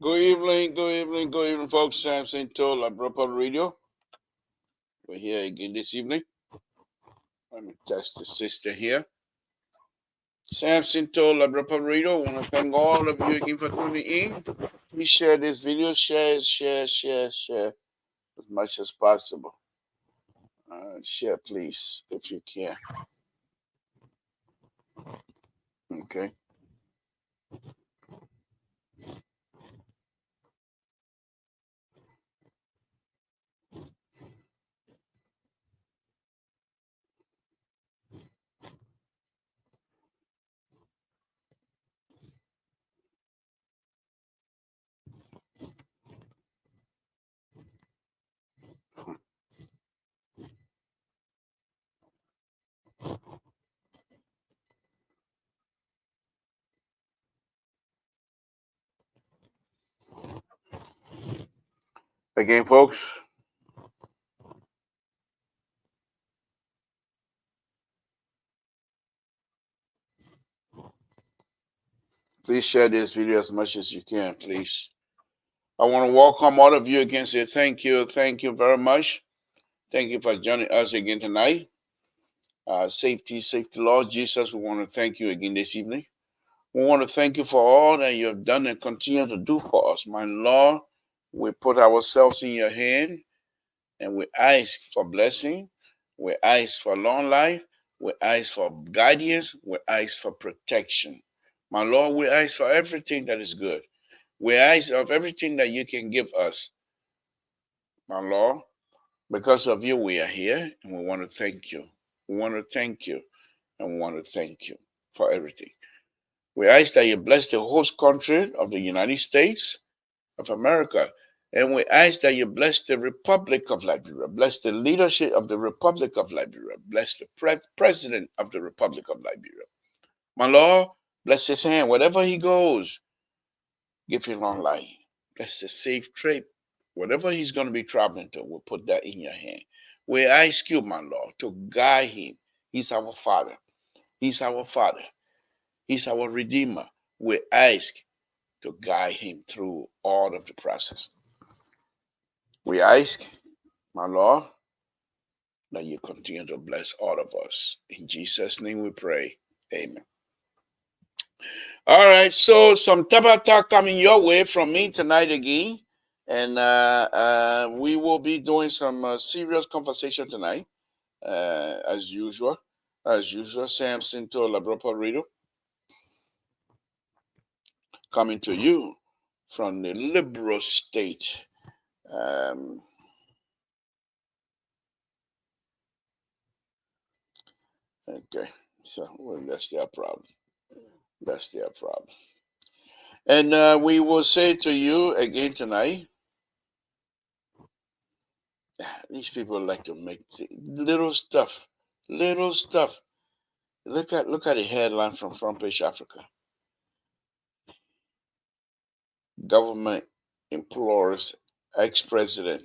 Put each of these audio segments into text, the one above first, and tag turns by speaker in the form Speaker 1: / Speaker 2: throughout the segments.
Speaker 1: Good evening, folks. Samson to Labropa Radio. We're here again this evening. Let me test the system here. Samson to Labropa Radio. I want to thank all of you again for tuning in. Please share this video. Share as much as possible. Share, please, if you can. Okay. Again, folks. Please share this video as much as you can, please. I want to welcome all of you again. Say thank you very much. Thank you for joining us again tonight. Safety, Lord Jesus, we want to thank you again this evening. We want to thank you for all that you have done and continue to do for us. My Lord, we put ourselves in your hand and we ask for blessing. We ask for long life. We ask for guidance. We ask for protection. My Lord, we ask for everything that is good. We ask of everything that you can give us. My Lord, because of you, we are here and we want to thank you. We want to thank you and we want to thank you for everything. We ask that you bless the host country of the United States of America. And we ask that you bless the Republic of Liberia, bless the leadership of the Republic of Liberia, bless the president of the Republic of Liberia. My Lord, bless his hand. Wherever he goes, give him long life. Bless the safe trip. Whatever he's going to be traveling to, we'll put that in your hand. We ask you, my Lord, to guide him. He's our Father. He's our Father. He's our Redeemer. We ask to guide him through all of the process. We ask, my Lord, that you continue to bless all of us. In Jesus' name we pray. Amen. All right, so some tabata coming your way from me tonight again. And we will be doing some serious conversation tonight, as usual. Samson to Labropa Radio, coming to you from the liberal state. Okay, so well, that's their problem. That's their problem. And we will say to you again tonight, these people like to make little stuff. Look at the headline from Front Page Africa. Government implores ex-president.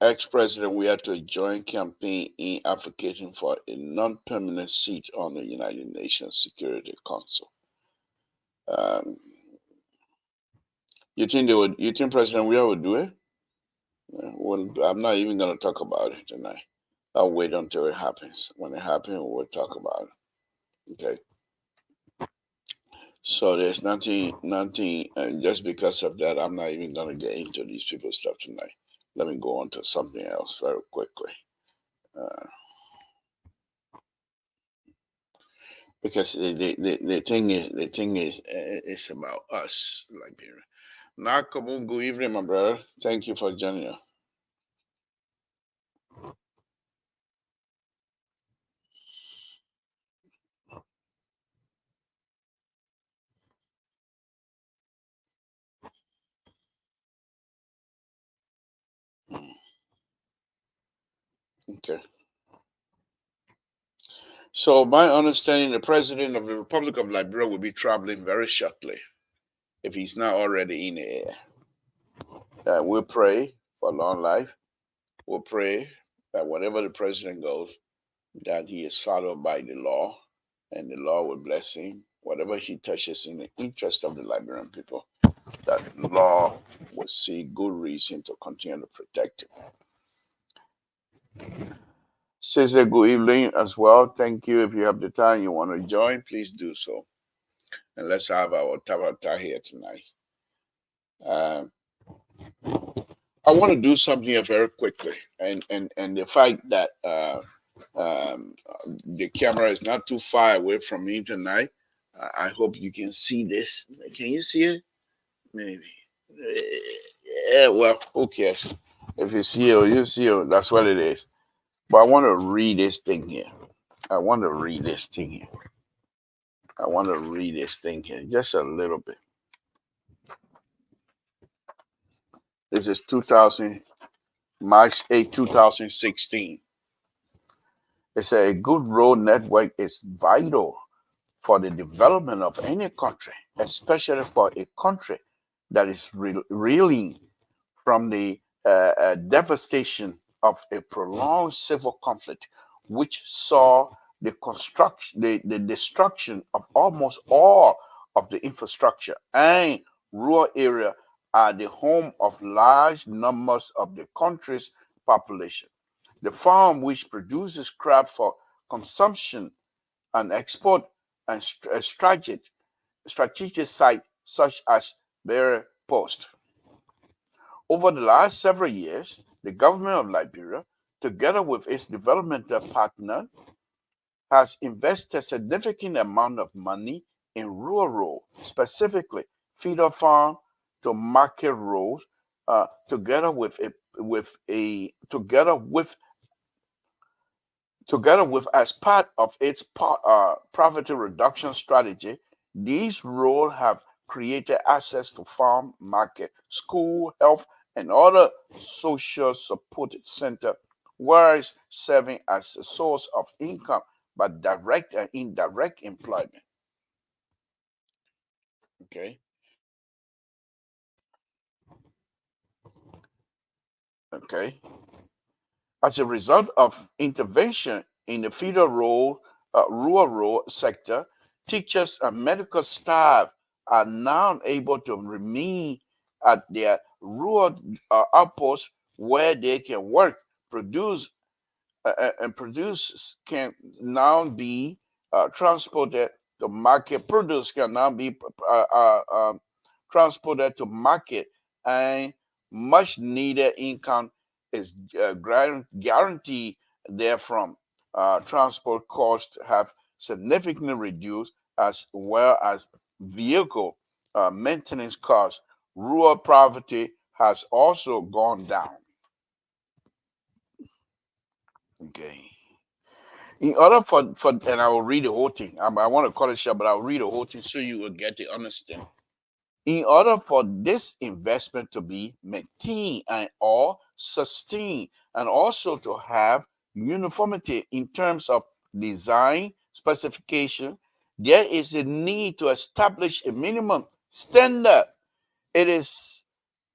Speaker 1: Ex-president, we had to join campaign in advocating for a non-permanent seat on the United Nations Security Council. You think President Weah would do it? Well, I'm not even going to talk about it tonight. I'll wait until it happens. When it happens, we'll talk about it. Okay. So there's nothing. Just because of that, I'm not even going to get into these people's stuff tonight. Let me go on to something else very quickly. Because the thing is, it's about us, Liberia. Nakamu, good evening, my brother. Thank you for joining us. Okay. So, my understanding, the president of the Republic of Liberia will be traveling very shortly, if he's not already in the air. We'll pray for long life. We'll pray that whenever the president goes, that he is followed by the law, and the law will bless him. Whatever he touches in the interest of the Liberian people, that the law will see good reason to continue to protect him. Sister, good evening as well. Thank you. If you have the time you want to join, please do so. And let's have our Tabata here tonight. I want to do something here very quickly, and the fact that the camera is not too far away from me tonight. I hope you can see this. Can you see it? Maybe. Yeah. Well, who cares? If you see it or you see it, that's what it is. But I want to read this thing here. I want to read this thing here. I want to read this thing here just a little bit. This is 2000, March 8, 2016. It said a good road network is vital for the development of any country, especially for a country that is reeling from the devastation of a prolonged civil conflict, which saw the destruction of almost all of the infrastructure, and rural area are the home of large numbers of the country's population. The farm, which produces crop for consumption and export, and strategic sites such as Beira Post. Over the last several years, the government of Liberia, together with its developmental partner, has invested a significant amount of money in rural, specifically feeder farm to market roads, together with as part of its poverty reduction strategy. These roads have created access to farm, market, school, health, and other social support center, whereas serving as a source of income by direct and indirect employment. Okay. Okay. As a result of intervention in the rural road sector, teachers and medical staff are now able to remain at their rural outposts where they can work, produce, and produce can now be transported to market. Produce can now be transported to market, and much needed income is guaranteed therefrom. Transport costs have significantly reduced, as well as vehicle maintenance costs. Rural poverty has also gone down. Okay. In order for and I will read the whole thing. I want to call it short, but I'll read the whole thing so you will get to understand. In order for this investment to be maintained and or sustained, and also to have uniformity in terms of design specification, there is a need to establish a minimum standard. It is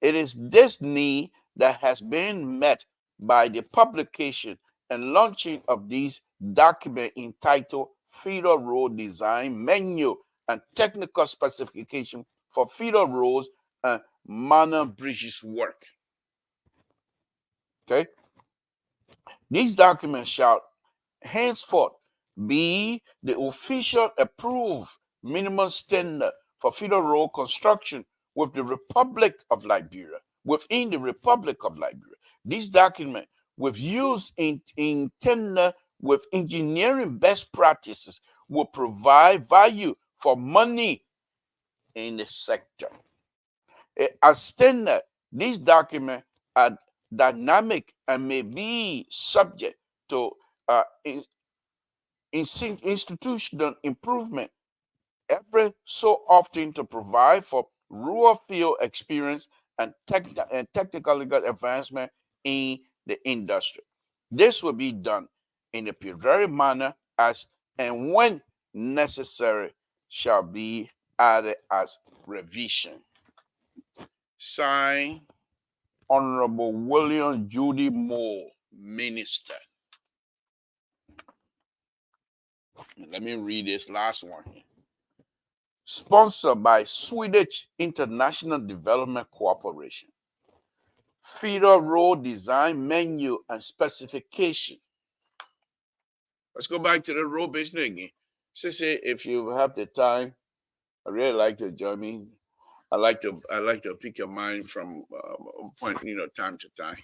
Speaker 1: this need that has been met by the publication and launching of these document entitled Feeder Road Design Menu and Technical Specification for Feeder Roads and Manor Bridges Work. Okay? These documents shall henceforth be the official approved minimum standard for feeder road construction with the Republic of Liberia, within the Republic of Liberia. This document, with use in tandem with engineering best practices, will provide value for money in the sector. As standard, these documents are dynamic and may be subject to institutional improvement every so often to provide for rural field experience and technical advancement in the industry. This will be done in a periodic manner as and when necessary shall be added as revision. Signed, Honorable William Judy Moore, Minister. Let me read this last one here. Sponsored by Swedish International Development Corporation. Feeder road design, menu, and specification. Let's go back to the road business again. Sissy, if you have the time, I really like to join me. I like to pick your mind from point, time to time,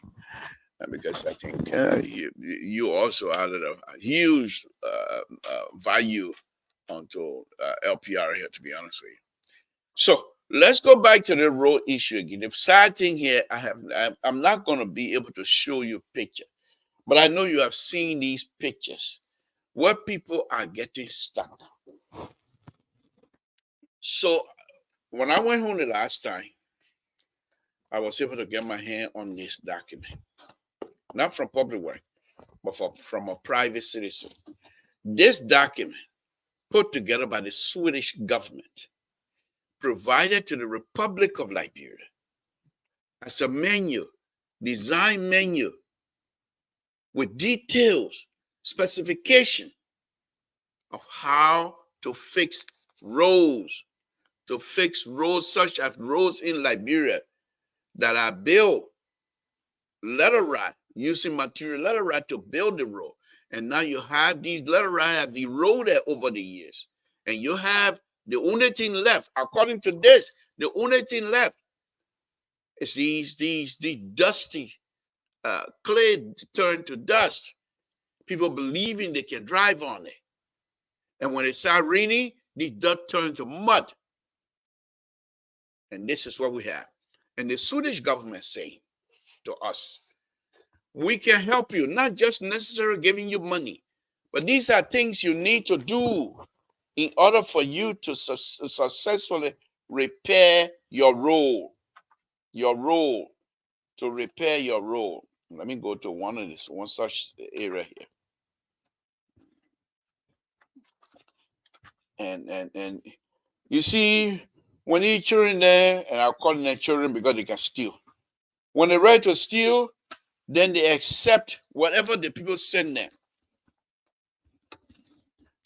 Speaker 1: because I think you also added a huge value onto LPR here, to be honest with you. So let's go back to the road issue again. The sad thing here, I'm not going to be able to show you picture, but I know you have seen these pictures where people are getting stuck. So when I went home the last time, I was able to get my hand on this document, not from public work, but from a private citizen. This document, put together by the Swedish government, provided to the Republic of Liberia as a menu, design menu, with details, specification of how to fix roads, such as roads in Liberia that are built letterite, using material letterite to build the road. And now you have these letterite have eroded over the years. And you have the only thing left, according to this, the only thing left is these dusty clay turned to dust. People believing they can drive on it. And when it starts raining, these dust turn to mud. And this is what we have. And the Swedish government saying to us, we can help you, not just necessarily giving you money, but these are things you need to do in order for you to successfully repair your road. To repair your road. Let me go to one such area here. And you see, when these children there, and I'm calling them children because they can steal. When they're ready to steal, then they accept whatever the people send them.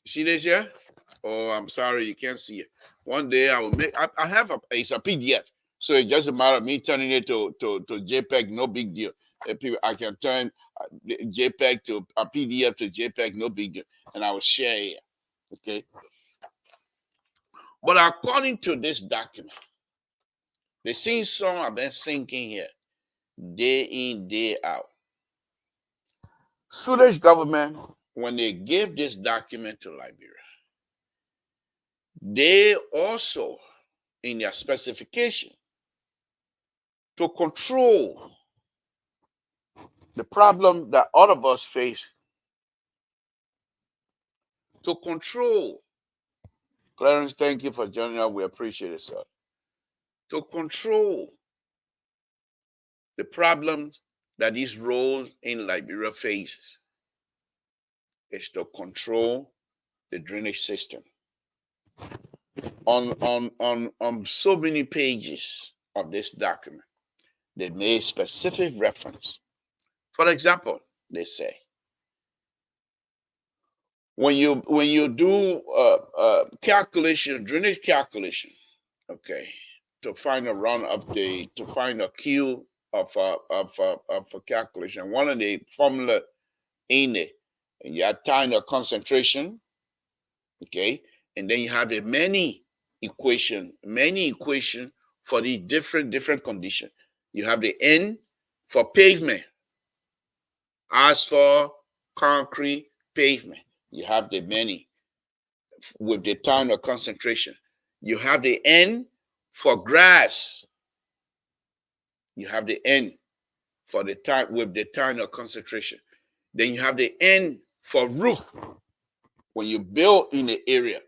Speaker 1: See this here? Oh, I'm sorry, you can't see it. One day I will make. I have it's a PDF, so it doesn't matter me turning it to JPEG. No big deal. I can turn JPEG to a PDF to JPEG. No big deal, and I will share it. Okay. But according to this document, the same song I've been singing here, day in, day out. Swedish government, when they gave this document to Liberia, they also, in their specification, to control the problem that all of us face, to control. Clarence, thank you for joining us. We appreciate it, sir. To control the problems that these roads in Liberia faces is to control the drainage system. On so many pages of this document, they made specific reference. For example, they say, when you do calculation, drainage calculation, okay, to find a Q of a calculation, one of the formula in it, and you have time of concentration, okay, and then you have the many equation for the different conditions. You have the N for pavement, asphalt, concrete, pavement. You have the many with the time of concentration. You have the N for grass. You have the N for the time with the time of concentration. Then you have the N for roof when you build in the area.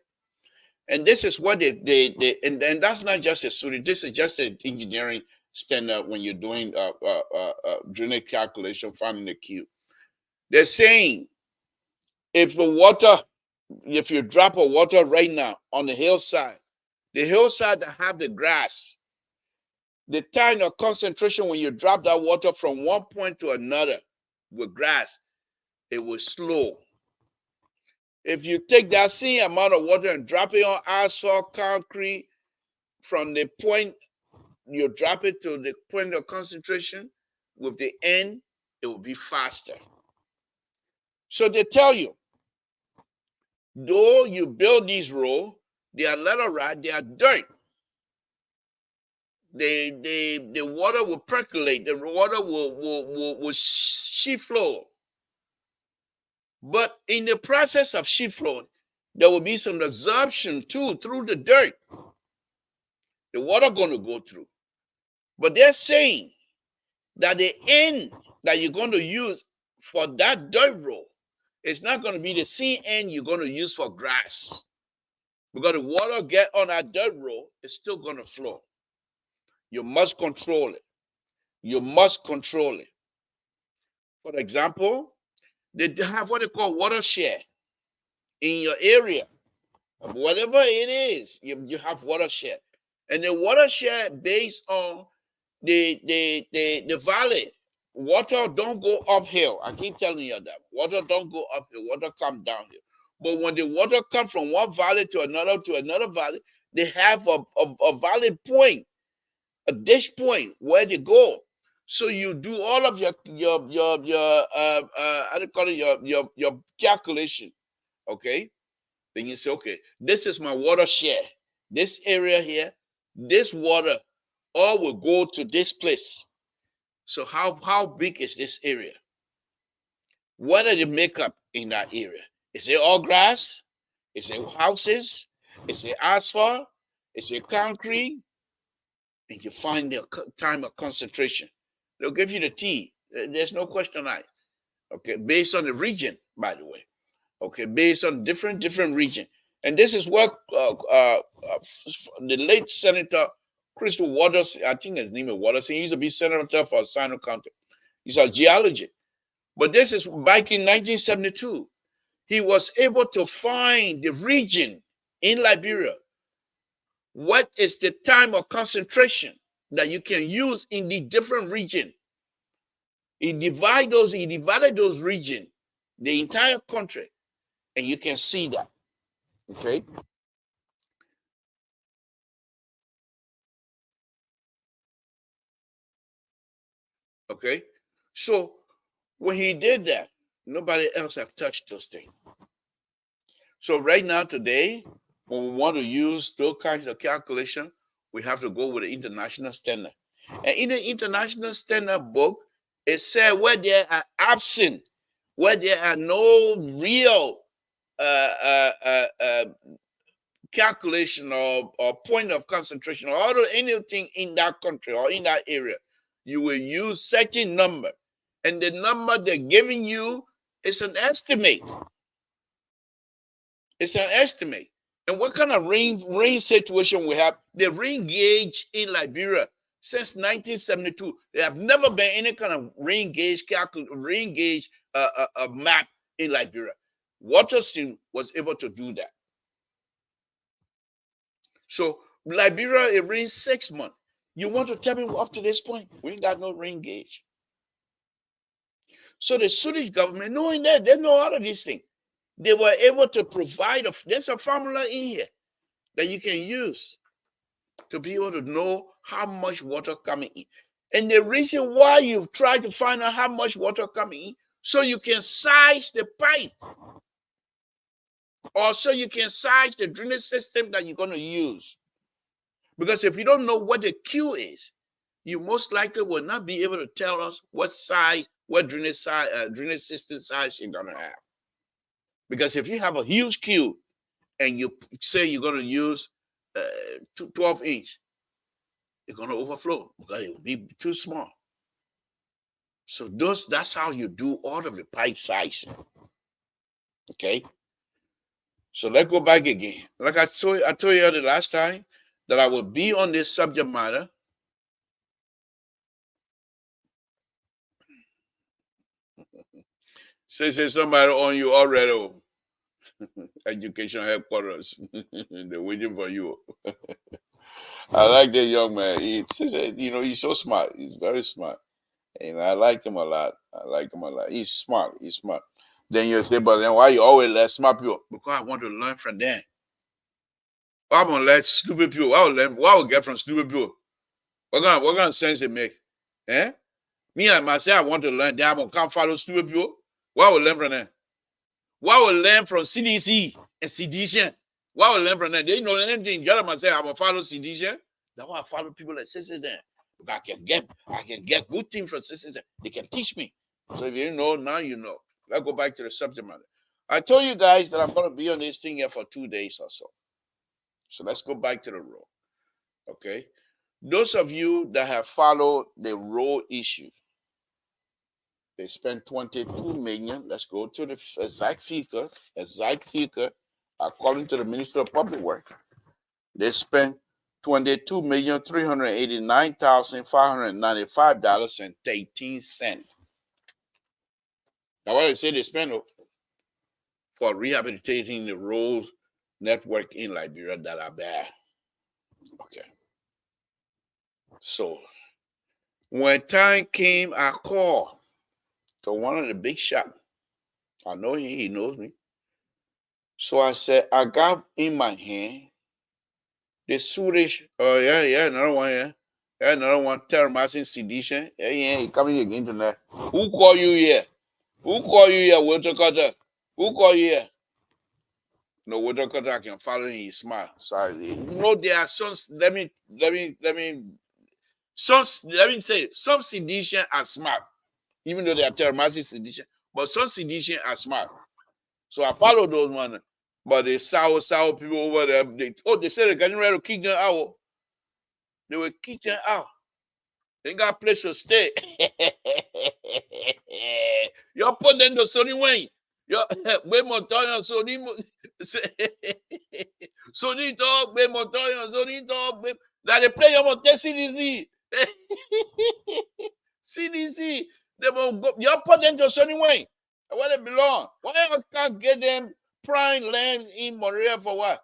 Speaker 1: And this is what and that's not just a student. This is just an engineering standard when you're doing drainage calculation, finding the Q. They're saying if you drop a water right now on the hillside that have the grass, the time of concentration when you drop that water from one point to another with grass, it will slow. If you take that same amount of water and drop it on asphalt, concrete, from the point you drop it to the point of concentration, with the end, it will be faster. So they tell you, though you build these roads, they are laterite, they are dirt. The water will percolate, the water will sheet flow. But in the process of sheet flow, there will be some absorption too through the dirt. The water going to go through. But they're saying that the end that you're going to use for that dirt road is not going to be the same end you're going to use for grass. Because the water get on that dirt road, it's still going to flow. You must control it. You must control it. For example, they have what they call watershed in your area. Whatever it is, you have watershed. And the watershed based on the valley. Water don't go uphill. I keep telling you that. Water don't go uphill. Water come downhill. But when the water comes from one valley to another valley, they have a valley point, a dish point where they go. So you do all of your how do you call it, your calculation, okay? Then you say, okay, this is my watershed. This area here, this water, all will go to this place. So how big is this area? What are the makeup in that area? Is it all grass? Is it houses? Is it asphalt? Is it concrete? And you find the time of concentration. They'll give you the T. There's no question on it. Okay, based on the region, by the way. Okay, based on different region. And this is what the late Senator Crystal Waters, I think his name is Waters, he used to be senator for Sino County. He's a geologist. But this is back in 1972. He was able to find the region in Liberia. What is the time of concentration that you can use in the different region? He divided those regions, the entire country, and you can see that. Okay. Okay. So when he did that, nobody else have touched those things. So right now, today, when we want to use those kinds of calculation, we have to go with the international standard. And in the international standard book, it said where there are absent, where there are no real calculation or point of concentration or anything in that country or in that area, you will use certain number. And the number they're giving you is an estimate. It's an estimate. And what kind of rain situation we have? The rain gauge in Liberia since 1972, there have never been any kind of rain gauge map in Liberia. Waterston was able to do that. So Liberia, it rains 6 months. You want to tell me up to this point, we ain't got no rain gauge. So the Swedish government, knowing that, they know all of these things. They were able to provide, there's a formula in here that you can use to be able to know how much water coming in. And the reason why you've tried to find out how much water coming in, so you can size the pipe. Or so you can size the drainage system that you're going to use. Because if you don't know what the Q is, you most likely will not be able to tell us what size, what drainage system size you're going to have. Because if you have a huge Q and you say you're going to use 12 inch, it's going to overflow because it will be too small. So that's how you do all of the pipe sizing. Okay. So let's go back again. Like I told you the last time that I will be on this subject matter. Say somebody on you already. Education headquarters. They're waiting for you. I like that young man. He's so smart. He's very smart. And I like him a lot. He's smart. Then you say, but then why you always let smart people? Because I want to learn from them. Why I'm gonna let stupid people? Why would get from stupid people? What kind of sense it make? Eh? Me and myself, I want to learn. Then I'm gonna come follow stupid people. Why would learn from them? Why would learn from CDC and sedition? Why would learn from them? They didn't know anything. Just myself, I'm gonna follow sedition. That's why I follow people like sisters then. Because I can get good things from sisters. They can teach me. So if you know, now you know. Let's go back to the subject matter. I told you guys that I'm gonna be on this thing here for 2 days or so. So let's go back to the road. Okay. Those of you that have followed the road issue, they spent 22 million. Let's go to the exact figure. According to the Minister of Public Works, they spent $22,389,595.13. Now, what they say they spent for rehabilitating the road network in Liberia that are bad. Okay. So, when time came, I called to one of the big shots. I know he knows me. So I said, I got in my hand the Swedish, another one, another one, terrorizing sedition. He coming again tonight. Who call you here? Who call you here, Walter Cutter? Who call you here? No, Walter Cutter, I can follow him, he smile. Sorry. You know, there are some, let me say, some sedition are smart, even though they are terrorizing sedition, but some sedition are smart. So I follow those ones. But the sour people over there, they said they're getting ready to kick them out. They will kick them out. They got a place to stay. You put them to Sony Wayne. You Bay Montoya, Sony talk, Bay Montoya, Sony talk. That they play your CDC. CDC. They will go. You put them to Sony Wayne. Where they belong. Why you can't get them prime land in Monrovia for what?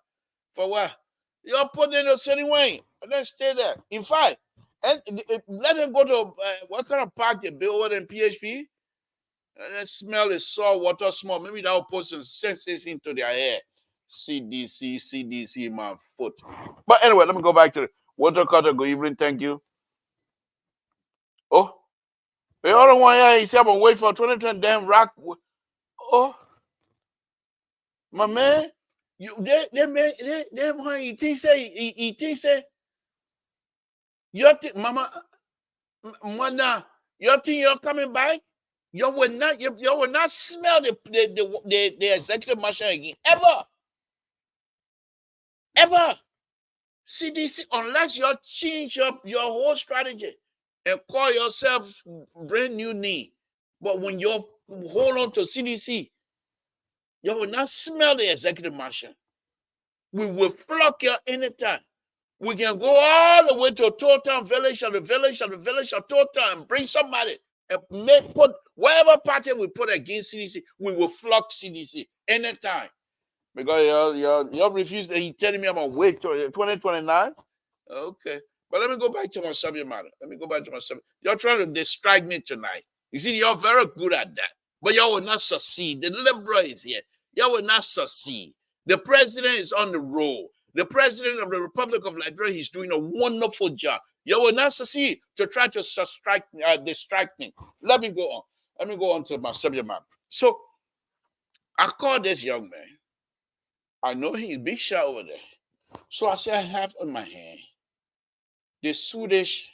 Speaker 1: For what? You put them to Sony Wayne. And then stay there. In fact, and let them go to what kind of park they build over in PHP? And then smell the salt water smell. Maybe that will put some senses into their hair. CDC, my foot. But anyway, let me go back to the water cutter. Good evening, thank you. Oh, the other one here, he said, I'm gonna wait for 2020 damn rock. Oh, my man, you they one he thinks say you think mama you think you're coming back? You will not smell the executive marshal again. Ever. CDC, unless you change up your whole strategy and call yourself brand new name. But when you hold on to CDC, you will not smell the executive marshal. We will flock you anytime. We can go all the way to Total Village or the village of Total and bring somebody and put whatever party we put against CDC, we will flock CDC anytime. Because you refuse. He's telling me I'm gonna wait till 2029. Okay. But let me go back to my subject matter. You're trying to distract me tonight. You see, you're very good at that. But you will not succeed. The liberal is here. You will not succeed. The president is on the roll. The president of the Republic of Liberia, he's doing a wonderful job. You will not succeed to try to distract me. Let me go on. Let me go on to my subject matter. So, I called this young man. I know he's big shot over there. So I said, I have on my hand, the Swedish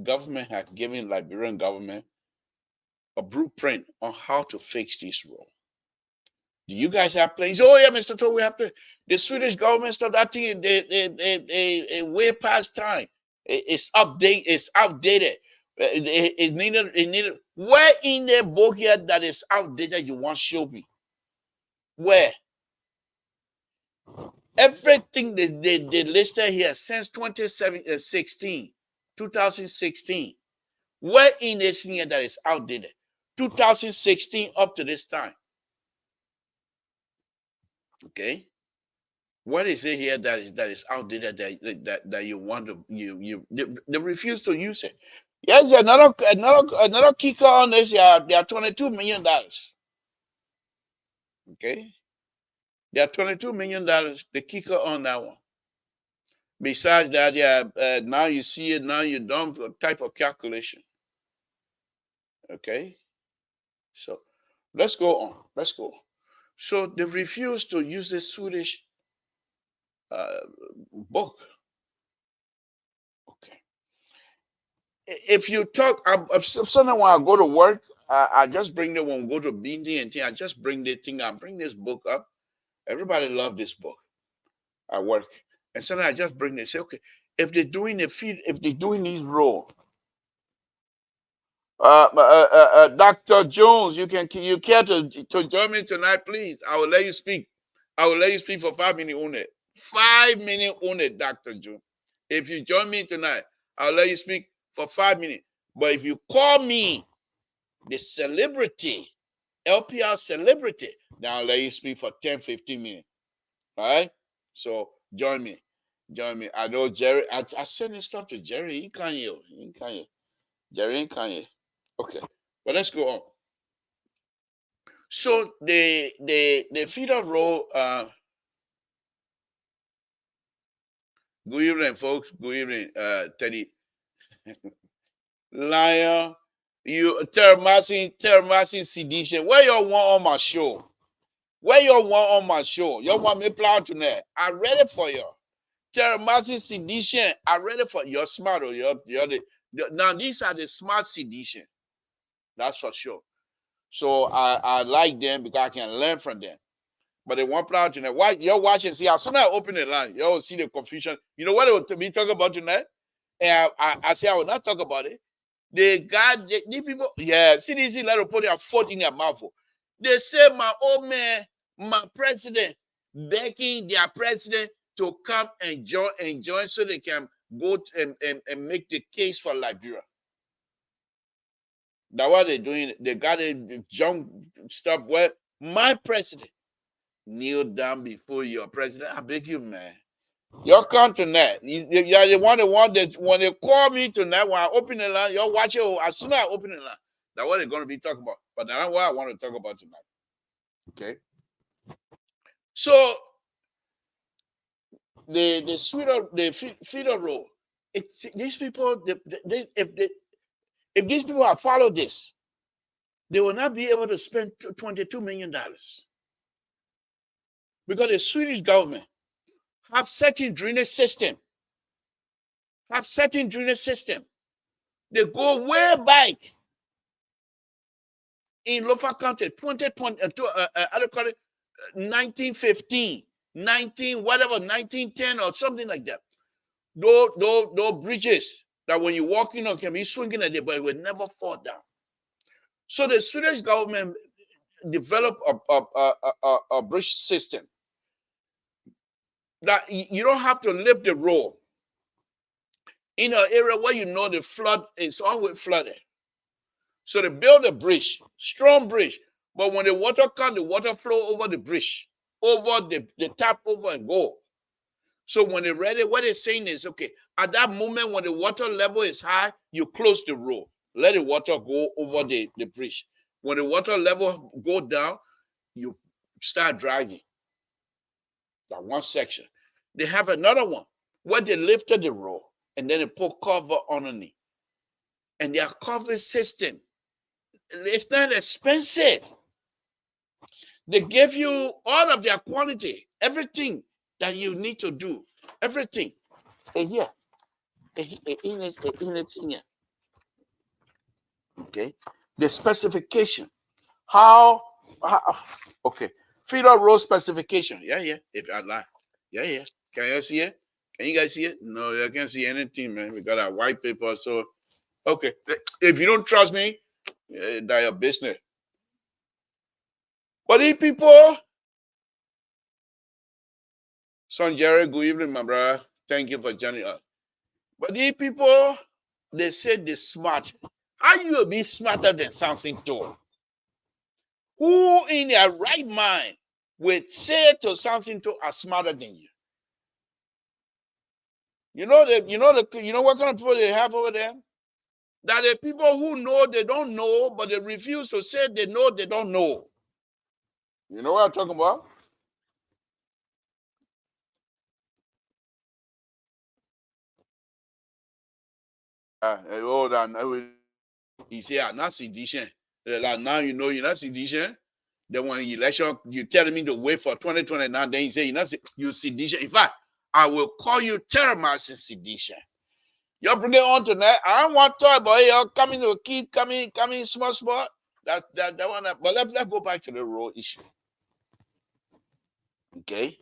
Speaker 1: government has given Liberian government a blueprint on how to fix this road. Do you guys have plans? Oh yeah, Mr. Toll, we have to. The Swedish government started that thing a way past time. It's outdated. It needed. Where in the book here that is outdated? You want to show me? Where? Everything they listed here since 2016. Where in this year that is outdated? 2016 up to this time. Okay. What is it here that is outdated that you want to they refuse to use it? Yes, another kicker on this. There are $22 million. Okay? There are $22 million, the kicker on that one. Besides that, yeah, now you see it, now you don't type of calculation. Okay? So let's go on. Let's go. So they refused to use the Swedish book. Okay. If you talk, sometimes when I go to work, I just bring the when we go to Bindi and thing, I just bring the thing, I bring this book up. Everybody love this book at work. And sometimes I just bring it, say, okay, if they're doing the feed, if they're doing these roles, Dr. Jones, you care to join me tonight, please? I will let you speak. I will let you speak for 5 minutes only. 5 minutes only, Dr. Jones. If you join me tonight, I'll let you speak for 5 minutes. But if you call me the celebrity, LPR celebrity, then I'll let you speak for 10, 15 minutes. All right? So join me. Join me. I know Jerry. I send this stuff to Jerry. He can't hear. Jerry can't hear. Okay. But let's go on. So the feeder role, good evening, folks. Good evening, Teddy. Liar. You terrorizing sedition. Where you want on my show? Where you want on my show? You want me plow tonight? I read it for you. Terrorizing sedition. I read it for you. You're smart. Now these are the smart sedition. That's for sure. So I like them because I can learn from them. But they won't plow tonight. Why you're watching? See, as soon as I open the line, you'll see the confusion. You know what they will be talking about tonight? And I say I will not talk about it. They got these people, yeah, CDC let them put their foot in their mouth. They say my old man, my president, begging their president to come and join so they can go and make the case for Liberia. That's what they're doing. They got a junk stuff where my president kneel down before your president. I beg you, man. Y'all come tonight. You're the one that when they call me tonight, when I open the line, y'all watch it. As soon as I open the line, that's what they're going to be talking about. But that's what I want to talk about tonight. Okay. So the feeder role. These people, if these people have followed this, they will not be able to spend $22 million because the Swedish government have certain drainage system. They go way back in local country, 2020, 1915, 1910 or something like that. Those bridges that when you walk in on can be swinging at it, but it will never fall down. So the Swedish government developed a bridge system that you don't have to lift the road in an area where you know the flood is always flooded. So they build a bridge, strong bridge. But when the water comes, the water flow over the bridge, over the tap over and go. So when they're ready, what they're saying is, okay, at that moment when the water level is high, you close the road. Let the water go over the bridge. When the water level go down, you start driving. That one section. They have another one where they lifted the road and then they put cover underneath. And their cover system, it's not expensive. They give you all of their quality, everything that you need to do, everything. Here, in it. Okay, the specification. How okay, feeder road specification. Yeah. If I lie, yeah. Can you see it? Can you guys see it? No, you can't see anything, man. We got our white paper. So, okay, if you don't trust me, that's your business. But these people, Son Jerry, good evening, my brother. Thank you for joining us. But these people, they say they're smart. How you will be smarter than Samson told? Who in their right mind would say to Samson to are smarter than you? You know what kind of people they have over there? That the people who know they don't know, but they refuse to say they know they don't know. You know what I'm talking about? Oh, that he say, I'm not sedition. Like now you know you're not sedition. Then when election, you telling me to wait for 2029, then you say you're not you sedition. In fact, I will call you terrorizing sedition. You bring it on tonight. I don't want to talk about it. You're coming to a kid, coming, small. That one. But let's go back to the road issue. Okay.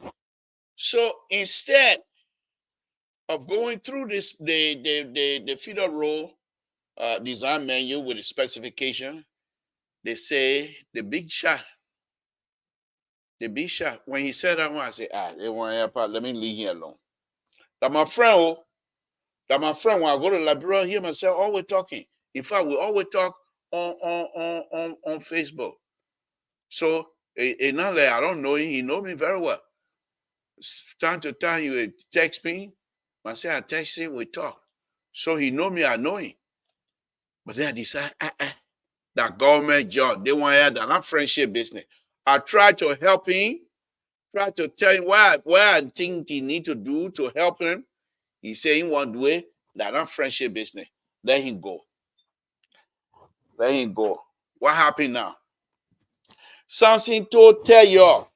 Speaker 1: So instead of going through this, the feeder roll design menu with the specification, they say the big shot. When he said that one, I said, they want to help out. Let me leave him alone. That my friend, when I go to Liberia, hear myself always talking. In fact, we always talk on Facebook. So not like I don't know him, he know me very well. Time to time he would text me. I say I text him, we talk. So he know me, I know him. But then I decide, that government job, they want to have that not friendship business. I try to help him, try to tell him what I think he need to do to help him. He say he want to do it, that not friendship business. Let him go. Let him go. What happened now? Samson told tell y'all,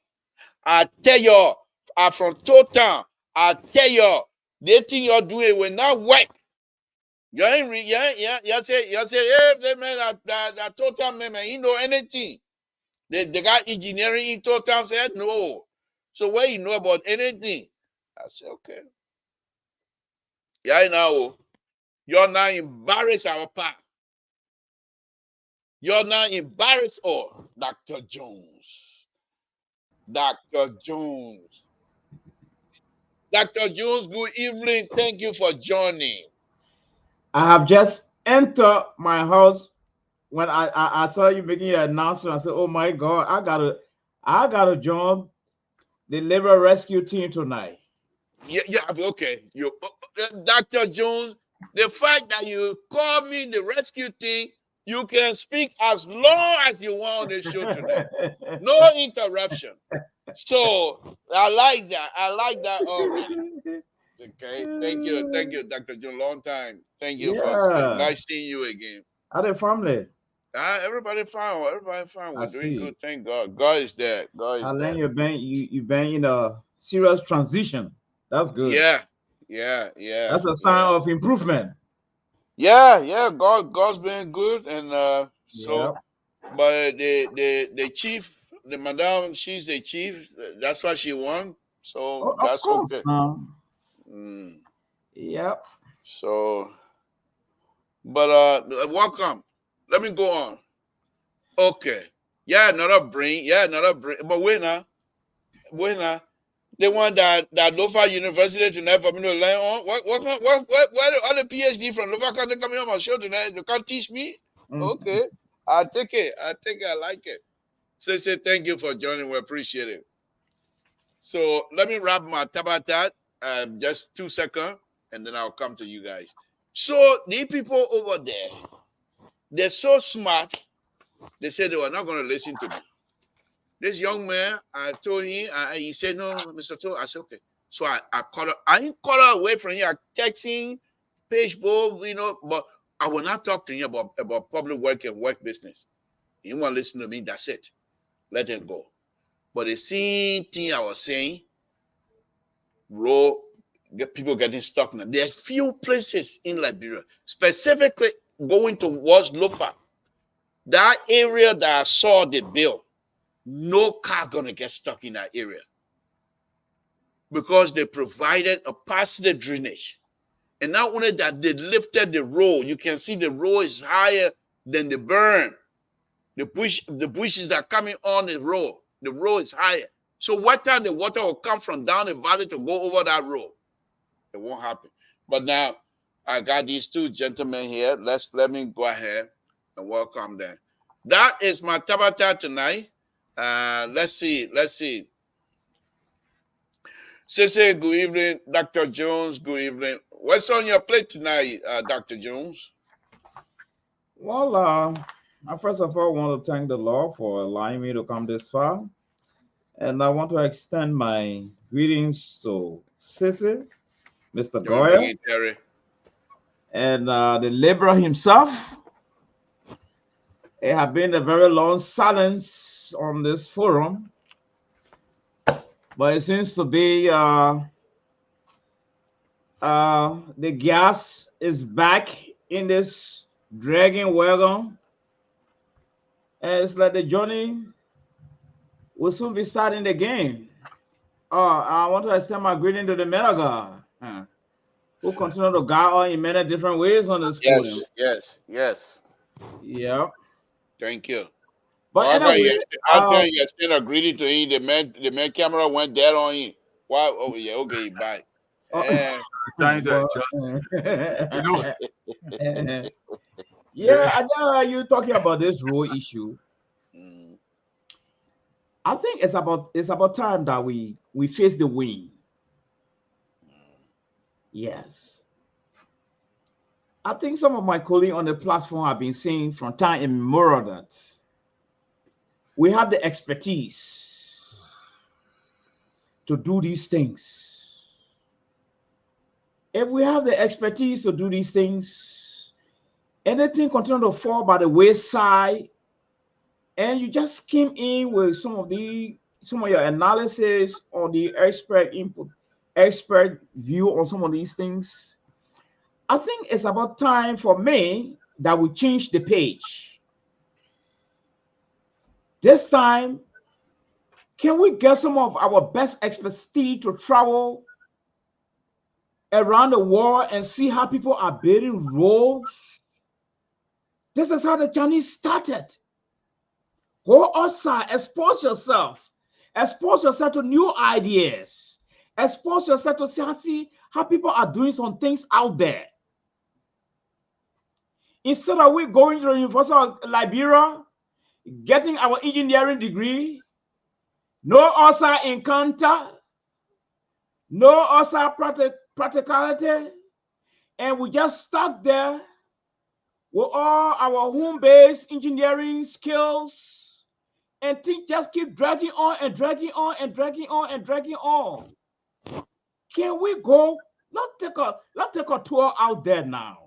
Speaker 1: I tell y'all, I from Town, I tell y'all, they think you're doing will not work. You ain't you say, hey, man, that Town man, he know anything. They got engineering in Town said no. So what you know about anything? I said, okay. Yeah, now you're not embarrassed our part. You're not embarrassed or Dr. Jones. Dr. Jones. Dr. Jones, good evening. Thank you for joining.
Speaker 2: I have just entered my house when I saw you making your announcement. I said, "Oh my God, I gotta join the labor rescue team tonight."
Speaker 1: Yeah, okay. Dr. Jones, the fact that you called me the rescue team, you can speak as long as you want on the show tonight. No interruption. So I like that. I like that already. Okay. Thank you, Dr. Jones. Long time. Thank you for
Speaker 2: Yeah,
Speaker 1: nice seeing you again.
Speaker 2: other family.
Speaker 1: Everybody fine. Everybody fine.
Speaker 2: I
Speaker 1: We're doing
Speaker 2: see.
Speaker 1: good. Thank God. God is there. God
Speaker 2: I
Speaker 1: is
Speaker 2: learned
Speaker 1: there.
Speaker 2: you've been in a serious transition. That's good.
Speaker 1: Yeah. Yeah. Yeah.
Speaker 2: That's a sign
Speaker 1: Yeah.
Speaker 2: of improvement.
Speaker 1: Yeah. God's been good, and
Speaker 2: Yeah.
Speaker 1: so, but the chief, the madam, she's the chief. That's what she wants. So
Speaker 2: Oh, of
Speaker 1: that's
Speaker 2: course.
Speaker 1: okay. Mm,
Speaker 2: Yep.
Speaker 1: so, but welcome. Let me go on. Okay. Yeah, another brain. Yeah, another brain. But wait now. They want that Lofa University tonight for me to learn on. What other PhD from Lofa can they coming on my show tonight? They can't teach me.
Speaker 2: Mm.
Speaker 1: Okay, I'll take it. I like it. Say thank you for joining. We appreciate it. So let me wrap my tabata. Just 2 seconds, and then I'll come to you guys. So the people over there, they're so smart. They said they were not going to listen to me. This young man, I told him, he said, no, Mr. Toll. I said, okay. So I called her. I didn't call her away from here. I texting, page both, but I will not talk to him about public work and work business. He won't listen to me. That's it. Let him go. But the same thing I was saying, get people getting stuck now. There are few places in Liberia, specifically going towards Lofa. That area that I saw the bill, no car gonna get stuck in that area because they provided a positive drainage. And not only that, they lifted the road. You can see the road is higher than the burn. The bushes that are coming on the road is higher. So what time the water will come from down the valley to go over that road? It won't happen. But now I got these two gentlemen here. Let me go ahead and welcome them. That is my tabata tonight. Let's see. Say good evening, Dr. Jones. Good evening. What's on your plate tonight, Dr. Jones?
Speaker 2: Well, I first of all want to thank the Lord for allowing me to come this far. And I want to extend my greetings to Sissy, Mr.
Speaker 1: Join
Speaker 2: Goya,
Speaker 1: again, Terry.
Speaker 2: and the liberal himself. It has been a very long silence on this forum, but it seems to be the gas is back in this dragging wagon, and it's like the journey will soon be starting again. Oh, I want to extend my greeting to the men of God, who continue to guide us in many different ways on this
Speaker 1: Yes,
Speaker 2: podium.
Speaker 1: yes, yes.
Speaker 2: Yeah.
Speaker 1: Thank you.
Speaker 2: But anyway,
Speaker 1: How can you extend a greeting to him? The man camera went dead on him. Why? Oh yeah, okay, bye. Eh,
Speaker 3: Trying to
Speaker 2: but,
Speaker 3: adjust. You know,
Speaker 2: yeah, I know you talking about this rule issue.
Speaker 1: mm,
Speaker 2: I think it's about time that we face the wind. Yes. I think some of my colleagues on the platform have been saying from time immemorial that we have the expertise to do these things. If we have the expertise to do these things, anything continue to fall by the wayside, and you just came in with some of your analysis or the expert input, expert view on some of these things. I think it's about time for me that we change the page. This time, can we get some of our best expertise to travel around the world and see how people are building roads? This is how the Chinese started. Go outside, expose yourself to new ideas, expose yourself to see how people are doing some things out there. Instead of we going to the University of Liberia, getting our engineering degree, no outside encounter, no outside practicality, and we just stuck there with all our home-based engineering skills, and things just keep dragging on and dragging on and dragging on and dragging on. Can we go? Let's take a tour out there now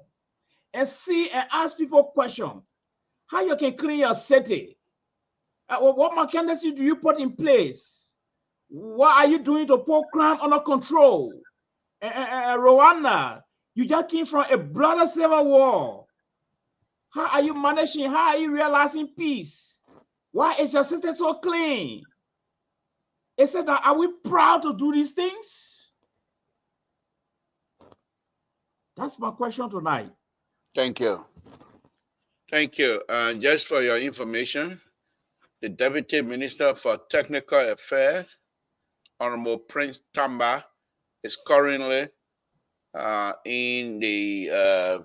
Speaker 2: and see and ask people questions. How you can clean your city? What mechanisms do you put in place? What are you doing to put crime under control? Rwanda, you just came from a bloody civil war. How are you managing? How are you realizing peace? Why is your system so clean? Is it that are we proud to do these things? That's my question tonight.
Speaker 1: thank you. Thank you. Just for your information, the Deputy Minister for Technical Affairs, Honorable Prince Tamba, is currently in the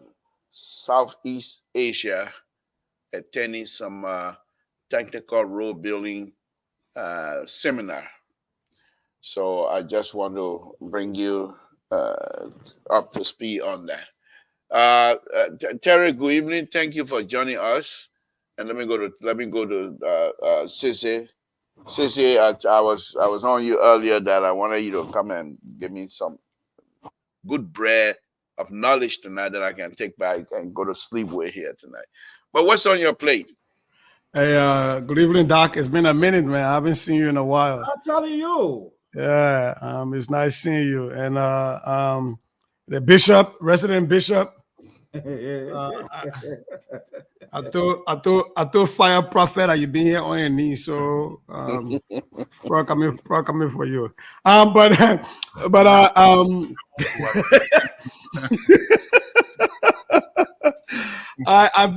Speaker 1: Southeast Asia attending some technical road building seminar. So I just want to bring you up to speed on that. Terry, good evening. Thank you for joining us. And let me go to Sissy. Sissy, I was on you earlier that I wanted you to come and give me some good bread of knowledge tonight that I can take back and go to sleep with here tonight. But what's on your plate?
Speaker 3: hey, good evening, Doc. It's been a minute, man. I haven't seen you in a while.
Speaker 2: I'm telling you.
Speaker 3: Yeah, it's nice seeing you. And the bishop, resident bishop, I told Fire Prophet that you've been here on your knees, so probably coming for you. But but I've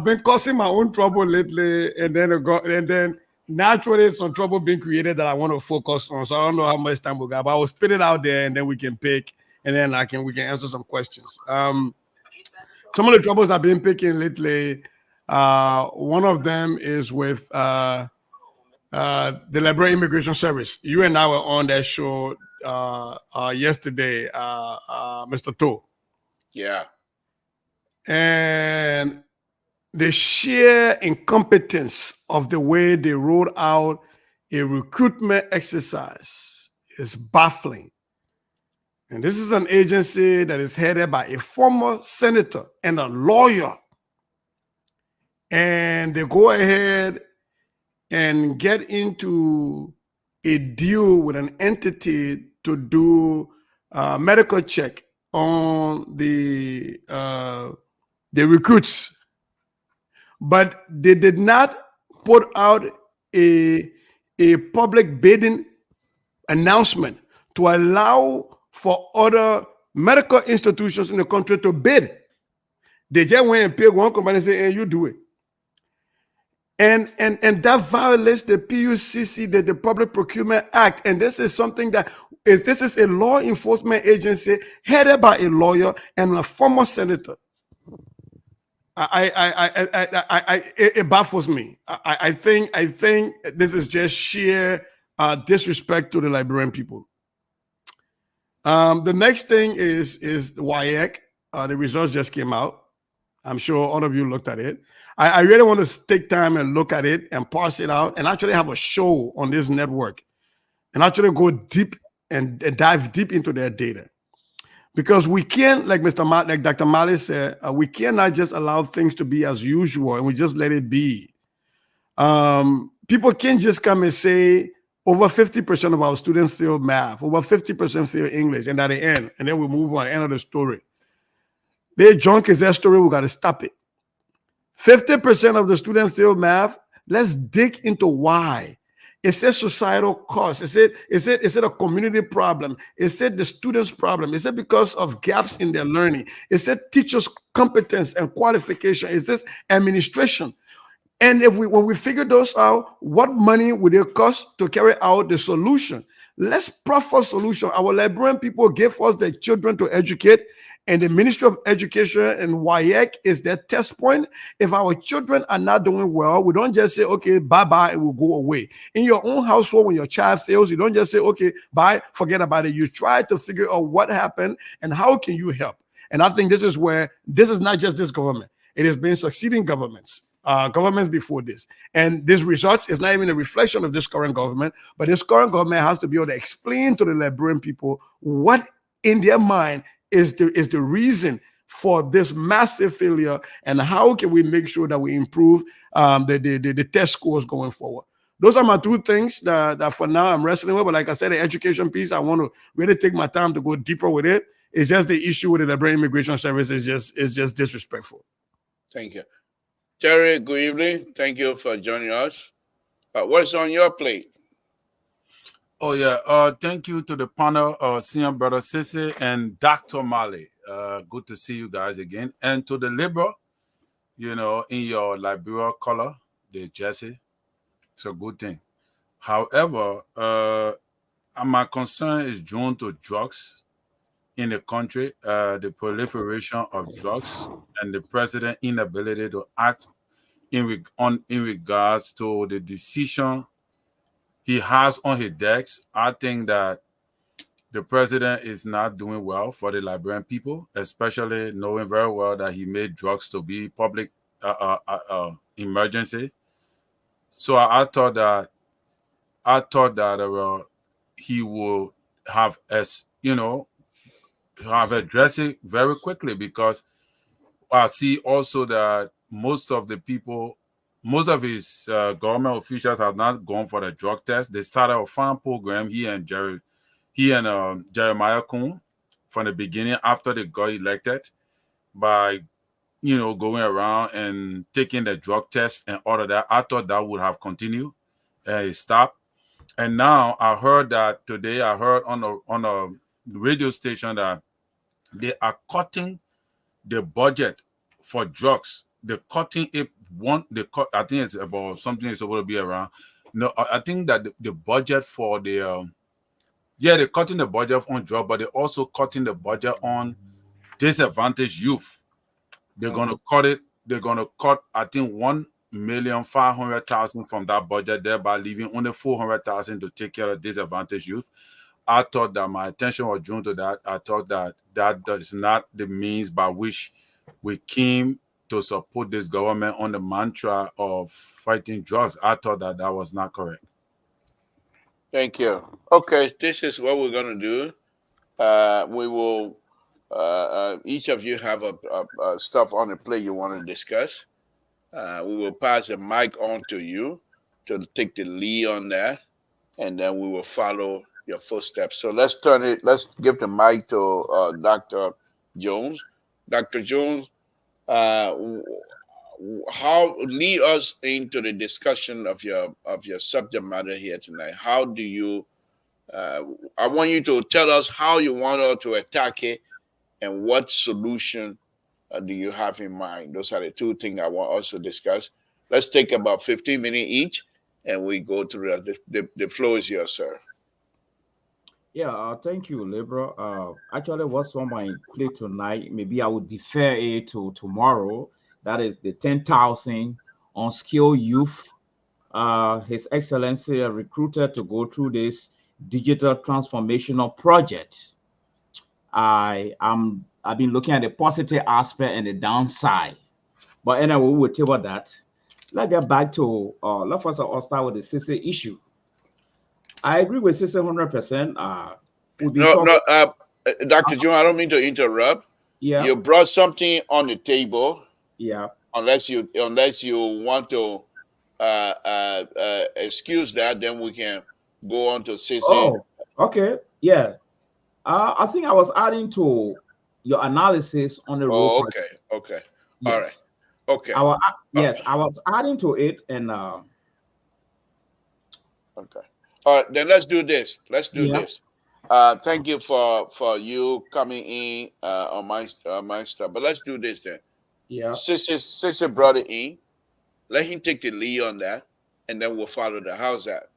Speaker 3: been causing my own trouble lately, and then naturally some trouble being created that I want to focus on. So I don't know how much time we got, but I will spit it out there, and then we can pick, and then we can answer some questions. Some of the troubles I've been picking lately, one of them is with the Liberal Immigration Service. You and I were on that show yesterday, Mr. To.
Speaker 1: Yeah.
Speaker 3: And the sheer incompetence of the way they rolled out a recruitment exercise is baffling. And this is an agency that is headed by a former senator and a lawyer. And they go ahead and get into a deal with an entity to do a medical check on the recruits. But they did not put out a public bidding announcement to allow for other medical institutions in the country to bid. They just went and picked one company and said, hey, you do it. And that violates the PUCC, the Public Procurement Act. And this is something this is a law enforcement agency headed by a lawyer and a former senator. It baffles me. I think this is just sheer disrespect to the Liberian people. The next thing is WIEC. The results just came out. I'm sure all of you looked at it. I really want to take time and look at it and parse it out and actually have a show on this network and actually go deep and dive deep into their data. Because we can't, like Dr. Mali said, we cannot just allow things to be as usual and we just let it be. People can't just come and say over 50% of our students fail math, over 50% fail English, and at the end, and then we move on, end of the story. The junk is that story, we got to stop it. 50% of the students fail math. Let's dig into why. Is it societal cause? Is it a community problem? Is it the students' problem? Is it because of gaps in their learning? Is it teachers' competence and qualification? Is this administration? And when we figure those out, what money would it cost to carry out the solution? Let's proffer solution. Our Liberian people give us their children to educate, and the Ministry of Education and WIEC is their test point. If our children are not doing well, we don't just say, okay, bye-bye, and we'll go away. In your own household, when your child fails, you don't just say, okay, bye, forget about it. You try to figure out what happened and how can you help. And I think this is where, this is not just this government. It has been succeeding governments before this. And this result is not even a reflection of this current government, but this current government has to be able to explain to the Liberian people what in their mind is the reason for this massive failure, and how can we make sure that we improve the test scores going forward. Those are my two things that for now I'm wrestling with. But like I said, the education piece, I want to really take my time to go deeper with it. It's just the issue with the Liberian Immigration Service is just disrespectful.
Speaker 1: Thank you. Terry, good evening. Thank you for joining us. What's on your plate?
Speaker 4: Oh, yeah. Thank you to the panel, Senior Brother Sisi and Dr. Mali. Good to see you guys again. And to the Liberal, in your Liberia color, the Jesse. It's a good thing. However, my concern is drawn to drugs in the country, the proliferation of drugs, and the president's inability to act in regards to the decision he has on his decks. I think that the president is not doing well for the Liberian people, especially knowing very well that he made drugs to be public emergency. So I thought that he will have addressed it very quickly, because I see also that most of his government officials have not gone for the drug test. They started a fine program, he and Jeremiah Kuhn, from the beginning after they got elected, by going around and taking the drug test and all of that. I thought that would have continued and it stopped. And now I heard that today, I heard on a radio station that they are cutting the budget for drugs. They're cutting it. I think it's about something that's supposed to be around. No, I think that the budget for they're cutting the budget on drugs, but they're also cutting the budget on disadvantaged youth. They're gonna cut it. They're gonna cut, I think, 1,500,000 from that budget, thereby leaving only 400,000 to take care of disadvantaged youth. I thought that my attention was drawn to that. I thought that is not the means by which we came to support this government on the mantra of fighting drugs. I thought that was not correct.
Speaker 1: Thank you. Okay, this is what we're gonna do. We will. Each of you have a stuff on the plate you want to discuss. We will pass the mic on to you to take the lead on that, and then we will follow your footsteps. So let's turn it. Let's give the mic to Dr. Jones. Dr. Jones, uh, how lead us into the discussion of your subject matter here tonight? How do you? Uh, I want you to tell us how you want us to attack it and what solution do you have in mind? Those are the two things I want us to discuss. Let's take about 15 minutes each, and we go through that. The floor is yours, sir.
Speaker 2: Yeah, thank you, Libra. Actually, what's on my plate tonight? Maybe I would defer it to tomorrow. That is the 10,000 unskilled youth. His Excellency recruited to go through this digital transformational project. I've been looking at the positive aspect and the downside. But anyway, we will table that. Let's get back to let's first of all start with the CC issue. I agree with CC 100%. We've been
Speaker 1: No,
Speaker 2: talking.
Speaker 1: no, Dr. Jones, I don't mean to interrupt.
Speaker 2: Yeah,
Speaker 1: You brought something on the table,
Speaker 2: yeah.
Speaker 1: unless you want to excuse that, then we can go on to CC.
Speaker 2: Oh, okay. Yeah. I think I was adding to your analysis on the road
Speaker 1: Oh,
Speaker 2: project.
Speaker 1: okay, okay, all right,
Speaker 2: Yes.
Speaker 1: okay,
Speaker 2: Yes, I was adding to it, and
Speaker 1: okay. All right, then let's do this. Let's do
Speaker 2: yeah,
Speaker 1: this. Thank you for you coming in on my stuff. But let's do this then.
Speaker 2: yeah,
Speaker 1: Sister brought it in. Let him take the lead on that, and then we'll follow that. How's that?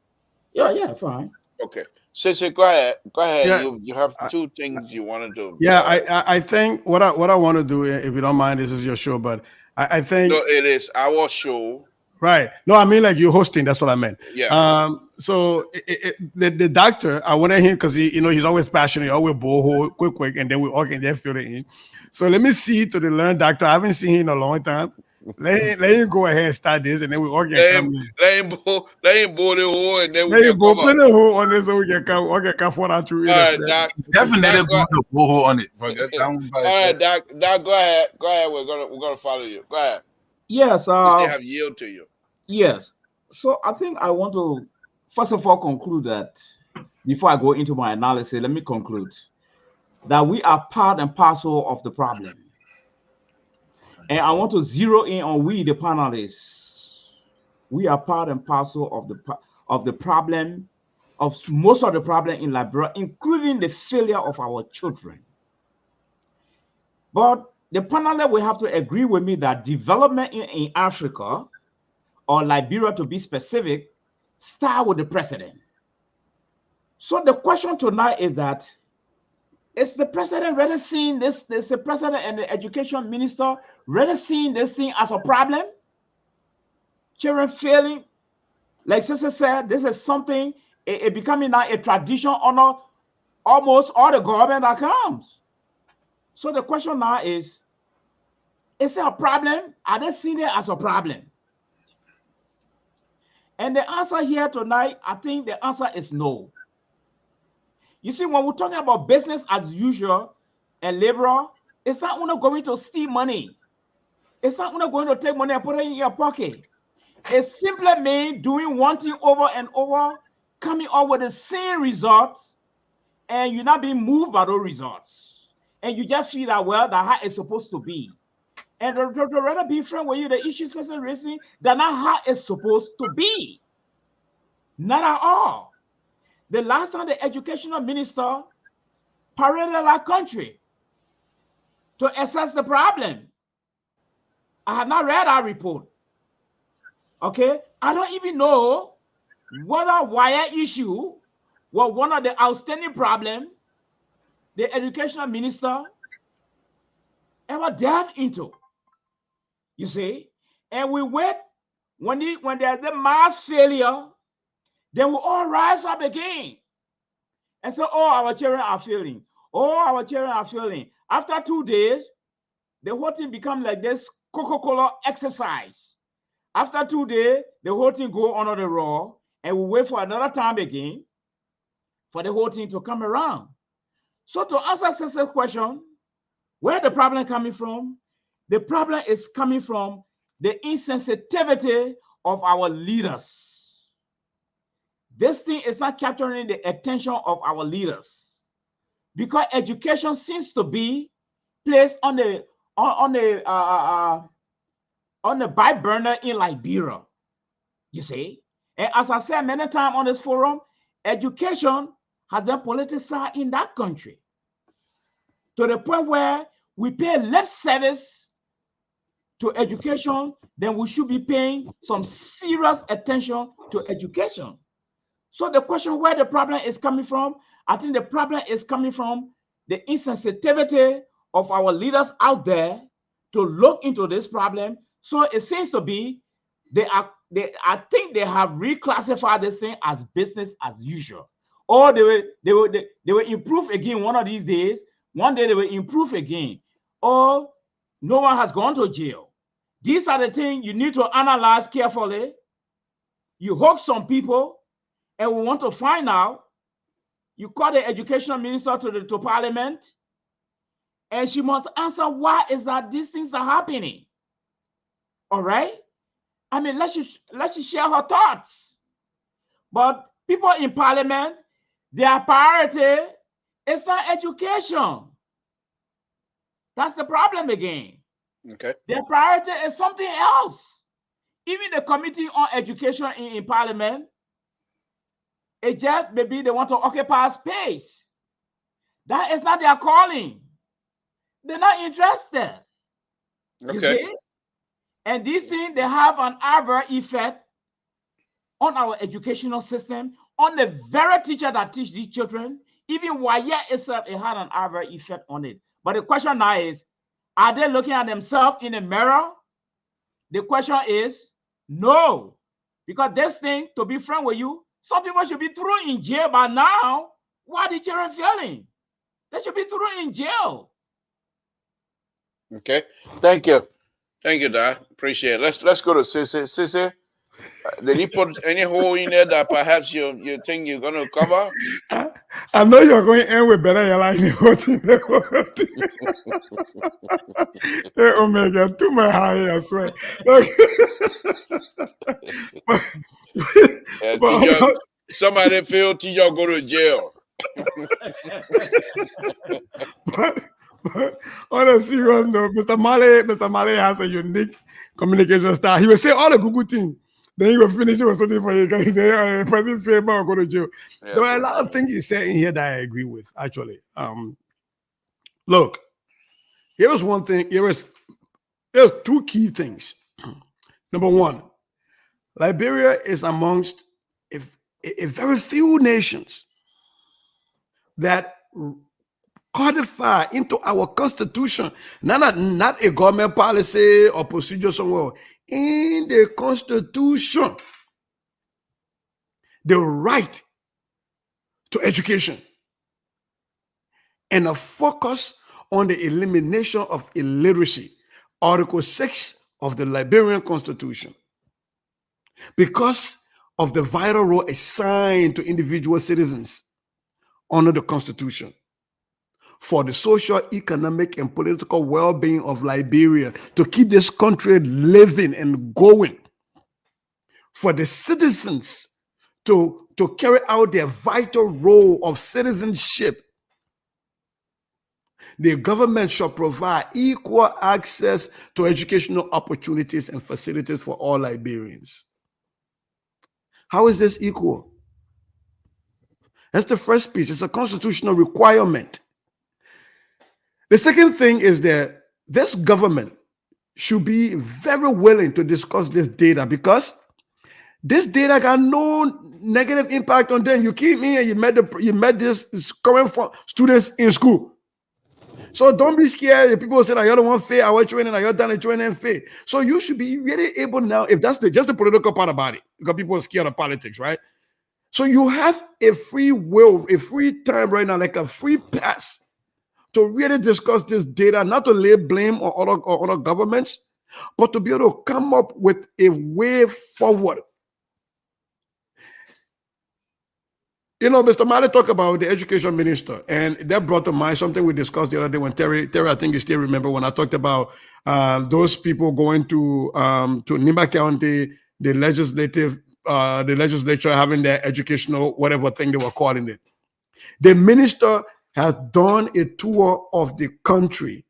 Speaker 2: yeah, fine.
Speaker 1: Okay. Sister, go ahead. Go ahead.
Speaker 3: Yeah,
Speaker 1: You have
Speaker 3: I,
Speaker 1: two things you wanted to.
Speaker 3: yeah. I think what I want to do, if you don't mind, this is your show, but I
Speaker 1: No,
Speaker 3: think
Speaker 1: it is our show.
Speaker 3: right. No, I mean like you're hosting. That's what I meant.
Speaker 1: Yeah.
Speaker 3: So the doctor, I wanted him because he's always passionate, always boho, quick, and then we all can then fill it in. So let me see to the learned doctor. I haven't seen him in a long time. Let him go ahead and start this, and then we all can come in.
Speaker 1: Let him board the hole, and then we
Speaker 3: Let him
Speaker 1: can
Speaker 3: go
Speaker 1: come
Speaker 3: play
Speaker 1: up.
Speaker 3: the whole on this so we can come. All can come for that through
Speaker 1: All
Speaker 3: in
Speaker 1: right, Doc.
Speaker 4: Definitely
Speaker 1: Doc,
Speaker 4: going to boho on it. Forget that one by
Speaker 1: all right,
Speaker 4: itself.
Speaker 1: Doc. Go ahead. Go ahead. We're gonna follow you. Go ahead.
Speaker 2: Yes,
Speaker 1: Since they have yield to you.
Speaker 2: yes. So I think I want to first of all conclude that before I go into my analysis, let me conclude that we are part and parcel of the problem. And I want to zero in on we, the panelists. We are part and parcel of the problem, of most of the problem in Liberia, including the failure of our children. But the panelists will have to agree with me that development in Africa, or Liberia to be specific, start with the president. So the question tonight is that, is the president really seeing this? The president and the education minister really seeing this thing as a problem? Children failing, like Sister said, this is something it becoming now a tradition on almost all the government that comes. So the question now is it a problem? Are they seeing it as a problem? And the answer here tonight, I think the answer is no. You see, when we're talking about business as usual and labor, it's not only going to steal money. It's not only going to take money and put it in your pocket. It simply means doing one thing over and over, coming up with the same results, and you're not being moved by those results. And you just feel that, well, that's how it's supposed to be. And to rather be friend with you, the issues is raising, that's not how it's supposed to be. Not at all. The last time the educational minister paraded our country to assess the problem, I have not read our report. Okay, I don't even know whether wire issue was one of the outstanding problems the educational minister ever delved into. You see, and we wait when there's the mass failure, then we all rise up again and say, oh, our children are failing. Oh, our children are failing. After 2 days, the whole thing becomes like this Coca-Cola exercise. After 2 days, the whole thing go under the raw, and we wait for another time again. for the whole thing to come around. So to answer Cecil's question, where the problem coming from? The problem is coming from the insensitivity of our leaders. This thing is not capturing the attention of our leaders because education seems to be placed on the back burner in Liberia. You see, and as I said many times on this forum, education has been politicized in that country to the point where we pay lip service to education, then we should be paying some serious attention to education. So the question where the problem is coming from, I think the problem is coming from the insensitivity of our leaders out there to look into this problem. So it seems to be I think they have reclassified this thing as business as usual. Or they will improve again one of these days. One day they will improve again. Or no one has gone to jail. These are the things you need to analyze carefully. You hook some people, and we want to find out. You call the education minister to parliament, and she must answer why is that these things are happening. All right? I mean, let's share her thoughts. But people in parliament, their priority is not education. That's the problem again.
Speaker 1: Okay.
Speaker 2: Their priority is something else. Even the committee on education in parliament, it just maybe they want to occupy space. That is not their calling. They're not interested.
Speaker 1: Okay.
Speaker 2: You see? And these things, they have an adverse effect on our educational system, on the very teacher that teach these children. Even Waya itself, it had an adverse effect on it. But the question now is, are they looking at themselves in the mirror? The question is, no. Because this thing, to be frank with you, some people should be thrown in jail by now. Why are the children failing? They should be thrown in jail.
Speaker 1: Okay. Thank you. Thank you, Dad. Appreciate it. Let's go to Sissy. Sissy, did he put any hole in there that perhaps you think you're going to cover?
Speaker 3: I know you're going to end with better airline. Hey, Omega, to my high, I swear.
Speaker 1: Somebody feel TJ go to jail.
Speaker 3: but on a serious note, Mr. Male has a unique communication style. He will say all the good things. Then he will finish it with something for you. He say, "Person favor or go to jail." Yeah, there are a lot of things he said in here that I agree with. Actually, look, here was one thing. There's two key things. Number one, Liberia is amongst a very few nations that codify into our constitution, not a government policy or procedure somewhere, in the constitution, the right to education and a focus on the elimination of illiteracy, Article 6 of the Liberian Constitution, because of the vital role assigned to individual citizens under the Constitution for the social, economic, and political well-being of Liberia, to keep this country living and going, for the citizens to carry out their vital role of citizenship. The government shall provide equal access to educational opportunities and facilities for all Liberians. How is this equal? That's the first piece. It's a constitutional requirement. The second thing is that this government should be very willing to discuss this data, because this data got no negative impact on them. You came in and you met this current students in school. So don't be scared if people say that you're the one fair, our training, and you're done the training fair. So you should be really able now, if that's just the political part about it, because people are scared of politics, right? So you have a free will, a free time right now, like a free pass to really discuss this data, not to lay blame on other governments, but to be able to come up with a way forward. You know, Mr. Mali talked about the education minister, and that brought to mind something we discussed the other day when Terry, I think you still remember when I talked about those people going to Nimba County, the legislature having their educational whatever thing they were calling it. The minister has done a tour of the country.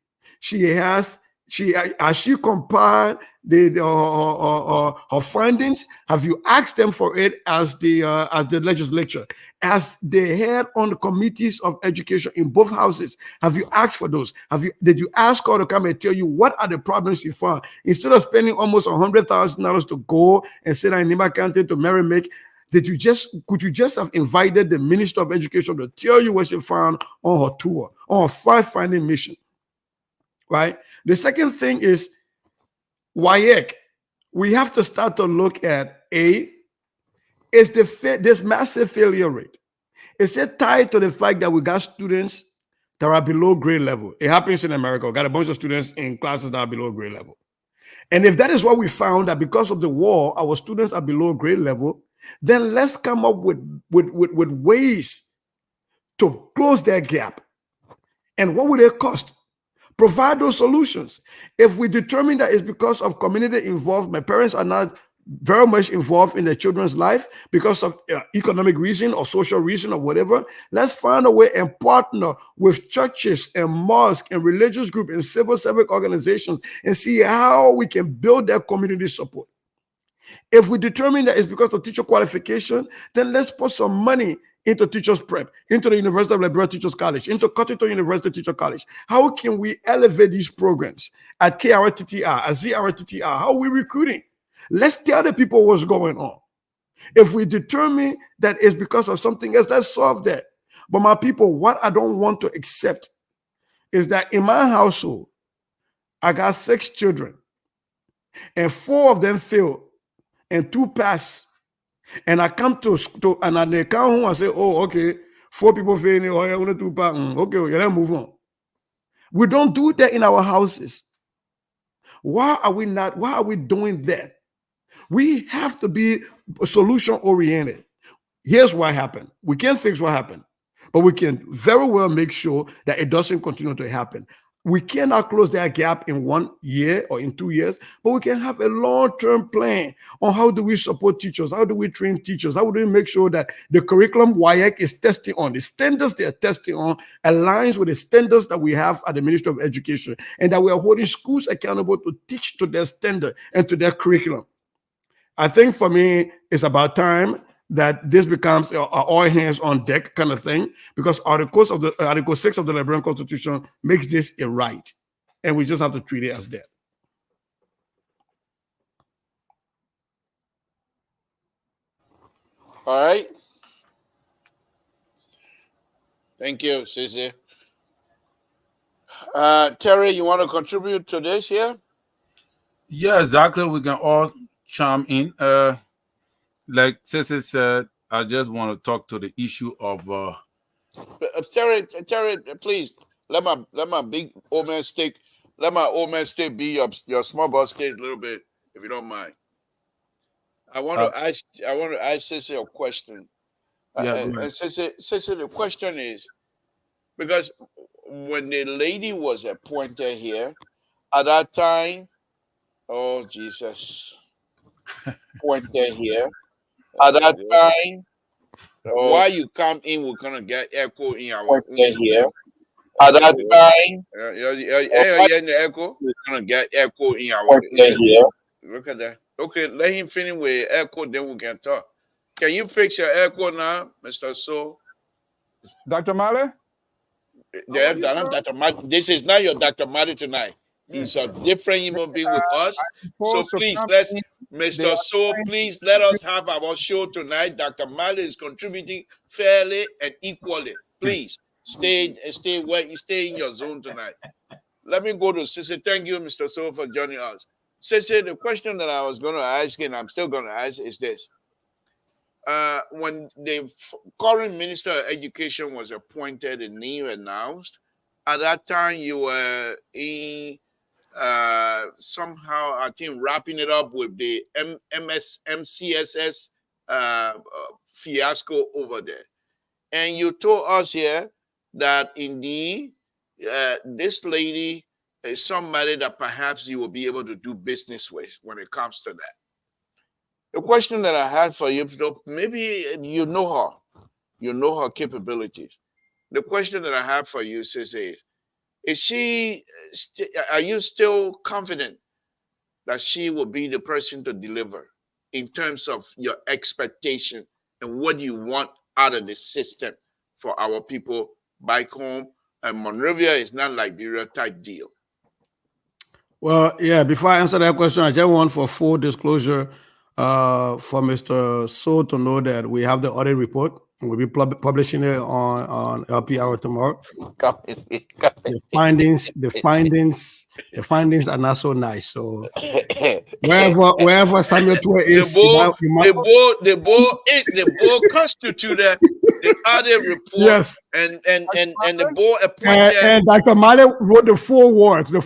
Speaker 3: Has she compiled her findings? Have you asked them for it as the legislature, as the head on the committees of education in both houses? Have you asked for those? Did you ask her to come and tell you what are the problems you found instead of spending almost $100,000 to go and sit in Nimba County to Merrimack? Could you just have invited the Minister of Education to tell you what she found on her tour, on her fact-finding mission, right? The second thing is WIEC. We have to start to look at this massive failure rate. Is it tied to the fact that we got students that are below grade level? It happens in America. We got a bunch of students in classes that are below grade level. And if that is what we found, that because of the war, our students are below grade level, then let's come up with ways to close that gap. And what would it cost? Provide those solutions. If we determine that it's because of community involvement, parents are not very much involved in their children's life because of economic reason or social reason or whatever, let's find a way and partner with churches and mosques and religious groups and civil service organizations and see how we can build that community support. If we determine that it's because of teacher qualification, then let's put some money into teachers prep, into the University of Liberia Teachers College, into Cottington University Teacher College. How can we elevate these programs at KRTTR, at ZRTTR? How are we recruiting? Let's tell the people what's going on. If we determine that it's because of something else, let's solve that. But my people, what I don't want to accept is that in my household, I got 6 children, and 4 of them failed, and 2 pass. And I come to and they come home and say, oh, okay, 4 people failing, oh, yeah, only 2 pass. Okay, yeah, then move on. We don't do that in our houses. Why are we doing that? We have to be solution oriented. Here's what happened. We can't fix what happened, but we can very well make sure that it doesn't continue to happen. We cannot close that gap in 1 year or in 2 years, but we can have a long-term plan on how do we support teachers, how do we train teachers, how do we make sure that the curriculum WIEC is testing on, the standards they are testing on aligns with the standards that we have at the Ministry of Education, and that we are holding schools accountable to teach to their standard and to their curriculum. I think for me, it's about time that this becomes all hands on deck kind of thing, because Article 6 of the Liberian Constitution makes this a right, and we just have to treat it as that.
Speaker 1: All right. Thank you, Sissy. Terry, you want to contribute to this here?
Speaker 4: Yeah, exactly. We can all chime in. Like Sissy said, I just want to talk to the issue of
Speaker 1: Terry, please let my big old man stick. Let my old man stick be your small boss stage a little bit, if you don't mind. I want to ask Sissy a question.
Speaker 4: yeah,
Speaker 1: And Sissy, the question is, because when the lady was appointed here, at that time, oh Jesus, appointed here. At that time, why you come in, we're gonna get echo in our here. At that time, in the echo, we're gonna get echo in our here. Look at that. Okay, let him finish with echo, then we can talk. Can you fix your echo now, Mr. So?
Speaker 5: Dr. Male?
Speaker 1: Dr. Mali. This is not your Dr. Mali tonight. He's a different human being with us. So please, Mr. So, please let us have our show tonight. Dr. Mali is contributing fairly and equally. Please stay where you stay in your zone tonight. Let me go to Sissy. Thank you, Mr. So, for joining us. Sissy, the question that I was going to ask and I'm still going to ask is this. When the current Minister of Education was appointed and new announced, at that time you were in somehow, I think, wrapping it up with the MCSS fiasco over there. And you told us here that indeed this lady is somebody that perhaps you will be able to do business with when it comes to that. The question that I had for you, so maybe you know her capabilities. The question that I have for you, sis, is she? Are you still confident that she will be the person to deliver in terms of your expectation and what you want out of the system for our people back home? And Monrovia is not Liberia type deal.
Speaker 3: Well, yeah, before I answer that question, I just want for full disclosure for Mr. So to know that we have the audit report and we'll be publishing it on LP Hour tomorrow. The findings are not so nice. So wherever Samuel Tour is,
Speaker 1: the board constituted the audit report.
Speaker 3: Yes,
Speaker 1: and the board appointed.
Speaker 3: And Dr. Male wrote the foreword, the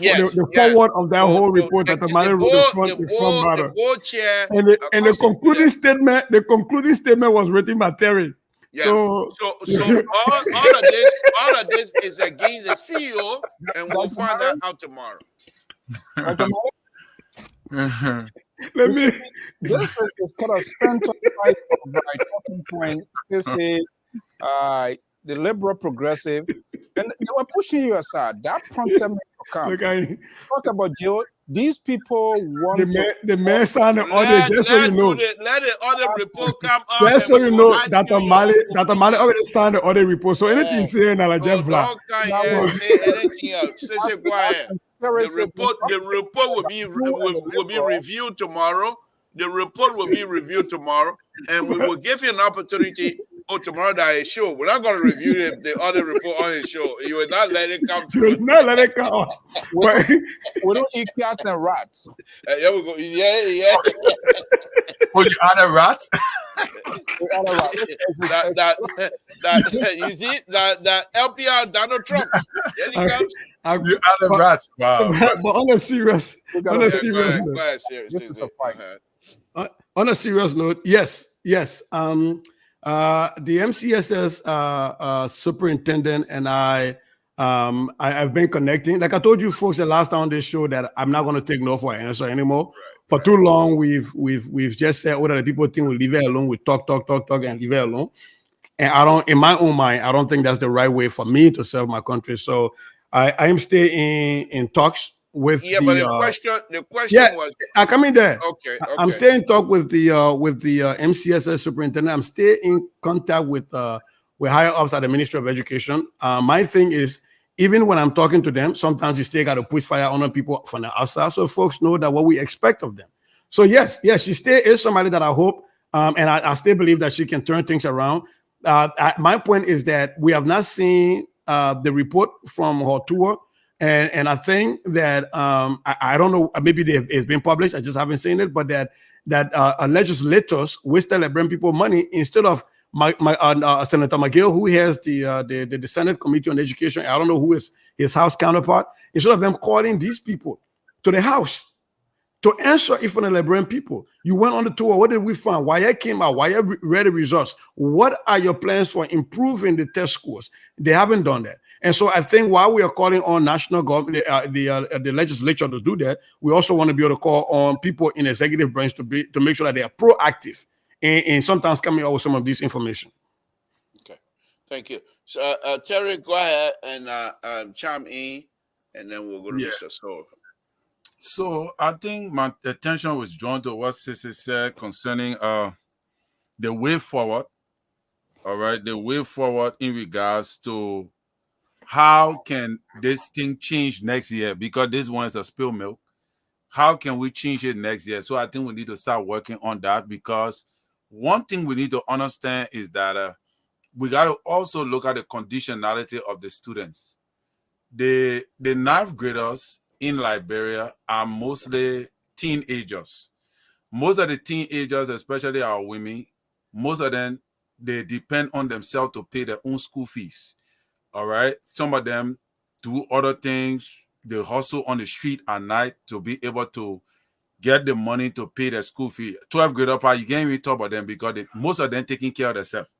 Speaker 3: foreword of that whole report. Dr. Male wrote the front matter.
Speaker 1: The board chair
Speaker 3: and the concluding statement. The concluding statement was written by Terry.
Speaker 1: Yeah.
Speaker 3: So
Speaker 1: all of this is against the CEO, and we'll find that out tomorrow.
Speaker 3: Let me.
Speaker 5: This is kind of central talking point. This is the liberal progressive, and they were pushing you aside. That prompted me to come. Talk about Jill. These people want
Speaker 3: the man signed the audit, just so you know.
Speaker 1: Let the audit report come up.
Speaker 3: Just so you know, Dr. Male already signed the audit report. So anything saying that like Jeff Vlad.
Speaker 1: Don't say anything else. Stay quiet. The report will be reviewed tomorrow. The report will be reviewed tomorrow, and we will give you an opportunity. Tomorrow that is show. We're not going to review the other report on his show. You will not let it come through.
Speaker 3: Not let it come.
Speaker 5: We don't eat cats and rats.
Speaker 1: There we go. Yeah.
Speaker 4: Oh, you are a rat?
Speaker 1: You see that LPR Donald Trump. There he comes.
Speaker 4: You are a rat. Wow.
Speaker 3: But on a serious note,
Speaker 1: this is a fight.
Speaker 3: On a serious note, yes. The MCSS superintendent and I've been connecting. Like I told you folks the last time on this show that I'm not going to take no for an answer anymore. For too long, we've just said, the people think we leave it alone. We talk, and leave it alone. And in my own mind, I don't think that's the right way for me to serve my country. So I am still in talks with
Speaker 1: but the question was
Speaker 3: I come in there.
Speaker 1: Okay.
Speaker 3: I'm still in talk with the MCSS superintendent. I'm still in contact with higher ups at the Ministry of Education. My thing is, even when I'm talking to them, sometimes you still got to push fire on people from the outside, so folks know that what we expect of them. So yes, she still is somebody that I hope, and I still believe that she can turn things around. My point is that we have not seen the report from her tour. And I think that I don't know, maybe it's been published, I just haven't seen it, but that legislators wasted like bring people money instead of Senator McGill, who has the Senate Committee on Education. I don't know who is his House counterpart. Instead of them calling these people to the House to answer if on the Liberian people, you went on the tour. What did we find? Why I came out? Why I read the results? What are your plans for improving the test scores? They haven't done that. And so I think while we are calling on national government, the legislature to do that, we also want to be able to call on people in executive branch to make sure that they are proactive and sometimes coming out with some of this information.
Speaker 1: Okay, thank you. So Terry, go ahead and chime in, and then we'll go to Mr. Soul.
Speaker 4: So I think my attention was drawn to what Sissy said concerning the way forward. All right, the way forward in regards to how can this thing change next year? Because this one is a spill milk. How can we change it next year? So I think we need to start working on that, because one thing we need to understand is that we got to also look at the conditionality of the students. The ninth graders in Liberia are mostly teenagers. Most of the teenagers, especially our women, most of them, they depend on themselves to pay their own school fees. All right. Some of them do other things. They hustle on the street at night to be able to get the money to pay their school fee. 12th grade up, you can't even talk about them because most of them taking care of themselves.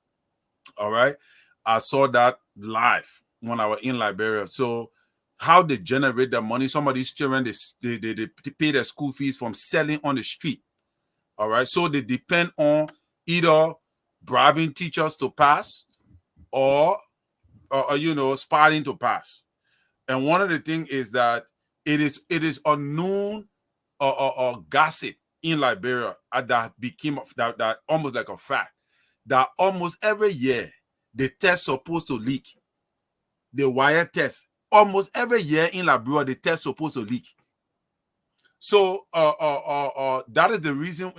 Speaker 4: All right. I saw that live when I was in Liberia. So how they generate the money, some of these children, they pay their school fees from selling on the street. All right. So they depend on either bribing teachers to pass or spotting to pass. And one of the things is that it is a known or gossip in Liberia that became that almost like a fact that almost every year the test supposed to leak. The wire test almost every year in Liberia the test supposed to leak. So that is the reason.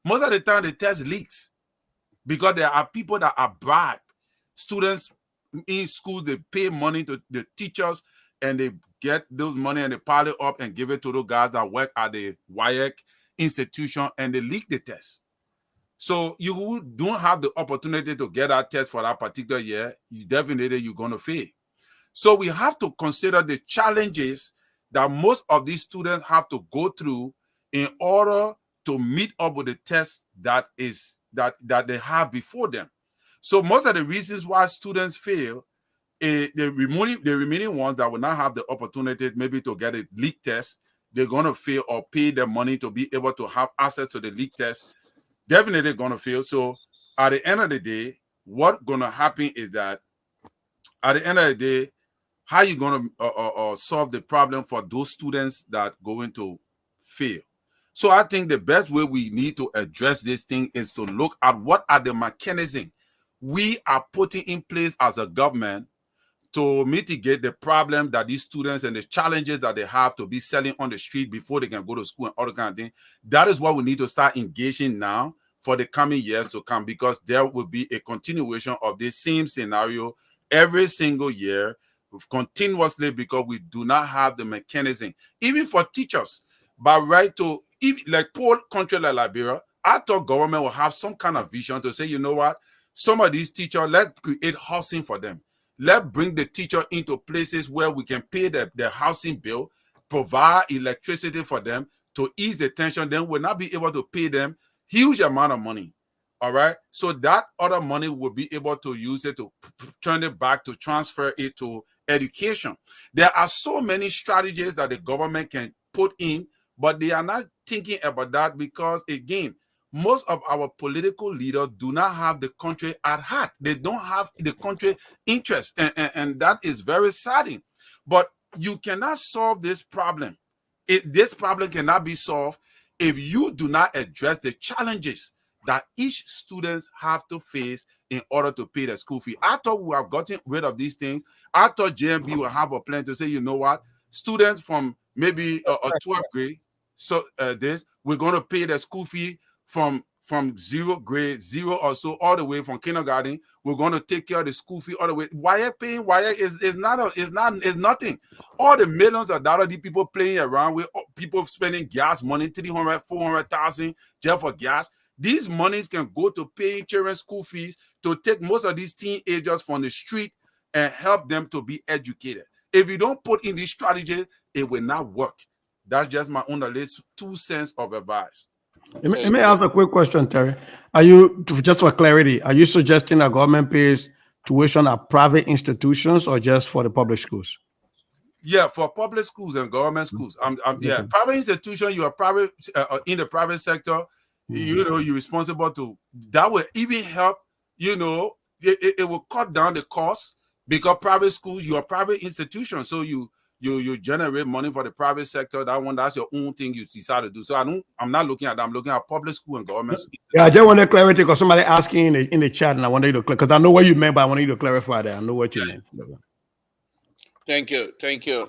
Speaker 4: Most of the time the test leaks because there are people that are bribed. Students in schools, they pay money to the teachers and they get those money and they pile it up and give it to those guys that work at the WIAC institution and they leak the test. So you don't have the opportunity to get that test for that particular year. You're going to fail. So we have to consider the challenges that most of these students have to go through in order to meet up with the test that they have before them. So most of the reasons why students fail, the remaining ones that will not have the opportunity maybe to get a leak test, they're going to fail or pay their money to be able to have access to the leak test, definitely going to fail. So at the end of the day, what's going to happen is that at the end of the day, how you going to solve the problem for those students that going to fail? So I think the best way we need to address this thing is to look at what are the mechanisms we are putting in place as a government to mitigate the problem that these students and the challenges that they have to be selling on the street before they can go to school and all the kind of thing. That is what we need to start engaging now for the coming years to come, because there will be a continuation of this same scenario every single year continuously, because we do not have the mechanism, even for teachers, by right to, like poor country like Liberia, I thought government will have some kind of vision to say, you know what, some of these teachers, let's create housing for them. Let's bring the teacher into places where we can pay their housing bill, provide electricity for them to ease the tension. Then we'll not be able to pay them huge amount of money. All right. So that other money will be able to use it to turn it back, to transfer it to education. There are so many strategies that the government can put in, but they are not thinking about that because, again, most of our political leaders do not have the country at heart. They don't have the country interest, and that is very saddening. But you cannot solve this problem. This problem cannot be solved if you do not address the challenges that each student have to face in order to pay the school fee. I thought we have gotten rid of these things. I thought JMB will have a plan to say, you know what, students from maybe a 12th grade, so we're going to pay the school fee from grade zero or so all the way from kindergarten. We're going to take care of the school fee all the way. Why paying? Why is nothing. All the millions of dollars, the people playing around with, people spending gas money, 300, 400,000 just for gas. These monies can go to paying children's school fees, to take most of these teenagers from the street and help them to be educated. If you don't put in these strategies, it will not work. That's just my own 2 cents of advice.
Speaker 3: Let me ask a quick question, Terry. Are you, just for clarity, are you suggesting that government pays tuition at private institutions or just for the public schools?
Speaker 4: Yeah, for public schools and government schools. Yeah, private institution, you are private in the private sector. You know, you're responsible to. That will even help. You know, it will cut down the cost, because private schools, you are private institutions, so you generate money for the private sector. That's your own thing you decide to do. So I'm not looking at that. I'm looking at public school and government school.
Speaker 3: Yeah, I just wanted clarity because somebody asking in the chat, and I wanted you to because I know what you meant, but I wanted you to clarify that. I know what you meant.
Speaker 1: Thank you.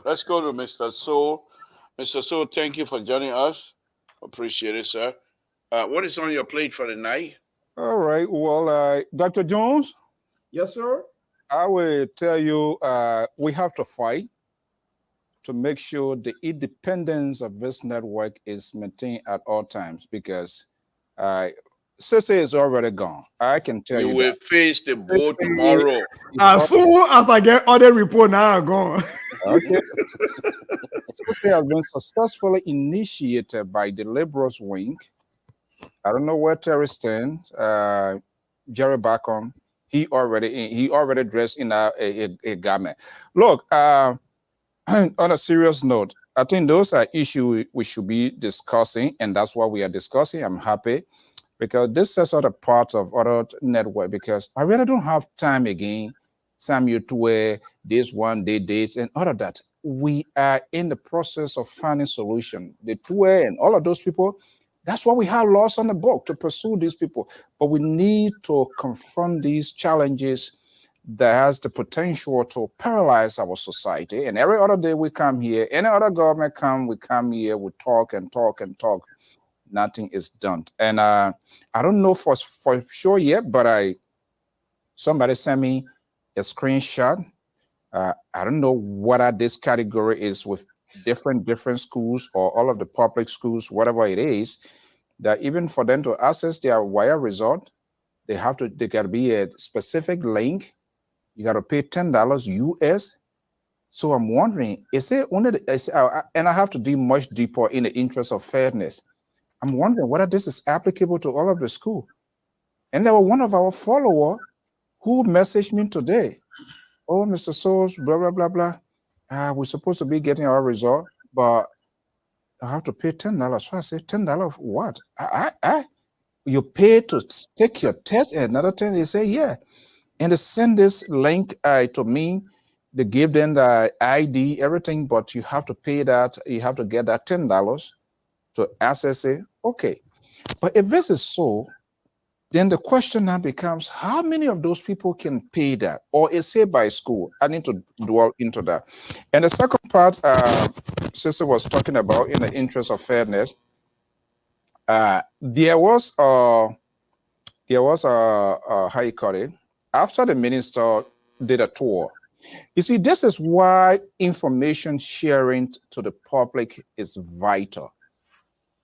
Speaker 1: Let's go to Mr. So. Mr. So, thank you for joining us. Appreciate it, sir. What is on your plate for the night?
Speaker 5: All right. Well, Dr. Jones.
Speaker 2: Yes, sir.
Speaker 5: I will tell you, we have to fight to make sure the independence of this network is maintained at all times, because Sissy is already gone. I can tell you.
Speaker 1: You will face the board tomorrow.
Speaker 3: As soon as I get other report, now I'm gone.
Speaker 5: Okay. Sissy has been successfully initiated by the Liberals wing. I don't know where Terry stands, Jerry Bacon. He already dressed in a garment. Look, on a serious note, I think those are issues we should be discussing, and that's what we are discussing. I'm happy because this is sort of part of other network, because I really don't have time again, Samuel, to wear this one day days and all of that. We are in the process of finding solution. The two and all of those people, that's why we have laws on the book to pursue these people. But we need to confront these challenges that has the potential to paralyze our society. And every other day we come here, any other government we come here, we talk and talk and talk. Nothing is done. And I don't know for sure yet, but somebody sent me a screenshot. I don't know whether this category is with different schools or all of the public schools, whatever it is, that even for them to access their wire result, they got to be a specific link. You got to pay $10 US. So I'm wondering, is it only and I have to dig much deeper in the interest of fairness. I'm wondering whether this is applicable to all of the school. And there was one of our followers who messaged me today. Oh, Mr. Souls, blah, blah, blah, blah. We're supposed to be getting our result, but I have to pay $10. So I said, $10 for what? You pay to take your test and another $10? They say, yeah. And they send this link to me. They give them the ID, everything, but you have to pay that. You have to get that $10 to access it. Okay. But if this is so, then the question now becomes, how many of those people can pay that? Or is it by school? I need to dwell into that. And the second part, Sister was talking about in the interest of fairness, there was how you call it, after the minister did a tour. You see, this is why information sharing to the public is vital.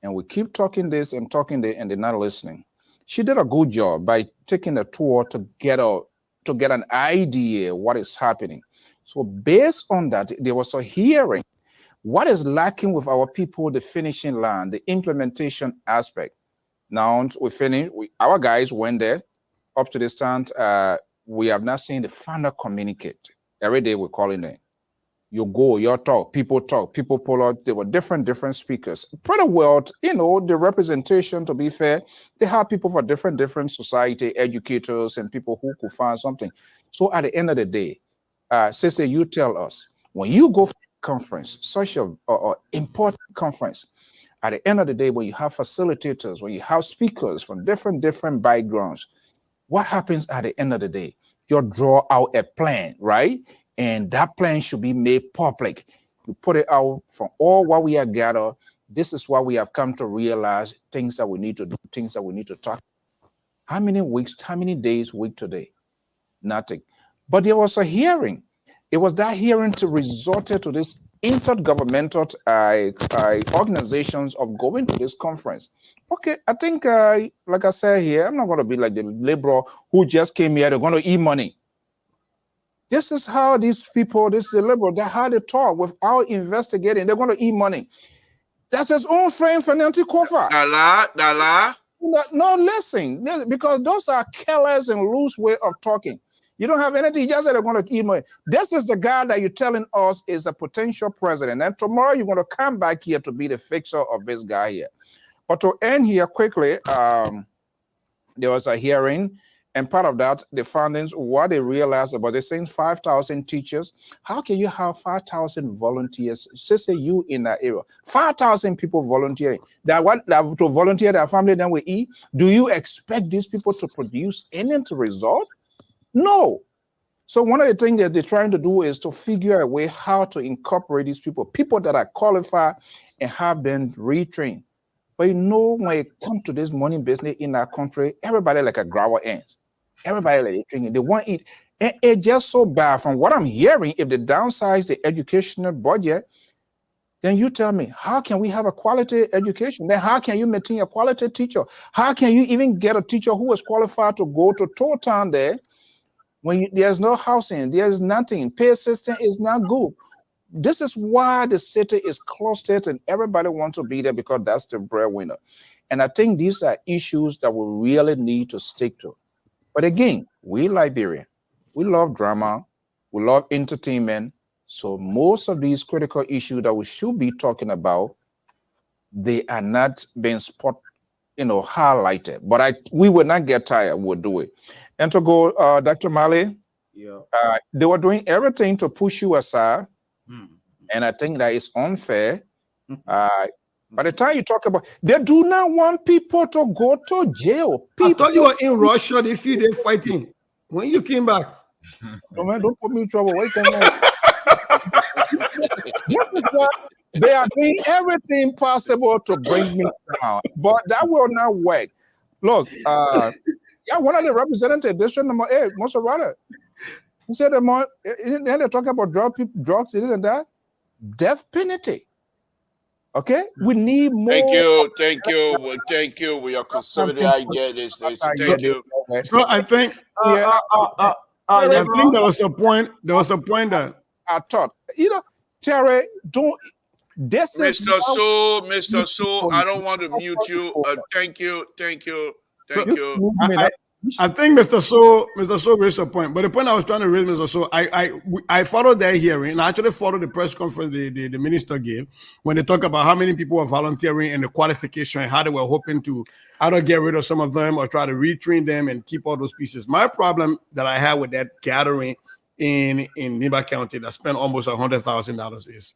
Speaker 5: And we keep talking this and talking this, and they're not listening. She did a good job by taking a tour to get an idea what is happening. So based on that, there was a hearing. What is lacking with our people, the finishing line, the implementation aspect. Now we finished. Our guys went there. Up to this time, we have not seen the founder communicate. Every day we're calling them. You go, you talk, people pull out. There were different speakers. Pretty well, the representation, to be fair, they have people for different society, educators, and people who could find something. So at the end of the day, Sister, you tell us, when you go for a conference, such a important conference, at the end of the day, when you have facilitators, when you have speakers from different backgrounds, what happens at the end of the day? You draw out a plan, right? And that plan should be made public. You put it out from all what we have gathered. This is what we have come to realize, things that we need to do, things that we need to talk. How many days week today? Nothing. But there was a hearing. It was that hearing to resort to this intergovernmental organizations of going to this conference. Okay, I think, like I said here, I'm not going to be like the liberal who just came here, they're going to eat money. This is how these people, this is the liberal, that's how they talk without investigating. They're going to eat money. That's his own friend, Fernando Kofa. No, listen, because those are careless and loose way of talking. You don't have anything, just that they're going to eat money. This is the guy that you're telling us is a potential president. And tomorrow you're going to come back here to be the fixer of this guy here. But to end here quickly, there was a hearing. And part of that, the findings, what they realized about, they're saying 5,000 teachers. How can you have 5,000 volunteers? Say you in that area, 5,000 people volunteering. That want to volunteer their family, then we eat. Do you expect these people to produce any result? No. So one of the things that they're trying to do is to figure a way how to incorporate these people that are qualified, and have them retrained. But when it comes to this money business in our country, everybody like a grower ants. Everybody like drinking. They want to eat. And it's just so bad. From what I'm hearing, if they downsize the educational budget, then you tell me, how can we have a quality education? Then how can you maintain a quality teacher? How can you even get a teacher who is qualified to go to Toll Town there when there's no housing, there's nothing, pay system is not good? This is why the city is clustered and everybody wants to be there, because that's the breadwinner. And I think these are issues that we really need to stick to. But again, we Liberian, we love drama, we love entertainment. So most of these critical issues that we should be talking about, they are not being highlighted. But we will not get tired. We'll do it. And to go, Dr. Mali,
Speaker 2: Yeah.
Speaker 5: they were doing everything to push you aside,
Speaker 2: Hmm.
Speaker 5: and I think that is unfair. By the time you talk about, they do not want people to go to jail.
Speaker 3: I thought you were in Russia. They few days fighting. When you came back,
Speaker 5: Don't put me in trouble. Wait a minute. This is what they are doing everything possible to bring me down, but that will not work. Look, one of the representatives, District Number 8, Monserrata, he said, they talk about drugs, this and that, death penalty. Okay, we need more.
Speaker 1: Thank you. We are conservative. I get this. Thank you.
Speaker 3: So I think, I think there was a point. There was a point that
Speaker 5: I thought, Terry, don't. This
Speaker 1: Mr. So, I don't want to mute you. Thank you.
Speaker 3: I think Mr. So raised a point, but the point I was trying to raise, Mr. So, I followed their hearing, and I actually followed the press conference the minister gave when they talk about how many people were volunteering and the qualification and how they were hoping to either get rid of some of them or try to retrain them and keep all those pieces. My problem that I had with that gathering in Niba County that spent almost $100,000 is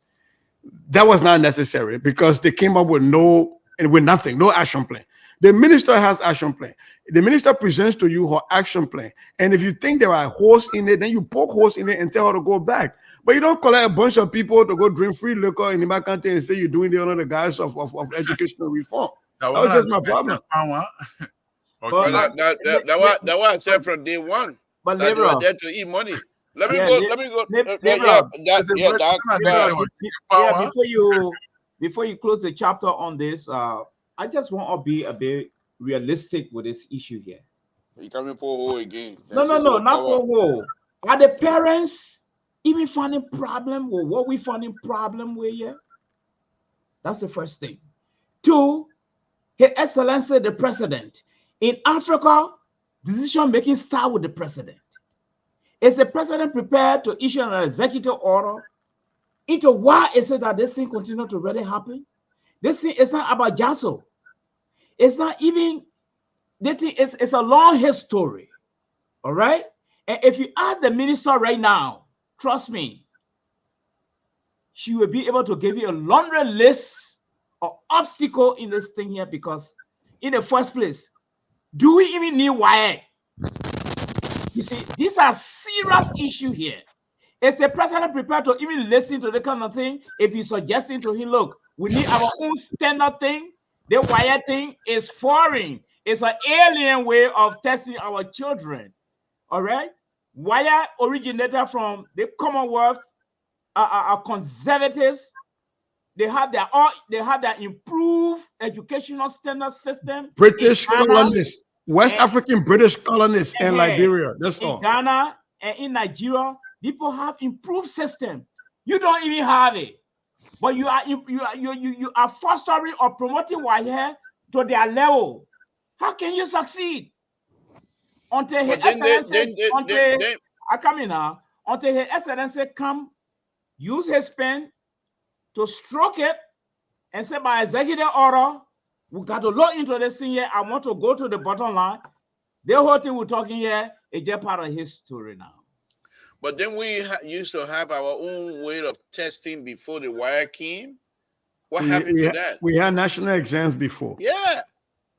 Speaker 3: that was not necessary because they came up with nothing, no action plan. The minister has action plan. The minister presents to you her action plan. And if you think there are holes in it, then you poke holes in it and tell her to go back. But you don't collect a bunch of people to go drink free liquor in the country and say you're doing it under the guise of educational reform. That was just my problem.
Speaker 1: That's what I said from day one.
Speaker 2: But
Speaker 1: that you are there to eat money. Let me go.
Speaker 2: Before you close the chapter on this, I just want to be a bit realistic with this issue here.
Speaker 1: You can't pull hole again.
Speaker 2: No, not pull hole. Are the parents even finding problem with what we finding problem with here? That's the first thing. 2, His Excellency the President. In Africa, decision making starts with the president. Is the president prepared to issue an executive order into why is it that this thing continue to really happen? This thing is not about Jasso. It's not even, it's a long history, all right? And if you ask the minister right now, trust me, she will be able to give you a laundry list of obstacles in this thing here because in the first place, do we even need WIAC? You see, these are serious issues here. Is the president prepared to even listen to the kind of thing if you're suggesting to him, look, we need our own standard thing? The WIAC thing is foreign. It's an alien way of testing our children. All right? WIAC originated from the Commonwealth, conservatives. They have their improved educational standard system.
Speaker 3: British colonists, West African British colonists in Liberia. That's all.
Speaker 2: In Ghana and in Nigeria, people have improved system. You don't even have it. But you are fostering or promoting WIAC to their level. How can you succeed? Until His Excellency, until His Excellency come, use his pen to stroke it and say by executive order, we got to look into this thing here. I want to go to the bottom line. The whole thing we're talking here is just part of history now.
Speaker 1: But then we used to have our own way of testing before the WIAC came. What happened to that?
Speaker 3: We had national exams before.
Speaker 1: Yeah.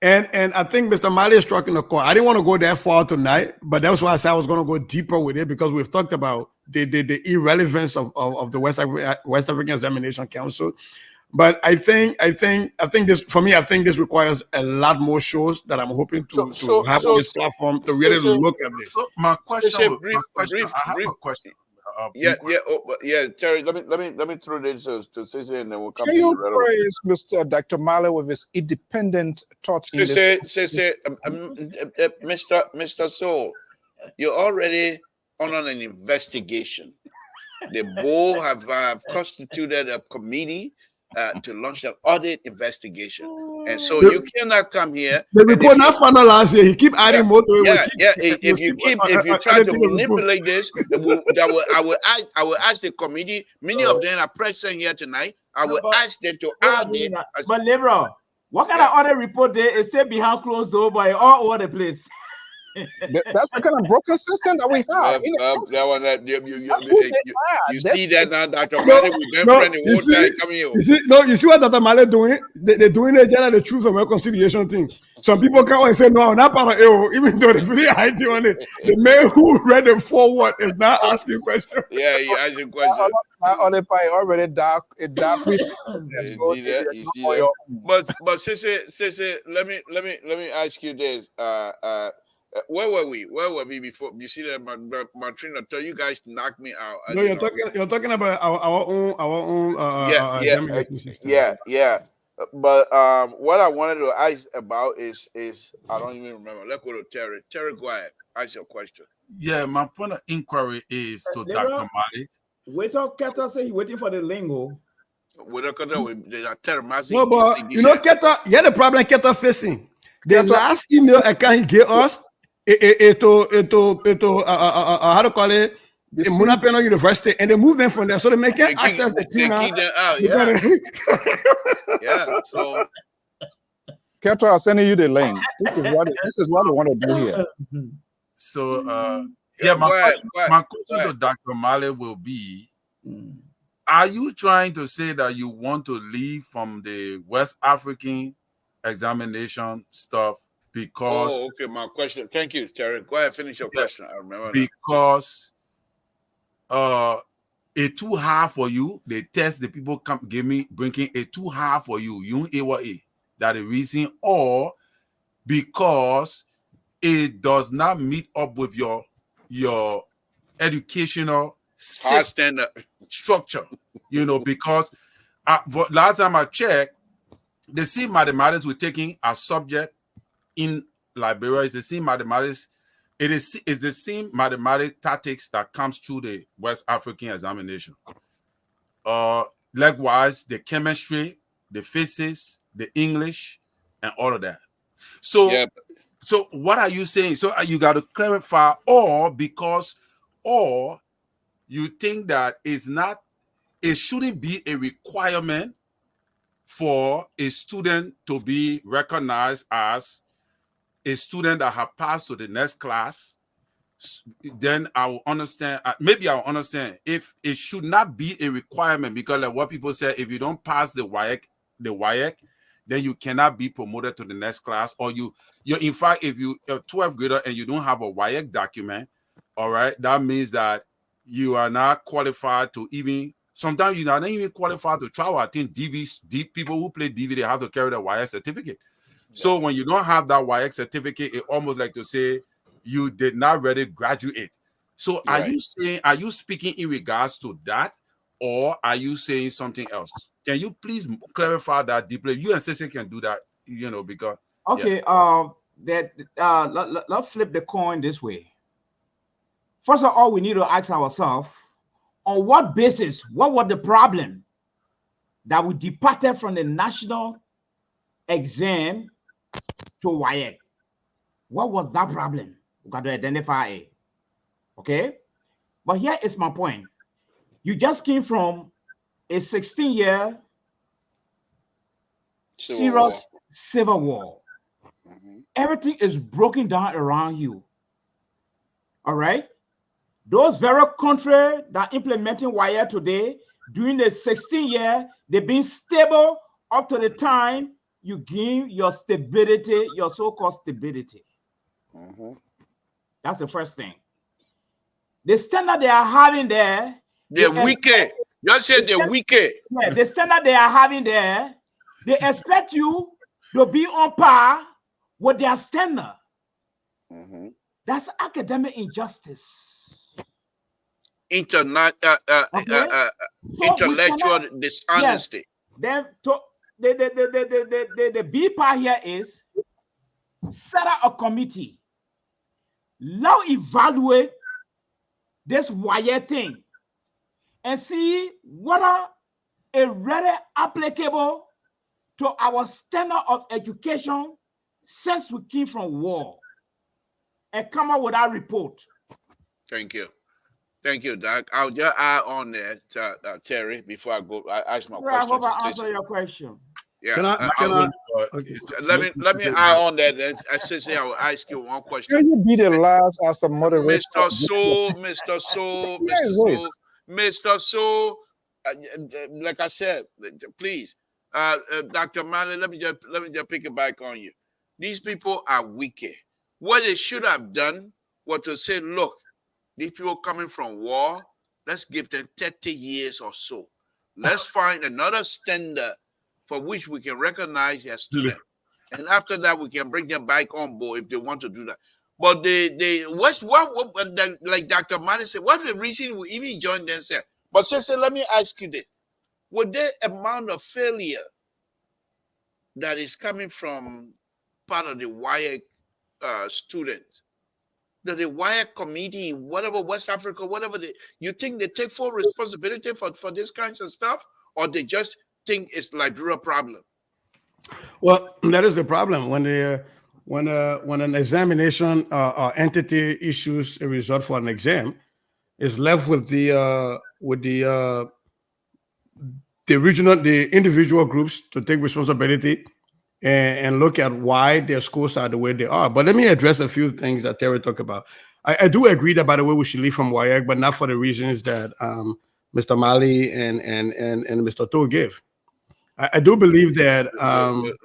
Speaker 3: And I think Mr. Mali is struck in the core. I didn't want to go that far tonight, but that's why I said I was going to go deeper with it because we've talked about the irrelevance of the West African Examination Council. But I think this, for me, I think this requires a lot more shows that I'm hoping to have on this platform to really look at this.
Speaker 4: So my question, I have a question.
Speaker 1: Terry, let me throw this to Ceci and then we'll come.
Speaker 5: Can you praise Mr. Dr. Mali with his independent thought?
Speaker 1: Mr. Soul, you're already on an investigation. The board have constituted a committee to launch an audit investigation. And so you cannot come here.
Speaker 3: The report not final last year. He keep adding more to it.
Speaker 1: If you try to manipulate this, I will ask the committee. Many of them are present here tonight. I will ask them to add it.
Speaker 2: But liberal, what kind of audit report there is still behind closed door by all over the place?
Speaker 5: That's the kind of broken system that we have.
Speaker 1: You see that now, Dr. Male, we been friends the whole time coming here.
Speaker 3: You see what Dr. Male doing? They're doing the truth and reconciliation thing. Some people come and say, no, not part of it, even though they really ID on it. The man who read the forward is not asking questions.
Speaker 1: Yeah, he asking questions.
Speaker 5: Already dark.
Speaker 1: You see that? But Sissy, let me ask you this. Where were we before? You see that Martina told you guys to knock me out.
Speaker 3: No, you're talking about our own
Speaker 1: yeah. But what I wanted to ask about is I don't even remember. Let's go to Terry. Terry, go ahead. Ask your question.
Speaker 4: Yeah, my point of inquiry is to Dr. Mali.
Speaker 2: Wait till Keta say he's waiting for the lingo.
Speaker 3: No, but Keta, yeah, the problem Keta facing. The last email account he gave us, how to call it, Munapeno University, and they moved them from there, so they make access the team now.
Speaker 1: Yeah. So
Speaker 5: Ketra is sending you the link. This is what I want to do here.
Speaker 4: So my question to Dr. Male will be: are you trying to say that you want to leave from the West African examination stuff because
Speaker 1: okay, my question. Thank you, Terry. Go ahead, finish your question. I remember
Speaker 4: because it too hard for you. They test the people come give me bringing it too hard for you. You A that the reason, or because it does not meet up with your educational system structure. Because last time I checked, the same mathematics we're taking as subject in Liberia is the same mathematics. It is the same mathematics tactics that comes through the West African examination. Likewise, the chemistry, the physics, the English, and all of that. So what are you saying? So you got to clarify, or you think that it shouldn't be a requirement for a student to be recognized as a student that have passed to the next class. Then I will understand. Maybe I'll understand if it should not be a requirement, because like what people say, if you don't pass the WAEC, then you cannot be promoted to the next class. Or you're in fact, if you're a 12th grader and you don't have a WAEC document, all right, that means that you are not qualified to even. Sometimes you're not even qualified to travel. I think people who play DV, they have to carry the WAEC certificate. So when you don't have that WAEC certificate, it almost like to say you did not really graduate. So are you speaking in regards to that, or are you saying something else? Can you please clarify that deeply? You and Sissy can do that, because
Speaker 2: okay. Let's flip the coin this way. First of all, we need to ask ourselves, on what basis, what was the problem that we departed from the national exam to WAEC? What was that problem? We got to identify it. Okay? But here is my point. You just came from a 16-year serious civil war. Everything is broken down around you. All right? Those very countries that are implementing WAEC today, during the 16-year, they've been stable up to the time you gain your stability, your so-called stability. That's the first thing. The standard they are having there,
Speaker 1: they're weaker. You said they're weaker.
Speaker 2: Yeah, the standard they are having there, they expect you to be on par with their standard. That's academic injustice.
Speaker 1: Intellectual dishonesty.
Speaker 2: Yes. Then the B part here is set up a committee. Now evaluate this WAEC thing and see whether is really applicable to our standard of education since we came from war, and come up with our report.
Speaker 1: Thank you. Thank you, Doc. I'll just add on there, Terry, before I go. I ask my
Speaker 2: I
Speaker 1: question.
Speaker 2: hope I answer your question.
Speaker 1: Yeah.
Speaker 3: Can I okay.
Speaker 1: Let me add on that. Sissy, I will ask you one question.
Speaker 5: Can you be the last as a moderator?
Speaker 1: Mr. Soul, Mr. Soul, Mr. Soul, Mr. Soul. Like I said, please, Dr. Malley, let me just pick it back on you. These people are wicked. What they should have done was to say, look, these people coming from war, let's give them 30 years or so. Let's find another standard for which we can recognize their students. And after that, we can bring them back on board if they want to do that. But like Dr. Mani said, what's the reason we even joined them? But sister, let me ask you this. Would the amount of failure that is coming from part of the WIAC students, that the WIAC committee, whatever, West Africa, whatever, you think they take full responsibility for this kinds of stuff? Or they just think it's Liberia problem?
Speaker 3: Well, that is the problem when an examination entity issues a result for an exam, is left with the individual groups to take responsibility and look at why their scores are the way they are. But let me address a few things that Terry talked about. I do agree that, by the way, we should leave from WIAC, but not for the reasons that Mr. Malley and Mr. To give. I do believe that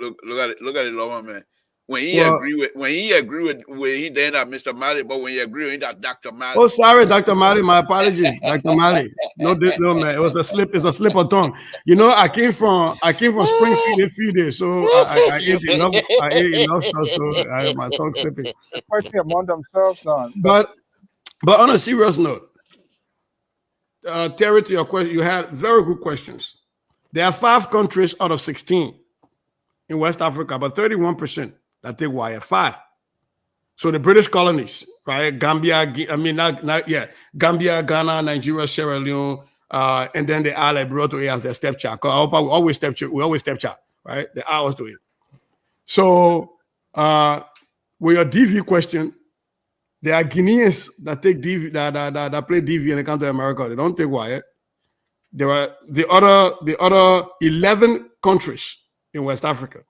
Speaker 1: look at it, Lord, man. When he agree with he then that Mr. Malley, but when he agree with that Dr. Malley.
Speaker 3: Oh, sorry, Dr. Malley. My apologies, Dr. Malley. No, man. It was a slip. It's a slip of tongue. You know, I came from Springfield a few days, so I ate enough stuff, so my tongue slipping.
Speaker 5: Especially among themselves, now.
Speaker 3: But on a serious note, Terry, to your question, you had very good questions. There are 5 countries out of 16 in West Africa, but 31% that take WIAC. 5. So the British colonies, right? Gambia, Gambia, Ghana, Nigeria, Sierra Leone, and then the Isle brought to it as their stepchild. We always stepchild, right? The hours to it. So with your DV question, there are Guineans that take DV that play DV and they come to America. They don't take WIAC. There are the other 11 countries in West Africa.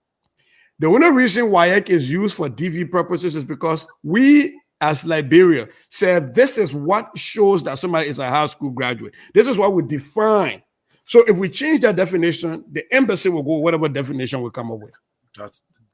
Speaker 3: The only reason WIAC is used for DV purposes is because we, as Liberia, said this is what shows that somebody is a high school graduate. This is what we define. So if we change that definition, the embassy will go whatever definition we come up with.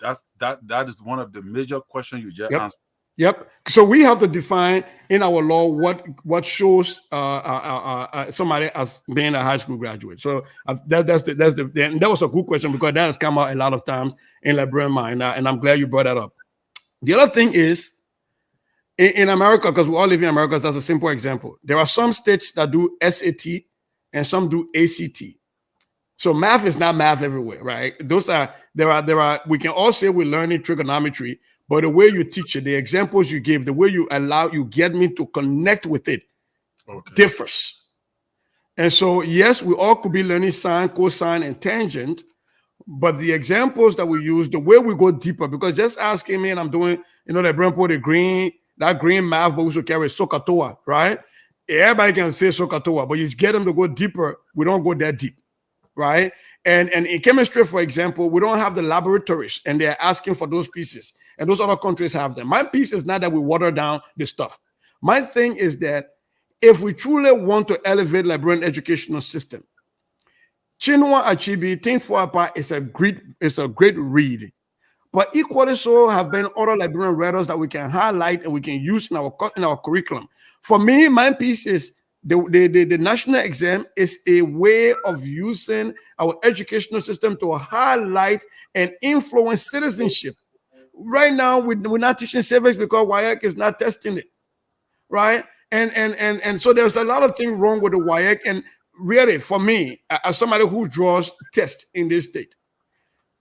Speaker 4: That is one of the major questions you just answered.
Speaker 3: Yep. So we have to define in our law what shows somebody as being a high school graduate. So that was a good question because that has come out a lot of times in Liberian mind, and I'm glad you brought that up. The other thing is in America, because we all live in America, that's a simple example. There are some states that do SAT and some do ACT. So math is not math everywhere, right? There are. We can all say we're learning trigonometry. But the way you teach it, the examples you give, the way you get me to connect with it differs. And so, yes, we all could be learning sine, cosine, and tangent, but the examples that we use, the way we go deeper, because just asking me, and I'm doing, the Brempo, that green math book we should carry Sokatoa, right? Everybody can say Sokatoa, but you get them to go deeper, we don't go that deep, right? And in chemistry, for example, we don't have the laboratories, and they're asking for those pieces. And those other countries have them. My piece is not that we water down the stuff. My thing is that if we truly want to elevate Liberian educational system, Chinua Achebe, Things Fall Apart is a great read. But equally so have been other Liberian writers that we can highlight and we can use in our curriculum. For me, my piece is the national exam is a way of using our educational system to highlight and influence citizenship. Right now, we're not teaching civics because WIAC is not testing it, right? And so there's a lot of things wrong with the WIAC. And really, for me, as somebody who draws tests in this state,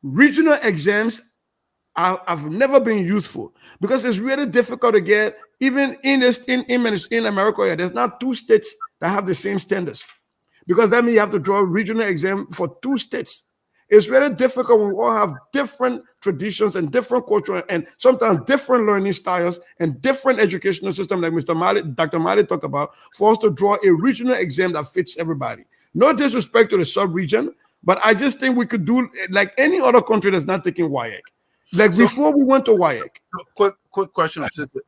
Speaker 3: regional exams have never been useful because it's really difficult to get, even in America, there's not 2 states that have the same standards. because that means you have to draw a regional exam for 2 states. It's very difficult when we all have different traditions and different culture and sometimes different learning styles and different educational system, like Dr. Mali talked about, for us to draw a regional exam that fits everybody. No disrespect to the sub-region, but I just think we could do like any other country that's not taking WIAC. Like before we went to WIAC.
Speaker 4: Quick question, sister.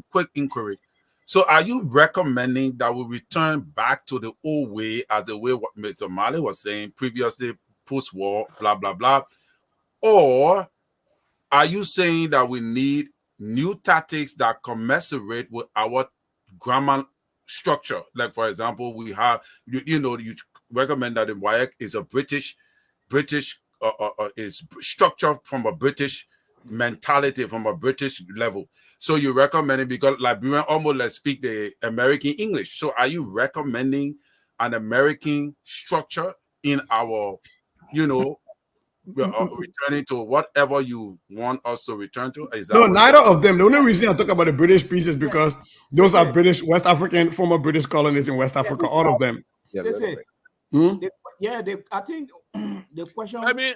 Speaker 4: Quick inquiry. So are you recommending that we return back to the old way, as the way what Mr. Mali was saying previously, post-war, blah, blah, blah? Or are you saying that we need new tactics that commensurate with our grammar structure? Like, for example, we have, you recommend that the WIAC is a British is structured from a British mentality, from a British level. So you recommend it because Liberian almost speak the American English. So are you recommending an American structure in our, returning to whatever you want us to return to? Is that
Speaker 3: no, neither of them. The only reason I talk about the British piece is because those are British, West African, former British colonies in West Africa, all of them.
Speaker 2: I think the question.
Speaker 1: Let me,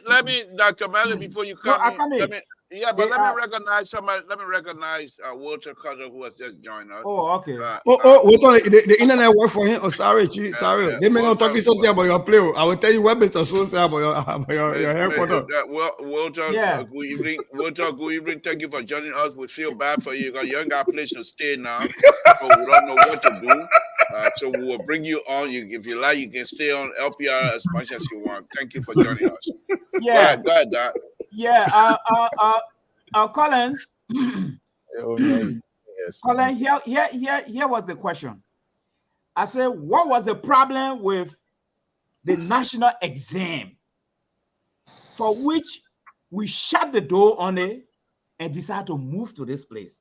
Speaker 1: Dr. Mali, before you come in. Let me recognize somebody. Let me recognize Walter Cutter, who has just joined us.
Speaker 2: Oh, okay.
Speaker 3: Wait on the internet work for him. Oh, sorry. They may not talk something about your play. I will tell you what Mr. So say about your headquarters.
Speaker 1: Walter, good evening. Walter, good evening. Thank you for joining us. We feel bad for you because you ain't got a place to stay now. So we don't know what to do. So we will bring you on. If you like, you can stay on LPR as much as you want. Thank you for joining us.
Speaker 2: Yeah.
Speaker 1: Go ahead, Doc.
Speaker 2: Yeah. Collins.
Speaker 5: Yes.
Speaker 2: Colin, here was the question. I said, what was the problem with the national exam for which we shut the door on it and decided to move to this place?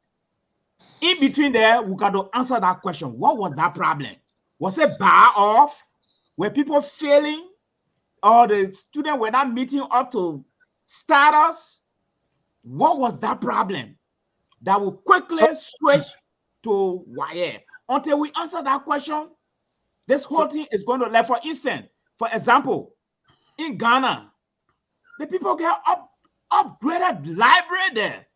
Speaker 2: In between there, we got to answer that question. What was that problem? Was it bar off? Were people failing? Or the students were not meeting up to status? What was that problem that will quickly switch to WIAC? Until we answer that question, this whole thing is going to left. For instance, for example, in Ghana, the people get upgraded library there.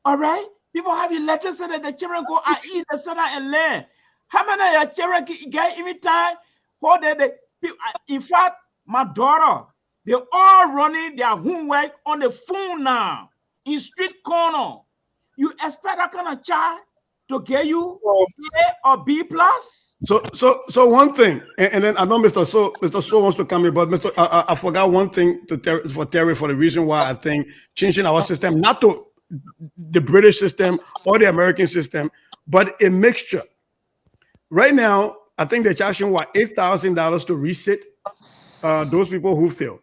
Speaker 2: All right? People have electricity, the children go and eat, the center and learn. How many of your children get any time? In fact, my daughter, they're all running their homework on the phone now, in street corner. You expect that kind of child to get you A or B plus?
Speaker 3: So one thing, and then I know Mr. So wants to come in, but I forgot one thing for Terry, for the reason why I think changing our system, not to the British system or the American system, but a mixture. Right now, I think they're charging $8,000 to resit those people who fail.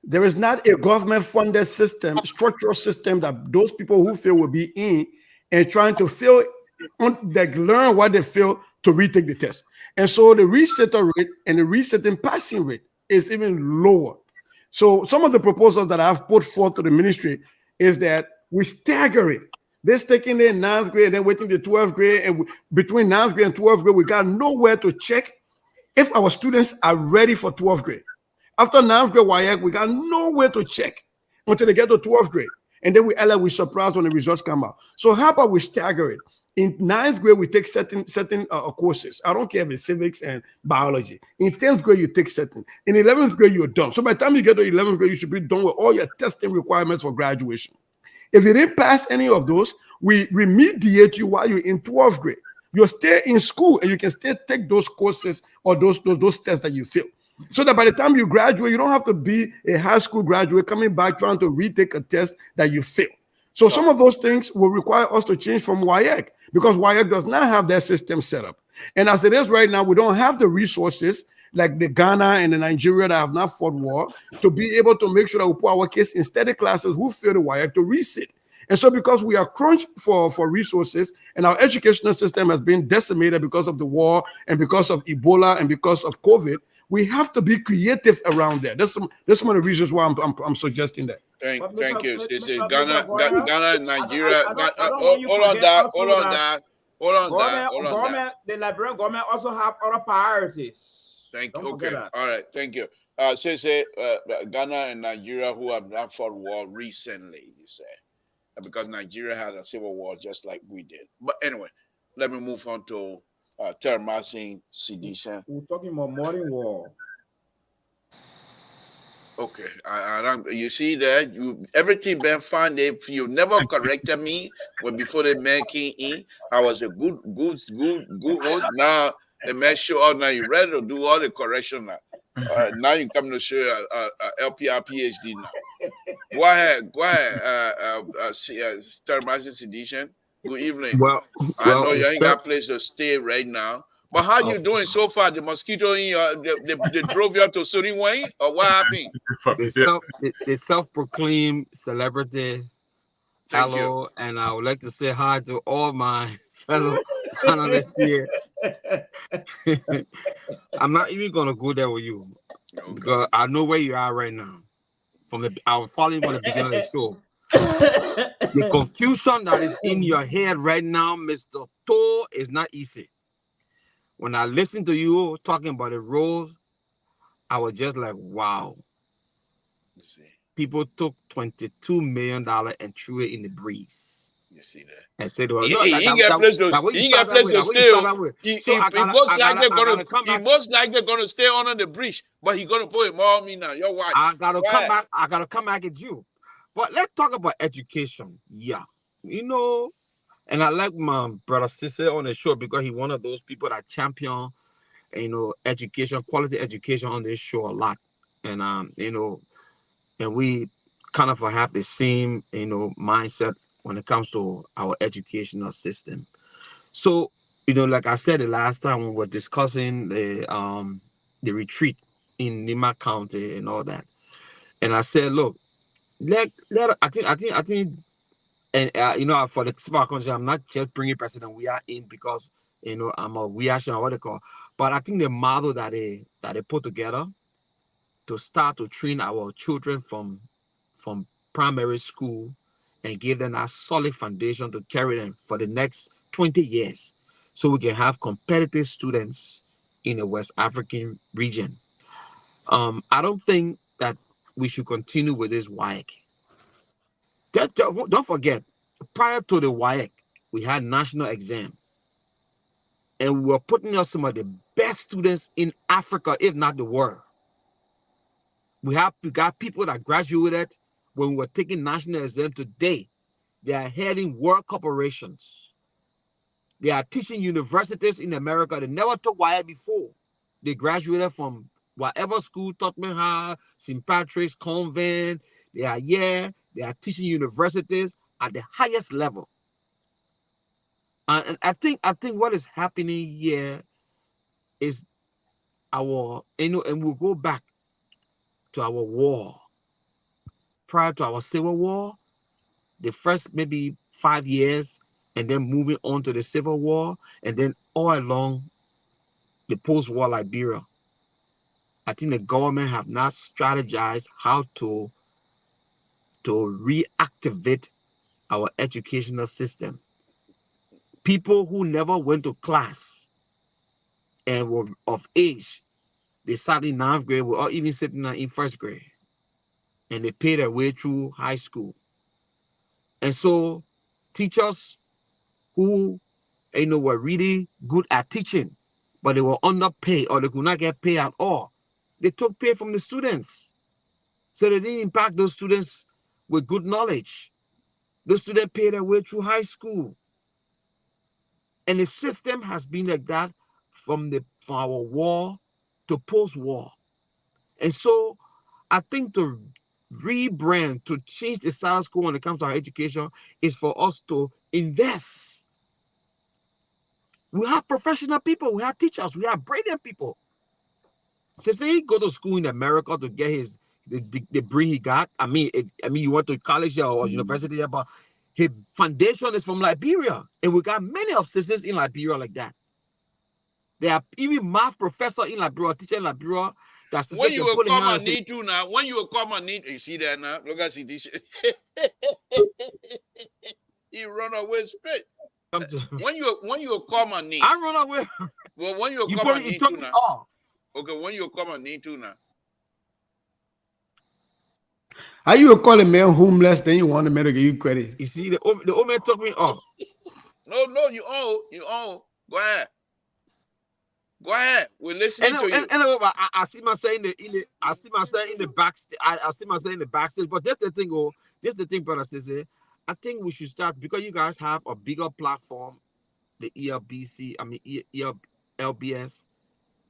Speaker 3: There is not a government-funded system, structural system that those people who fail will be in and trying to fail, learn what they fail to retake the test. And so the resetter rate and the resetting passing rate is even lower. So some of the proposals that I've put forth to the ministry is that we stagger it. This taking in 9th grade and then waiting to 12th grade, and between 9th grade and 12th grade, we got nowhere to check if our students are ready for 12th grade. After 9th grade WIAC, we got nowhere to check until they get to 12th grade. And then we surprised when the results come out. So how about we stagger it? In 9th grade, we take certain courses. I don't care if it's civics and biology. In 10th grade, you take certain. In 11th grade, you're done. So by the time you get to 11th grade, you should be done with all your testing requirements for graduation. If you didn't pass any of those, we remediate you while you're in 12th grade. You'll stay in school and you can still take those courses or those tests that you fail. So that by the time you graduate, you don't have to be a high school graduate coming back trying to retake a test that you failed. So some of those things will require us to change from WIAC because WIAC does not have that system set up. And as it is right now, we don't have the resources like the Ghana and the Nigeria that have not fought war to be able to make sure that we put our kids in steady classes who fail the WIAC to resit. And so because we are crunched for resources and our educational system has been decimated because of the war and because of Ebola and because of COVID, we have to be creative around that. That's one of the reasons why I'm suggesting that.
Speaker 1: Thank you. Ghana, Nigeria. Hold on, Doc. Hold on, Dad. Hold on, Dad.
Speaker 2: Government, the Liberian government also have other priorities.
Speaker 1: Thank you.
Speaker 2: Don't forget
Speaker 1: Okay.
Speaker 2: that.
Speaker 1: All right. Thank you. Say, Ghana and Nigeria who have not fought war recently, you say, because Nigeria had a civil war just like we did. But anyway, let me move on to termacing sedition.
Speaker 2: We're talking about modern war.
Speaker 1: Okay, I don't. You see that everything been fine. You never corrected me when before the man came in. I was a good host. Now the man show up. Now you ready to do all the correction now. Now you come to show LPR PhD now. Go ahead. Termacing sedition. Good evening. I know you ain't got a place to stay right now. But how you doing so far? The mosquito in your they drove you up to Surrey Wayne, or what happened?
Speaker 6: The self-proclaimed celebrity.
Speaker 1: Thank
Speaker 6: Hello,
Speaker 1: you.
Speaker 6: and I would like to say hi to all my fellow panelists here. I'm not even gonna go there with you because I know where you are right now. I was following from the beginning of the show. The confusion that is in your head right now, Mr. Thor, is not easy. When I listened to you talking about the roles, I was just like, wow. People took $22 million and threw it in the breeze.
Speaker 1: You see that?
Speaker 6: And said, well,
Speaker 1: he ain't got place to stay. He most likely gonna stay under the bridge, but he gonna put him on me now. Your watch.
Speaker 6: I gotta come back at you. But let's talk about education. Yeah. And I like my brother Sisse on the show because he's one of those people that champion, education, quality education on this show a lot. And and we kind of have the same, mindset when it comes to our educational system. So, like I said the last time when we were discussing the retreat in Nima County and all that, and I said, look, I think, and for the smart country, I'm not just bringing President we are in because I'm a we action or what they call, but I think the model that they put together to start to train our children from primary school and give them a solid foundation to carry them for the next 20 years so we can have competitive students in the West African region. I don't think that we should continue with this WAEC. Don't forget, prior to the WAEC, we had national exam. And we were putting out some of the best students in Africa, if not the world. We got people that graduated when we were taking national exam today. They are heading world corporations. They are teaching universities in America. They never took WAEC before. They graduated from whatever school, Tottenham High, St. Patrick's, Convent. They are here. They are teaching universities at the highest level. And I think what is happening here is and we'll go back to our war. Prior to our Civil War, the first maybe 5 years, and then moving on to the Civil War, and then all along the post-war Liberia. I think the government have not strategized how to reactivate our educational system. People who never went to class and were of age, they started in 9th grade, or even sitting in 1st grade. And they paid their way through high school. And so teachers who were really good at teaching, but they were underpaid or they could not get paid at all, they took pay from the students. So they didn't impact those students with good knowledge. Those students paid their way through high school. And the system has been like that from our war to post-war. And so I think to rebrand, to change the status quo when it comes to our education is for us to invest. We have professional people, we have teachers, we have brilliant people. Since he go to school in America to get the degree he got, I mean, you went to college or university, but his foundation is from Liberia, and we got many of sisters in Liberia like that. There are even math professor in Liberia, teacher in Liberia.
Speaker 1: When you will come and need to now, when you will come and need, you see that now? Look at see this. He run away straight. when you come on knee.
Speaker 6: I run away.
Speaker 1: Well, when you
Speaker 6: You
Speaker 1: come on knee too now.
Speaker 6: off.
Speaker 1: Okay, when you come on knee too now.
Speaker 3: How you call a man homeless, then you want the man to give you credit?
Speaker 6: You see, the old man took me off.
Speaker 1: No, you owe. Go ahead. Go ahead. We're listening to you.
Speaker 6: Anyway, I see myself in the backstage. I see myself in the backstage. But that's the thing, brother Sissy. I think we should start, because you guys have a bigger platform, the LBS,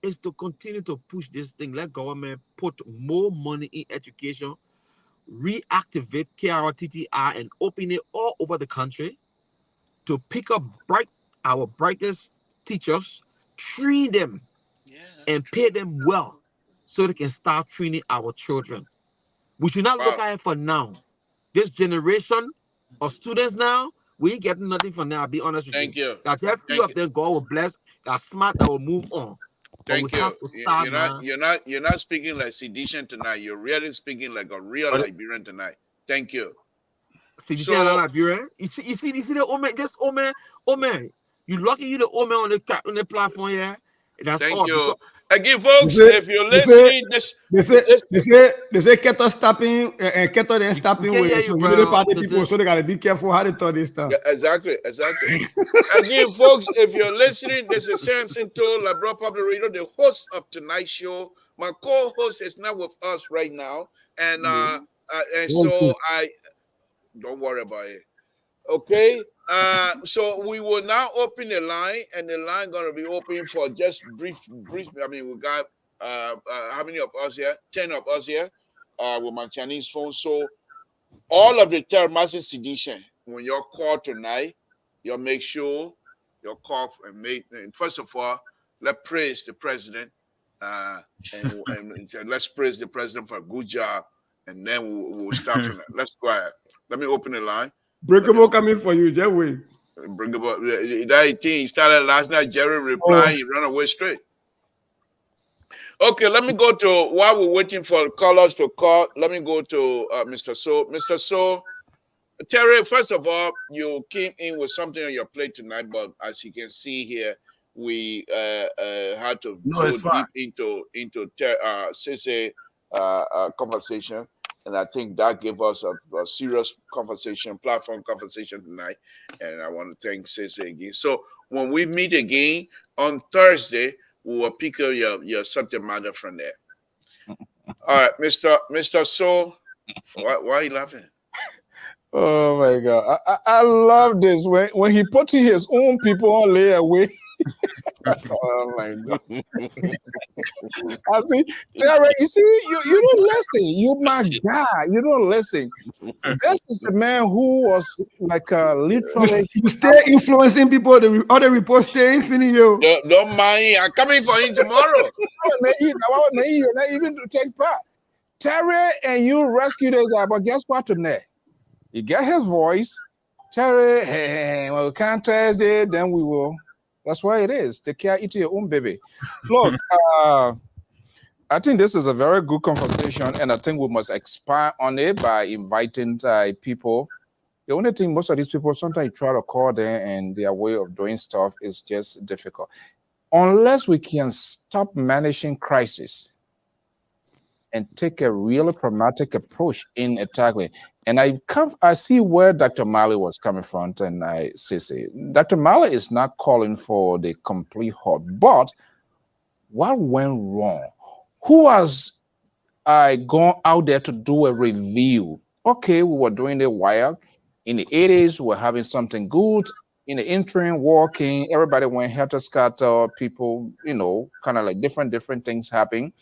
Speaker 6: is to continue to push this thing. Let government put more money in education, reactivate KRTTI, and open it all over the country to pick up our brightest teachers, train them, and pay them well, so they can start training our children. We should not look at it for now. This generation of students now, we ain't getting nothing for now. I'll be honest with you.
Speaker 1: Thank you.
Speaker 6: That a few of them God will bless, that smart, that will move on.
Speaker 1: Thank you. You're not speaking like sedition tonight. You're really speaking like a real Liberian tonight. Thank you.
Speaker 6: Sedition Liberian. You see the old man. This old man. You lucky you the old man on the platform here. That's
Speaker 1: Thank
Speaker 6: all.
Speaker 1: you. Again, folks, if you're listening,
Speaker 3: they say Keto stopping and Keto then stopping with so really party people, so they gotta be careful how they talk this stuff.
Speaker 1: Yeah, exactly. Again, folks, if you're listening, this is Samson Toll, Labrador Public Radio, the host of tonight's show. My co-host is not with us right now, and so I don't worry about it. Okay. So we will now open the line, and the line gonna be open for just brief. I mean, we got how many of us here? 10 of us here with my Chinese phone. So all of the massive sedition, when you're called tonight, you'll make sure your call and first of all, let's praise the president and let's praise the president for a good job, and then we'll start tonight. Let's go ahead. Let me open the line.
Speaker 3: Breakable coming for you, Jerry.
Speaker 1: Breakable. That thing he started last night. Jerry replied, he ran away straight. Okay, let me go to, while we're waiting for callers to call, let me go to Mr. So. Mr. So, Terry, first of all, you came in with something on your plate tonight, but as you can see here, we had to go deep into Sissy conversation. And I think that gave us a serious conversation, platform conversation tonight. And I want to thank Sissy again. So when we meet again on Thursday, we will pick up your subject matter from there. All right, Mr. So, why are you laughing?
Speaker 5: Oh my God, I love this when he put his own people on layaway. Oh my God! I see, Terry. You see, you don't listen. You my guy. You don't listen. This is the man who was like literally.
Speaker 3: You stay influencing people. All the reports stay influencing you.
Speaker 1: Don't mind. I'm coming for him tomorrow.
Speaker 5: You're not even to take part. Terry and you rescue the guy, but guess what tonight? You get his voice. Terry, hey, when we can't test it, then we will. That's why it is. Take care, eat your own baby. Look, I think this is a very good conversation, and I think we must expand on it by inviting people. The only thing, most of these people, sometimes you try to call them, and their way of doing stuff is just difficult. Unless we can stop managing crisis and take a really pragmatic approach in tackling. And I see where Dr. Mali was coming from, and I see Dr. Mali is not calling for the complete halt, but what went wrong? Who has gone out there to do a review? Okay, we were doing the wire. In the 80s, we were having something good. In the interim, working, everybody went helter-skelter, people, kind of like different things happening.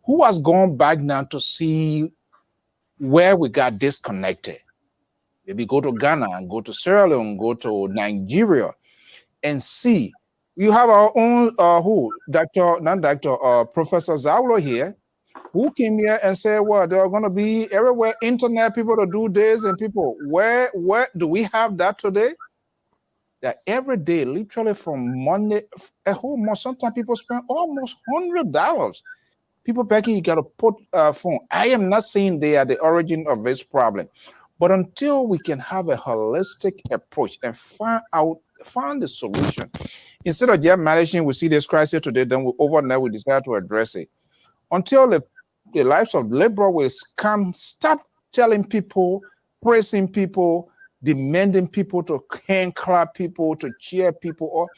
Speaker 5: Who has gone back now to see where we got disconnected? Maybe go to Ghana and go to Sierra Leone, go to Nigeria and see. You have our own, Professor Zawlo here, who came here and said, well, there are going to be everywhere internet people to do this and people. Where do we have that today? That every day, literally from Monday, a whole month, sometimes people spend almost $100. People begging you got to put phone. I am not saying they are the origin of this problem, but until we can have a holistic approach and find out find the solution. Instead of just managing, we see this crisis today, then overnight we decide to address it. Until the lives of liberal will come, stop telling people, praising people, demanding people to hand clap people, to cheer people,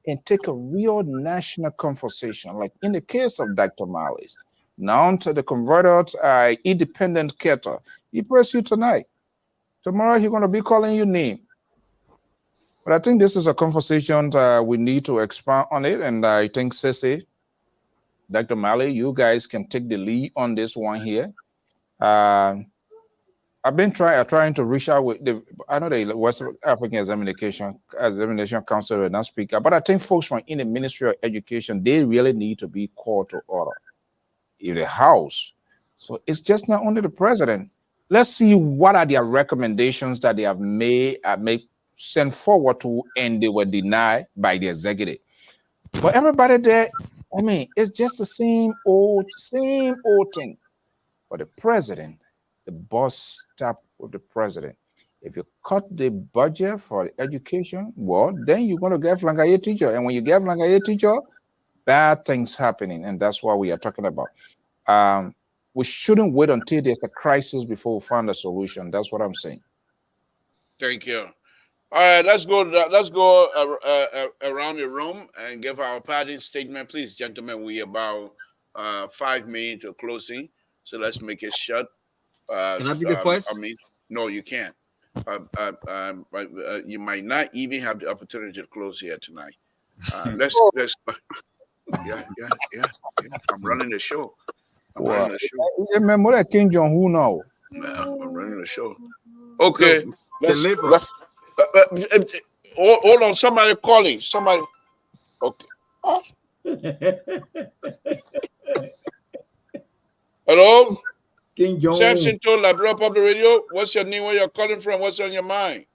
Speaker 5: and take a real national conversation. Like in the case of Dr. Marley's, now to the converted independent Keter, he praised you tonight. Tomorrow he's going to be calling you name. But I think this is a conversation we need to expand on it. And I think Sissy, Dr. Marley, you guys can take the lead on this one here. I've been trying to reach out with I know the West African Examination Council will not speak, but I think folks from in the Ministry of Education, they really need to be called to order in the House. So it's just not only the president. Let's see what are their recommendations that they have made sent forward to, and they were denied by the executive. But everybody there, I mean, it's just the same old thing. But the president, the boss stop with the president. If you cut the budget for education, well, then you're going to get Flangaye teacher. And when you get Flangaye teacher, bad things happening. And that's what we are talking about. We shouldn't wait until there's a crisis before we find a solution. That's what I'm saying.
Speaker 1: Thank you. All right, let's go around the room and give our parting statement. Please, gentlemen, we about 5 minutes to closing. So let's make it short.
Speaker 6: Can I be the first?
Speaker 1: I mean, no, you can't. You might not even have the opportunity to close here tonight. Let's. Yeah. I'm running the show.
Speaker 5: Running the show. Remember that King John who now?
Speaker 1: I'm running the show. Okay.
Speaker 6: Let's
Speaker 1: hold on. Somebody calling. Somebody. Okay. Oh. Hello?
Speaker 2: King John.
Speaker 1: Samson told Labra Public Radio. What's your name? Where you're calling from? What's on your mind?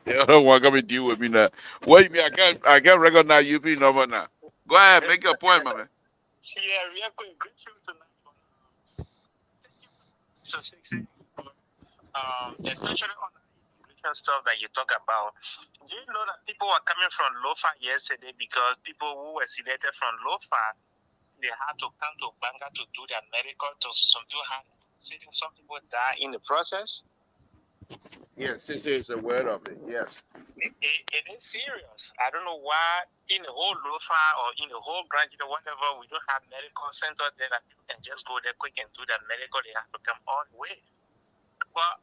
Speaker 1: The other one coming to deal with me now. What you mean? I can't recognize UP number now. Go ahead, make your point, my man.
Speaker 7: Yeah, we are going good show tonight. So sexy. Especially on the immigration stuff that you talk about. Do you know that people were coming from Lofa yesterday because people who were selected from Lofa, they had to come to Banga to do their medical. Some people die in the process.
Speaker 1: Yes, this is aware of it. Yes.
Speaker 7: It is serious. I don't know why in the whole Lofa or in the whole branch or whatever, we don't have medical center there that you can just go there quick and do that medical. They have to come all the way. But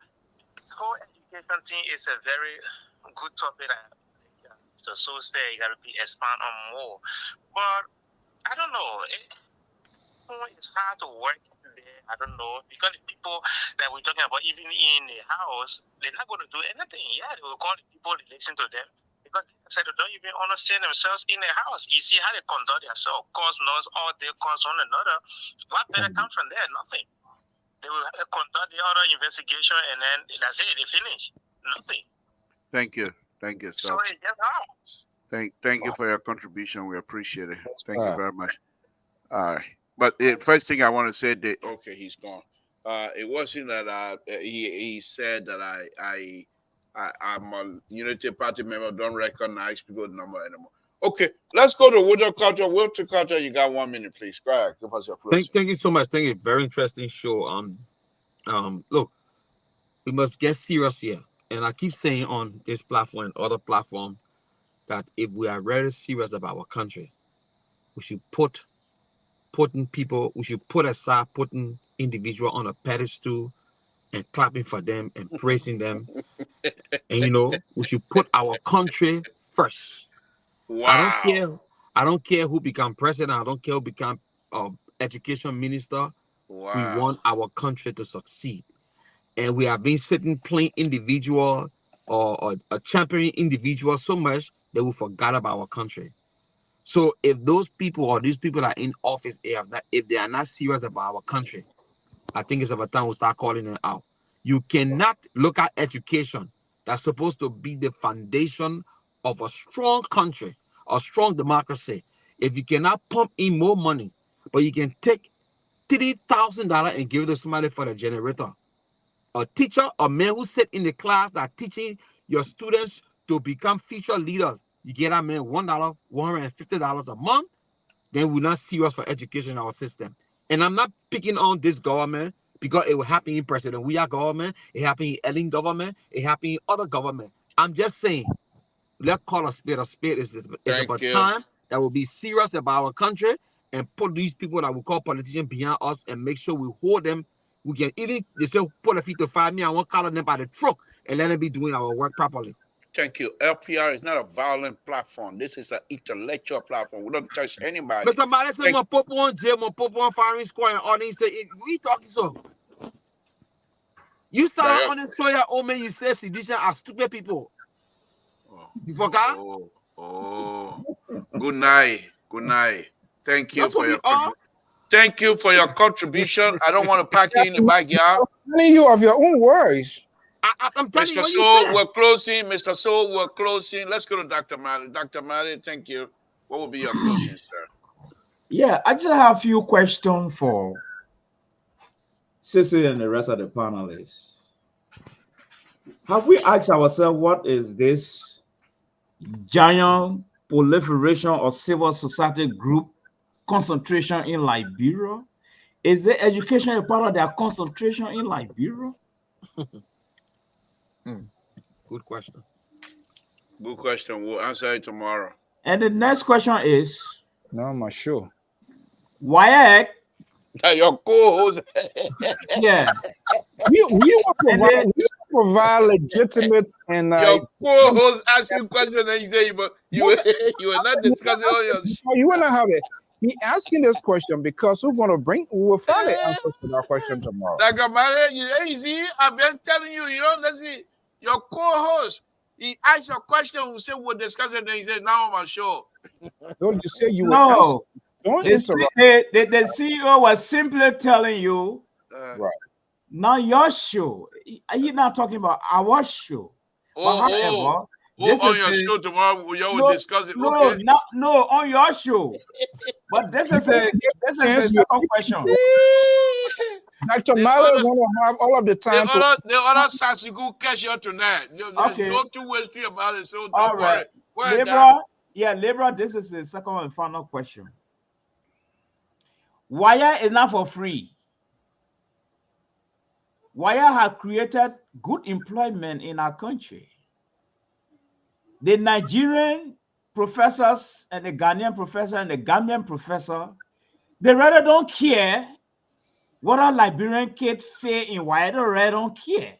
Speaker 7: this whole education thing is a very good topic that so say you got to be expand on more. But I don't know. It's hard to work there. I don't know, because the people that we're talking about, even in the house, they're not going to do anything. Yeah, they will call the people, they listen to them, because they said they don't even understand themselves in the house. You see how they conduct themselves, cause noise all day, cause one another. What better come from there? Nothing. They will conduct the other investigation, and then that's it. They finish. Nothing.
Speaker 1: Thank you, sir.
Speaker 7: So it's just hard.
Speaker 1: Thank you for your contribution. We appreciate it. Thank you very much. All right. But the first thing I want to say that he's gone. It wasn't that he said that I'm a Unity Party member. Don't recognize people's number anymore. Okay, let's go to Woodrow Culture. Woodrow Culture, you got 1 minute, please. Go ahead. Give us your closing.
Speaker 6: Thank you so much. Thank you. Very interesting show. Look, we must get serious here, and I keep saying on this platform and other platform that if we are really serious about our country, we should put aside putting individual on a pedestal and clapping for them and praising them. And we should put our country first.
Speaker 1: Wow.
Speaker 6: I don't care who become president. I don't care who become education minister.
Speaker 1: Wow.
Speaker 6: We want our country to succeed. And we have been sitting playing individual or championing individual so much that we forgot about our country. So if those people or these people are in office, if they are not serious about our country, I think it's about time we start calling them out. You cannot look at education that's supposed to be the foundation of a strong country, a strong democracy. If you cannot pump in more money, but you can take $3,000 and give it to somebody for the generator. A teacher, a man who sit in the class that teaching your students to become future leaders, you get that man $1, $150 a month, then we're not serious for education in our system. And I'm not picking on this government because it will happen in President Weah government, it happened in Ellen government, it happened in other government. I'm just saying, let's call a spade a spade. It's about time that we'll be serious about our country and put these people that we call politicians behind us and make sure we hold them. We can even, they say, put a feet to 5 me, I won't call them by the truck and let them be doing our work properly.
Speaker 1: Thank you. LPR is not a violent platform. This is an intellectual platform. We don't touch anybody.
Speaker 6: Mr. Male said, my pop on jail, my pop on firing squad, and all these say, we talking so. You started on the show your old man, you say sedition are stupid people. You forgot?
Speaker 1: Good night. Good night. Thank you for your thank you for your contribution. I don't want to pack you in the backyard.
Speaker 5: I'm telling you of your own words.
Speaker 6: I'm telling
Speaker 1: Mr. Soul, we're closing. Mr. Soul, we're closing. Let's go to Dr. Mali. Dr. Mali, thank you. What will be your closing, sir?
Speaker 2: Yeah, I just have a few questions for Sissy and the rest of the panelists. Have we asked ourselves what is this giant proliferation of civil society group concentration in Liberia? Is the education a part of their concentration in Liberia?
Speaker 6: Good question.
Speaker 1: Good question. We'll answer it tomorrow.
Speaker 2: And the next question is,
Speaker 5: no, I'm sure.
Speaker 2: Why?
Speaker 1: Your co-host.
Speaker 5: Yeah. We provide legitimate and
Speaker 1: your co-host ask you question and you say you were not discussing all your
Speaker 5: you will not have it. He asking this question because we will find the answers to that question tomorrow.
Speaker 1: Dr. Male, you see, I've been telling you, you don't listen. Your co-host, he asked a question, we said we'll discuss it, and he said, now I'm sure.
Speaker 5: Don't you say you
Speaker 2: no.
Speaker 5: Don't
Speaker 2: interrupt. The CEO was simply telling you,
Speaker 5: right.
Speaker 2: Not your show. He's not talking about our show.
Speaker 1: On your show tomorrow, you will discuss it.
Speaker 2: No,
Speaker 1: okay.
Speaker 2: No, on your show. But this is the second question.
Speaker 5: Dr. Milo is going to have all of the time.
Speaker 1: The other side you go catch you tonight. There's no two ways about it. So don't worry.
Speaker 2: Libra, this is the second and final question. Wire is not for free. Wire has created good employment in our country. The Nigerian professors and the Ghanaian professor and the Gambian professor, they rather don't care what a Liberian kid fail in Wire. They rather don't care.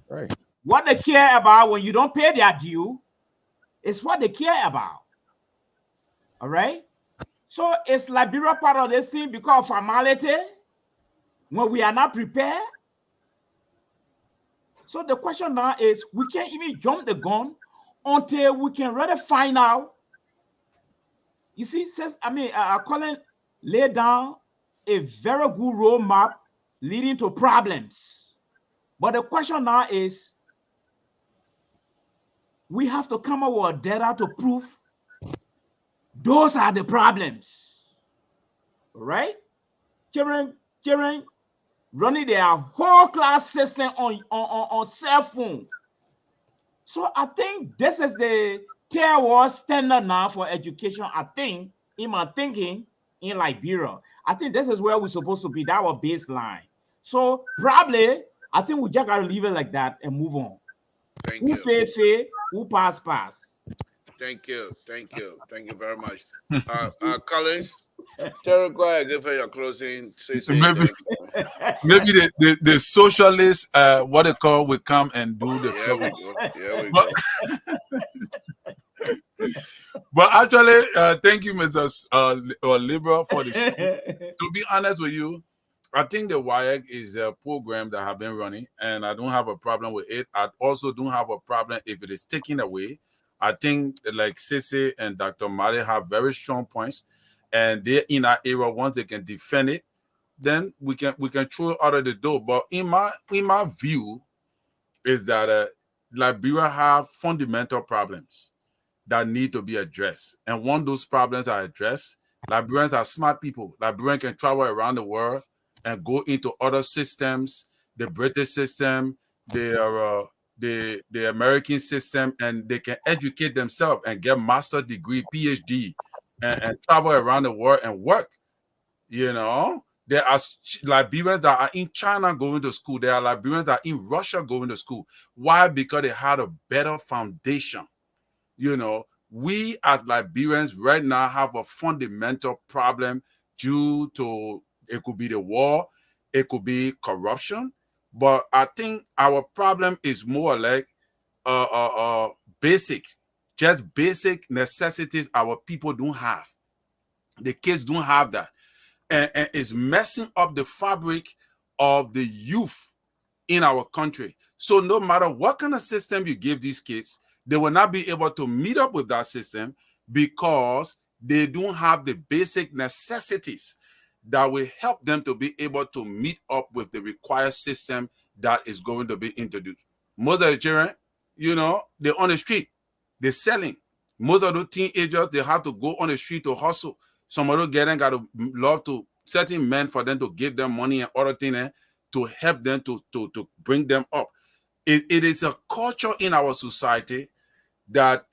Speaker 5: Right.
Speaker 2: What they care about when you don't pay their due is what they care about. All right? So is Liberia part of this thing because of formality when we are not prepared? So the question now is, we can't even jump the gun until we can really find out. You see, Colin laid down a very good roadmap leading to problems. But the question now is, we have to come up with data to prove those are the problems. Right? Children running their whole class system on cell phone. So I think this is the tier 1 standard now for education. I think, in my thinking, in Liberia, I think this is where we're supposed to be. That our baseline. So probably, I think we just gotta leave it like that and move on.
Speaker 1: Thank you.
Speaker 2: Who fail, who pass.
Speaker 1: Thank you very much. Collins, Terry, go ahead, give her your closing.
Speaker 4: Maybe the socialists, what they call, will come and do the
Speaker 1: slogan. Yeah, we go.
Speaker 4: But actually, thank you, Mr. Libra, for the show. To be honest with you, I think the WIAC is a program that have been running, and I don't have a problem with it. I also don't have a problem if it is taken away. I think like Sissy and Dr. Mali have very strong points, and they're in our era. Once they can defend it, then we can throw it out of the door. But in my view, is that Liberia have fundamental problems that need to be addressed, and once those problems are addressed, Liberians are smart people. Liberians can travel around the world and go into other systems, the British system, the American system, and they can educate themselves and get master degree, PhD, and travel around the world and work. You know, there are Liberians that are in China going to school. There are Liberians that are in Russia going to school. Why? Because they had a better foundation. You know, we as Liberians right now have a fundamental problem due to, it could be the war, it could be corruption, but I think our problem is more like basic, just basic necessities our people don't have. The kids don't have that, and it's messing up the fabric of the youth in our country. So no matter what kind of system you give these kids, they will not be able to meet up with that system because they don't have the basic necessities that will help them to be able to meet up with the required system that is going to be introduced. Most of the children, you know, they're on the street, they're selling. Most of the teenagers, they have to go on the street to hustle. Some of those guys got to love to certain men for them to give them money and other things to help them to bring them up. It is a culture in our society that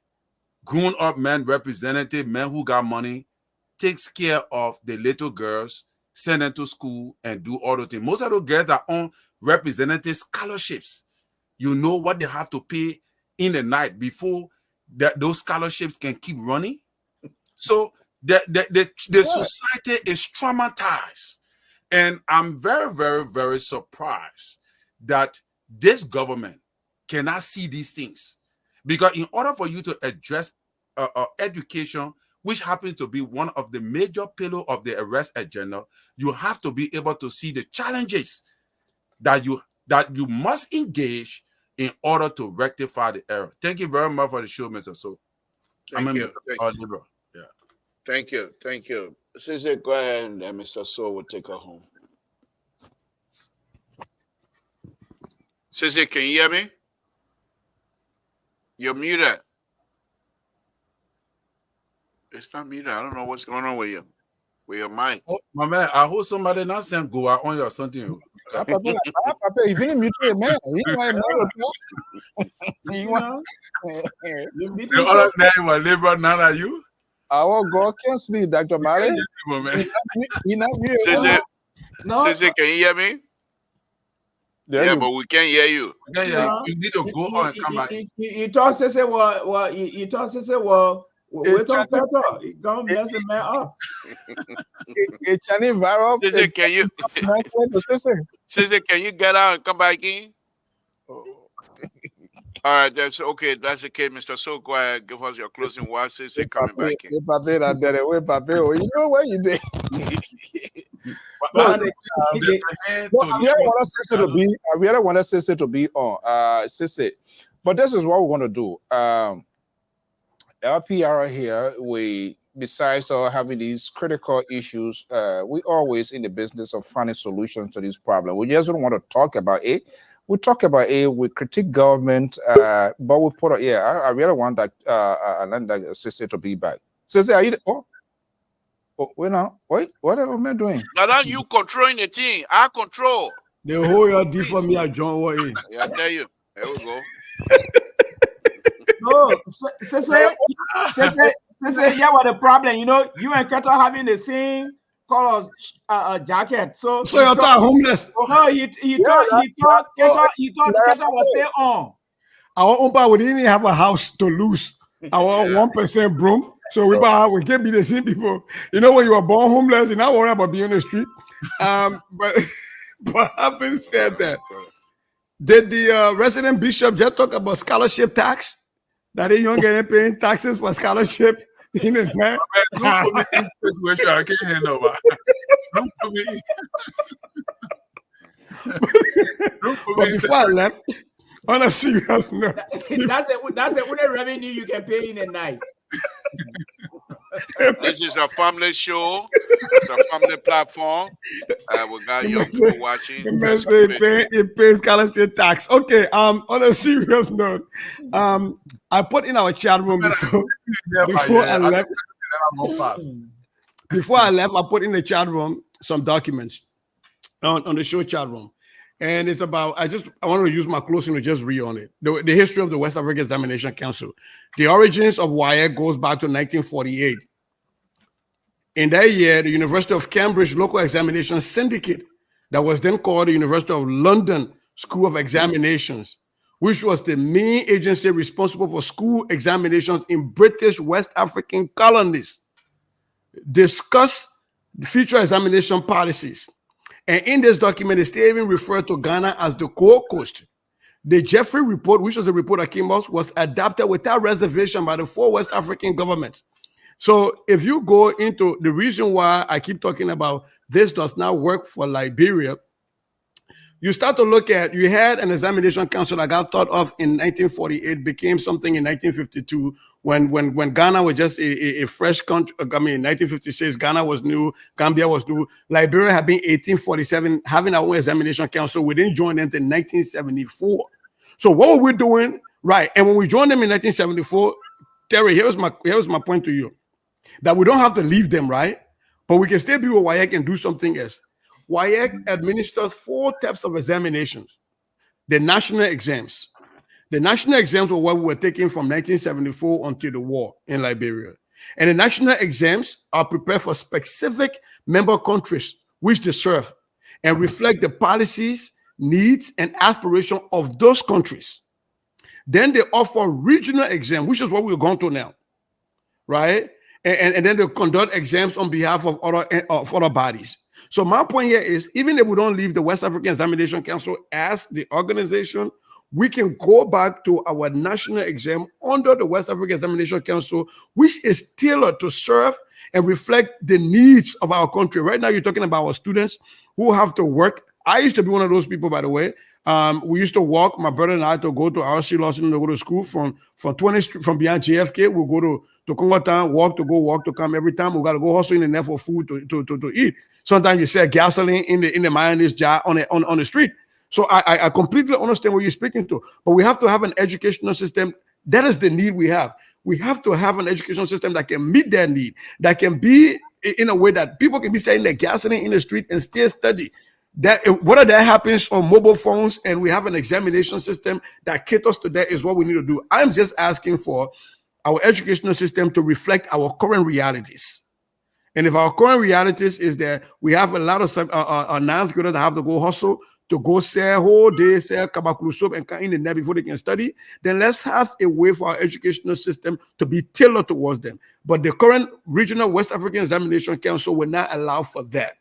Speaker 4: grown-up men, representative men who got money, takes care of the little girls, send them to school, and do all the things. Most of the girls are on representative scholarships. You know what they have to pay in the night before those scholarships can keep running. So the society is traumatized. And I'm very, very, very surprised that this government cannot see these things. Because in order for you to address education, which happens to be one of the major pillars of the arrest agenda, you have to be able to see the challenges that you must engage in order to rectify the error. Thank you very much for the show, Mr. So.
Speaker 1: Thank you.
Speaker 4: Yeah.
Speaker 1: Thank you. Thank you. Sister, go ahead, and Mr. So will take her home. Sister, can you hear me? You're muted. It's not muted. I don't know what's going on with you. With your mic.
Speaker 4: Oh, my man, I hope somebody not send Goa on you or something.
Speaker 5: Papa, if you mute it, man,
Speaker 4: The other name was Libra, none of you.
Speaker 5: Our God can sleep, Dr. Mary.
Speaker 1: Sister, can you hear me? Yeah, but we can't hear you.
Speaker 4: Yeah, you need to go on and come back.
Speaker 2: You talk, Sister, well, you talk, Sister, well, we're talking better. Don't mess the man up.
Speaker 1: Sister, can you? Sister, can you get out and come back in? All right, that's okay. That's okay, Mr. So. Go ahead, give us your closing words. Sister, coming back in.
Speaker 5: You know where you did. I really want Sister to be on. Sister, but this is what we want to do. LPR here, besides having these critical issues, we always in the business of finding solutions to this problem. We just don't want to talk about it. We talk about it, we critique government, but we put it, I really want that Sister to be back. Sister, are you wait now, wait, what am I doing?
Speaker 1: Now you controlling the thing, I control.
Speaker 3: The whole your D for me at John Way.
Speaker 1: Yeah, I tell you. There we go.
Speaker 2: No, Sister, yeah, what the problem, you know, you and Keto having the same color jacket. So
Speaker 3: you're talking homeless.
Speaker 2: No, you thought Keto was still on.
Speaker 3: Our Opa would even have a house to lose. Our 1% broom. So we can't be the same people. You know, when you were born homeless, you're not worried about being on the street. But having said that, did the resident bishop just talk about scholarship tax? That they don't get paying taxes for scholarship in the man.
Speaker 4: I can't handle that.
Speaker 3: But before I left, on a serious note,
Speaker 2: that's the revenue you can pay in a night.
Speaker 1: This is a family show. It's a family platform. We got young people watching.
Speaker 3: It pays scholarship tax. Okay. On a serious note, I put in our chat room before I left. before I left, I put in the chat room some documents on the show chat room. And it's about, I want to use my closing to just read on it. The history of the West African Examination Council. The origins of WIAC goes back to 1948. In that year, the University of Cambridge Local Examination Syndicate, that was then called the University of London School of Examinations, which was the main agency responsible for school examinations in British West African colonies, discussed the future examination policies. And in this document, they even referred to Ghana as the Gold Coast. The Jeffrey report, which was a report that came out, was adopted without reservation by the 4 West African governments. So if you go into the reason why I keep talking about this does not work for Liberia, you start to look at, you had an examination council that got thought of in 1948, became something in 1952, when Ghana was just a fresh country. I mean, 1956, Ghana was new, Gambia was new. Liberia had been 1847, having our own examination council. We didn't join them until 1974. So what were we doing? Right. And when we joined them in 1974, Terry, here's my point to you. That we don't have to leave them, right? But we can still be with WIAC and do something else. WIAC administers 4 types of examinations. The national exams. The national exams were what we were taking from 1974 until the war in Liberia. And the national exams are prepared for specific member countries which they serve and reflect the policies, needs, and aspirations of those countries. Then they offer regional exam, which is what we're going to now, right? And then they conduct exams on behalf of other bodies. So my point here is, even if we don't leave the West African Examination Council as the organization, we can go back to our national exam under the West African Examination Council, which is tailored to serve and reflect the needs of our country. Right now, you're talking about our students who have to work. I used to be one of those people, by the way. We used to walk, my brother and I, to go to RC Lawson to go to school from beyond JFK. We'll go to Congo Town, walk to come. Every time we got to go hustle in the net for food to eat. Sometimes you sell gasoline in the mayonnaise jar on the street. So I completely understand what you're speaking to. But we have to have an educational system. That is the need we have. We have to have an educational system that can meet that need, that can be in a way that people can be selling their gasoline in the street and still study. That whether that happens on mobile phones and we have an examination system that caters to that is what we need to do. I'm just asking for our educational system to reflect our current realities. And if our current realities is that we have a lot of ninth graders that have to go hustle, to go sell whole day, sell kabakuru soap and come in the net before they can study, then let's have a way for our educational system to be tailored towards them. But the current regional West African Examination Council will not allow for that.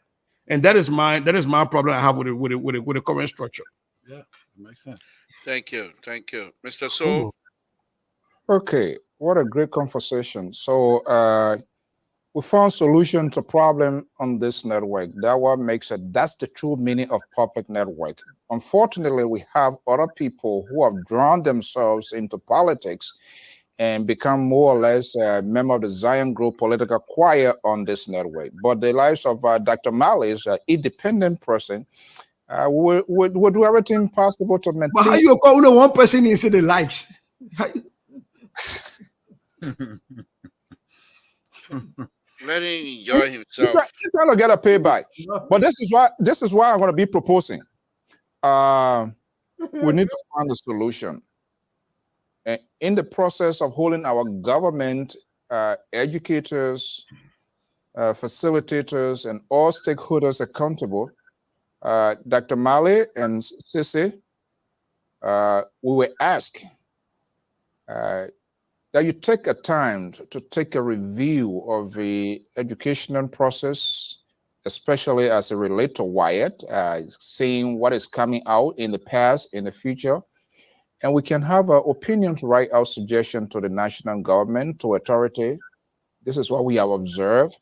Speaker 3: And that is my problem I have with the current structure.
Speaker 4: Yeah, it makes sense.
Speaker 1: Thank you. Mr. So.
Speaker 5: Okay, what a great conversation. So we found solution to problem on this network. That's the true meaning of public network. Unfortunately, we have other people who have drawn themselves into politics and become more or less a member of the Zion Group political choir on this network. But the lives of Dr. Mali is an independent person. We'll do everything possible to maintain.
Speaker 3: But how you call one person into the likes?
Speaker 1: Let him enjoy himself.
Speaker 5: He's trying to get a payback. But this is why I'm going to be proposing. We need to find a solution. In the process of holding our government, educators, facilitators, and all stakeholders accountable, Dr. Mali and Sisi, we will ask that you take a time to take a review of the educational process, especially as it relates to WIAC, seeing what is coming out in the past, in the future. And we can have an opinion to write our suggestion to the national government, to authority. This is what we have observed.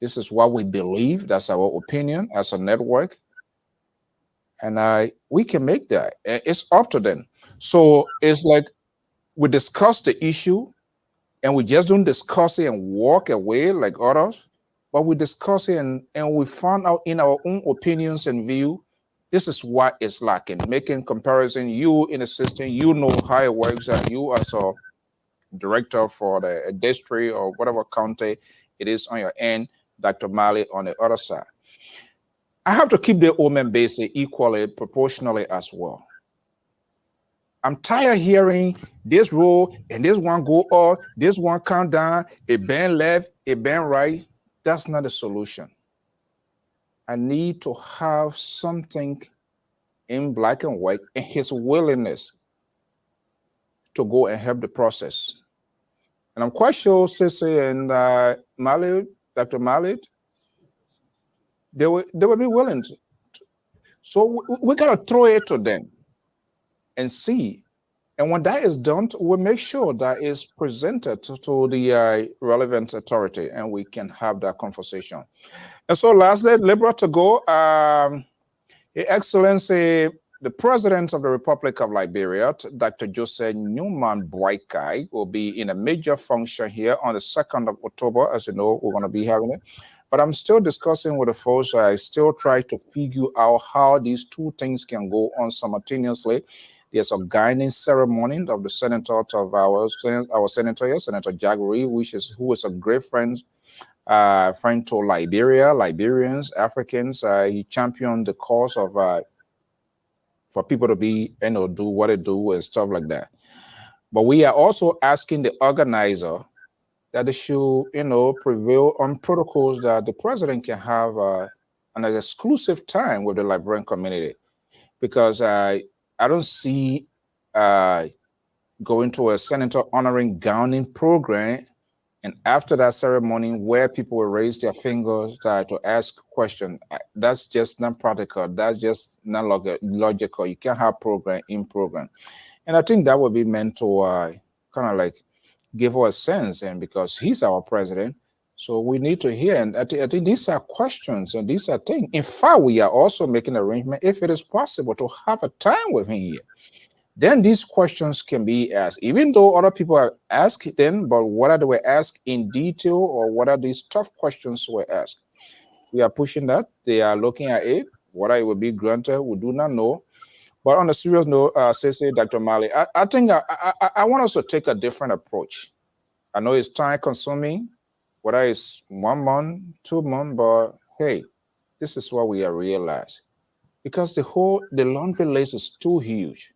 Speaker 5: This is what we believe. That's our opinion as a network. And we can make that. It's up to them. So it's like we discuss the issue and we just don't discuss it and walk away like others, but we discuss it and we find out in our own opinions and view, this is what it's lacking. Making comparison, you in the system, you know how it works, and you as a director for the district or whatever county it is on your end, Dr. Mali on the other side. I have to keep the women basic equally, proportionally as well. I'm tired of hearing this rule and this one go up, this one count down, a band left, a band right. That's not a solution. I need to have something in black and white and his willingness to go and help the process. And I'm quite sure Sissy and Mali, Dr. Mali, they will be willing to. So we got to throw it to them and see. And when that is done, we'll make sure that is presented to the relevant authority and we can have that conversation. And so lastly, Libra to go, Your Excellency, the President of the Republic of Liberia, Dr. Joseph Newman Boakai, will be in a major function here on the 2nd of October. As you know, we're going to be having it. But I'm still discussing with the folks. I still try to figure out how these two things can go on simultaneously. There's a guiding ceremony of the senator of our senator here, Senator Jaguri, who is a great friend to Liberia, Liberians, Africans. He championed the cause of for people to be, do what they do and stuff like that. But we are also asking the organizer that they should, prevail on protocols that the president can have an exclusive time with the Liberian community, because I don't see going to a senator honoring gowning program, and after that ceremony where people will raise their fingers to ask questions. That's just not practical. That's just not logical. You can't have program in program. And I think that would be meant to kind of like give us a sense, and because he's our president, so we need to hear. And I think these are questions and these are things. In fact, we are also making arrangement, if it is possible, to have a time with him here. Then these questions can be asked, even though other people have asked them, but whether they were asked in detail or whether these tough questions were asked. We are pushing that. They are looking at it. Whether it will be granted, we do not know. But on a serious note, Sissy, Dr. Mali, I think I want us to take a different approach. I know it's time consuming, whether it's 1 month, 2 months, but hey, this is what we have realized. Because the laundry list is too huge.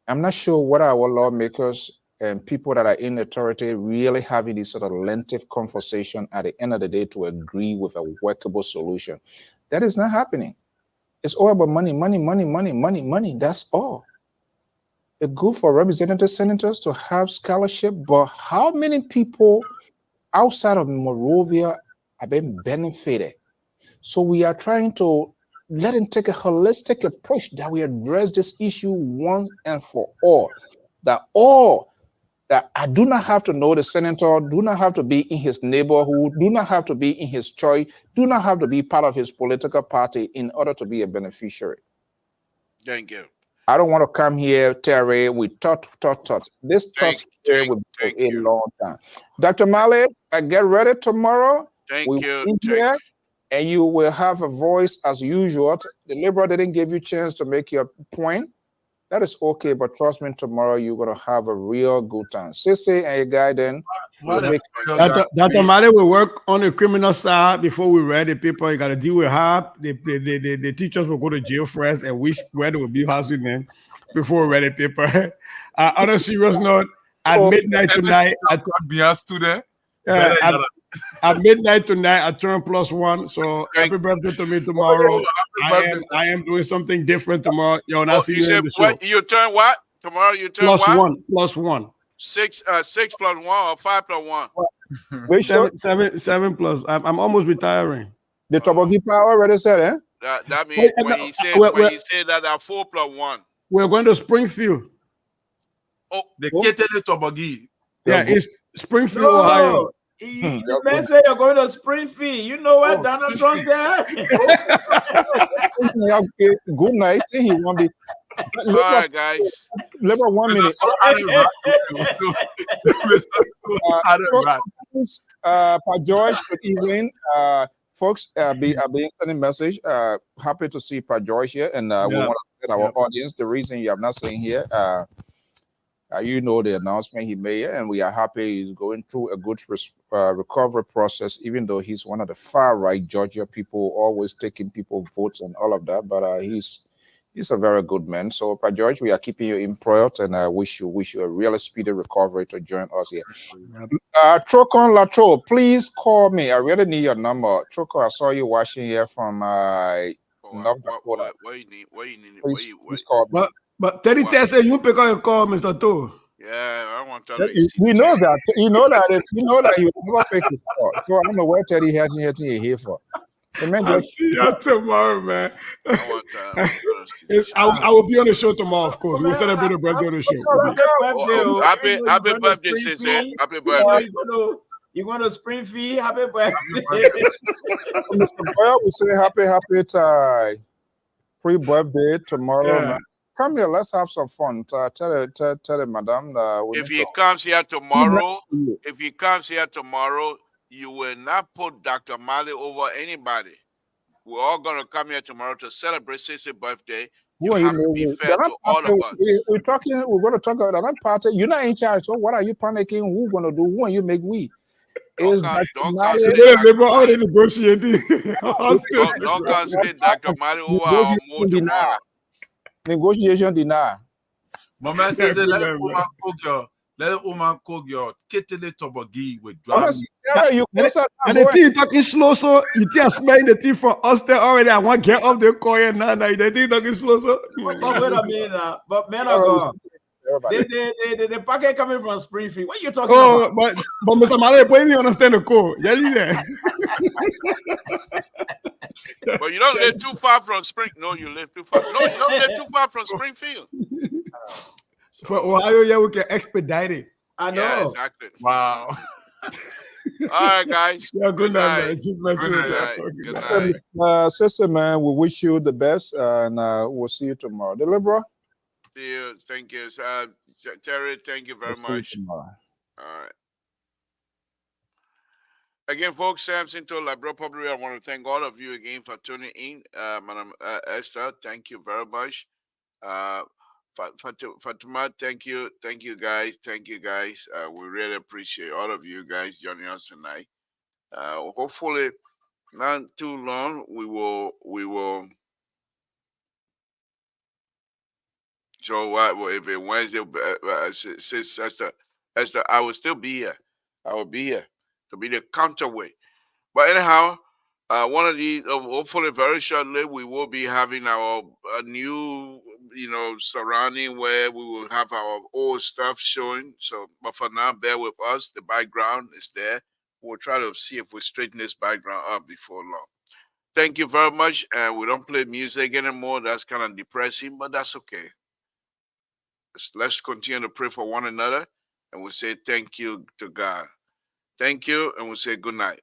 Speaker 5: I'm not sure what our lawmakers and people that are in authority really having this sort of lengthy conversation at the end of the day to agree with a workable solution. That is not happening. It's all about money, money, money, money, money, money. That's all. It's good for representative senators to have scholarship, but how many people outside of Monrovia have been benefited? So we are trying to let him take a holistic approach that we address this issue once and for all. That I do not have to know the senator, do not have to be in his neighborhood, do not have to be in his choice, do not have to be part of his political party in order to be a beneficiary.
Speaker 1: Thank you.
Speaker 5: I don't want to come here, Terry, we thought. This thought here will take a long time. Dr. Mali, get ready tomorrow.
Speaker 1: Thank you.
Speaker 5: And you will have a voice as usual. The Liberal didn't give you a chance to make your point. That is okay, but trust me, tomorrow you're going to have a real good time. Sissy and your guy then.
Speaker 3: Dr. Mali will work on the criminal side before we read the paper. You got to deal with her. The teachers will go to jail first, and where they will be housing them before we read the paper. On a serious note, at midnight tonight, at midnight tonight, I turn +1. So happy birthday to me tomorrow. I am doing something different tomorrow. Yo, and I'll see you in the show.
Speaker 1: What, you turn what? Tomorrow you turn
Speaker 3: +1.
Speaker 1: 6 + 1 or 5 + 1?
Speaker 5: Wait,
Speaker 3: 7 plus. I'm almost retiring.
Speaker 5: The Tobogi power already said, eh?
Speaker 1: That means when he said that 4 + 1.
Speaker 3: We're going to Springfield.
Speaker 4: Oh, the Ketele Tobogi.
Speaker 3: Yeah, it's Springfield, Ohio.
Speaker 2: You may say you're going to Springfield. You know what Donald Trump said?
Speaker 5: Good night. See, he won't be.
Speaker 1: All right, guys.
Speaker 5: Liberal 1 minute. Pa George, good evening. Folks, being sending message. Happy to see Pa George here, and we want to tell our audience the reason you have not seen here. You know the announcement he made, and we are happy he's going through a good recovery process, even though he's one of the far right Georgia people, always taking people votes and all of that. But he's a very good man. So, Pa George, we are keeping you in prayer, and I wish you a really speedy recovery to join us here. Trocon Lato, please call me. I really need your number. Trocon, I saw you watching here from North Dakota.
Speaker 1: What you need?
Speaker 5: Please call me.
Speaker 3: But Teddy said you pick up your call, Mr. Toe.
Speaker 1: Yeah, I want to.
Speaker 5: He knows that. He knows that he will never pick his call. So I don't know where Teddy has here for.
Speaker 3: I'll see you tomorrow, man.
Speaker 1: I
Speaker 3: will be on the show tomorrow, of course. We'll celebrate a birthday on the show.
Speaker 1: Happy birthday, sister. Happy birthday.
Speaker 2: You're going to Springfield. Happy birthday.
Speaker 5: Mr. Boyle, we say happy pre-birthday tomorrow, man. Come here, let's have some fun. Tell the madam
Speaker 1: if he comes here tomorrow, you will not put Dr. Mali over anybody. We're all gonna come here tomorrow to celebrate Sissy's birthday. You have to be fair to all of us.
Speaker 5: We're going to talk about that party. You're not in charge, so what are you panicking? Who's gonna do? Who are you make we?
Speaker 1: Don't come say Dr. Mali over our mood tomorrow.
Speaker 5: Negotiation denied.
Speaker 4: My man says, let a woman cook your kitty tobogi with drum.
Speaker 3: And the tea talking slow, so you think I'm smelling the tea from us there already. I want to get off the coin now. The tea talking slow, so.
Speaker 2: But wait a minute now. But man of God, the packet coming from Springfield. What are you talking about?
Speaker 3: But Mr. Male, why do you understand the code? Yeah,
Speaker 1: But you don't live too far from Spring. No, you live too far. No, you don't live too far from Springfield.
Speaker 3: For Ohio, yeah, we can expedite it.
Speaker 2: I know.
Speaker 1: Yeah, exactly.
Speaker 4: Wow.
Speaker 1: All right, guys.
Speaker 3: Yeah, good night, man.
Speaker 1: Good night.
Speaker 5: Sister, man, we wish you the best, and we'll see you tomorrow. The Liberal.
Speaker 1: See you. Thank you. Terry, thank you very much. All right. Again, folks, Samson to Libro Public. I want to thank all of you again for tuning in. Madam Esther, thank you very much. Fatima, thank you. Thank you, guys. We really appreciate all of you guys joining us tonight. Hopefully, not too long, we will. So if it Wednesday, Esther, I will still be here. I will be here to be the counterweight. But anyhow, one of these, hopefully very shortly, we will be having our new, surrounding where we will have our old stuff showing. So, but for now, bear with us. The background is there. We'll try to see if we straighten this background up before long. Thank you very much. And we don't play music anymore. That's kind of depressing, but that's okay. Let's continue to pray for one another, and we'll say thank you to God. Thank you, and we'll say good night.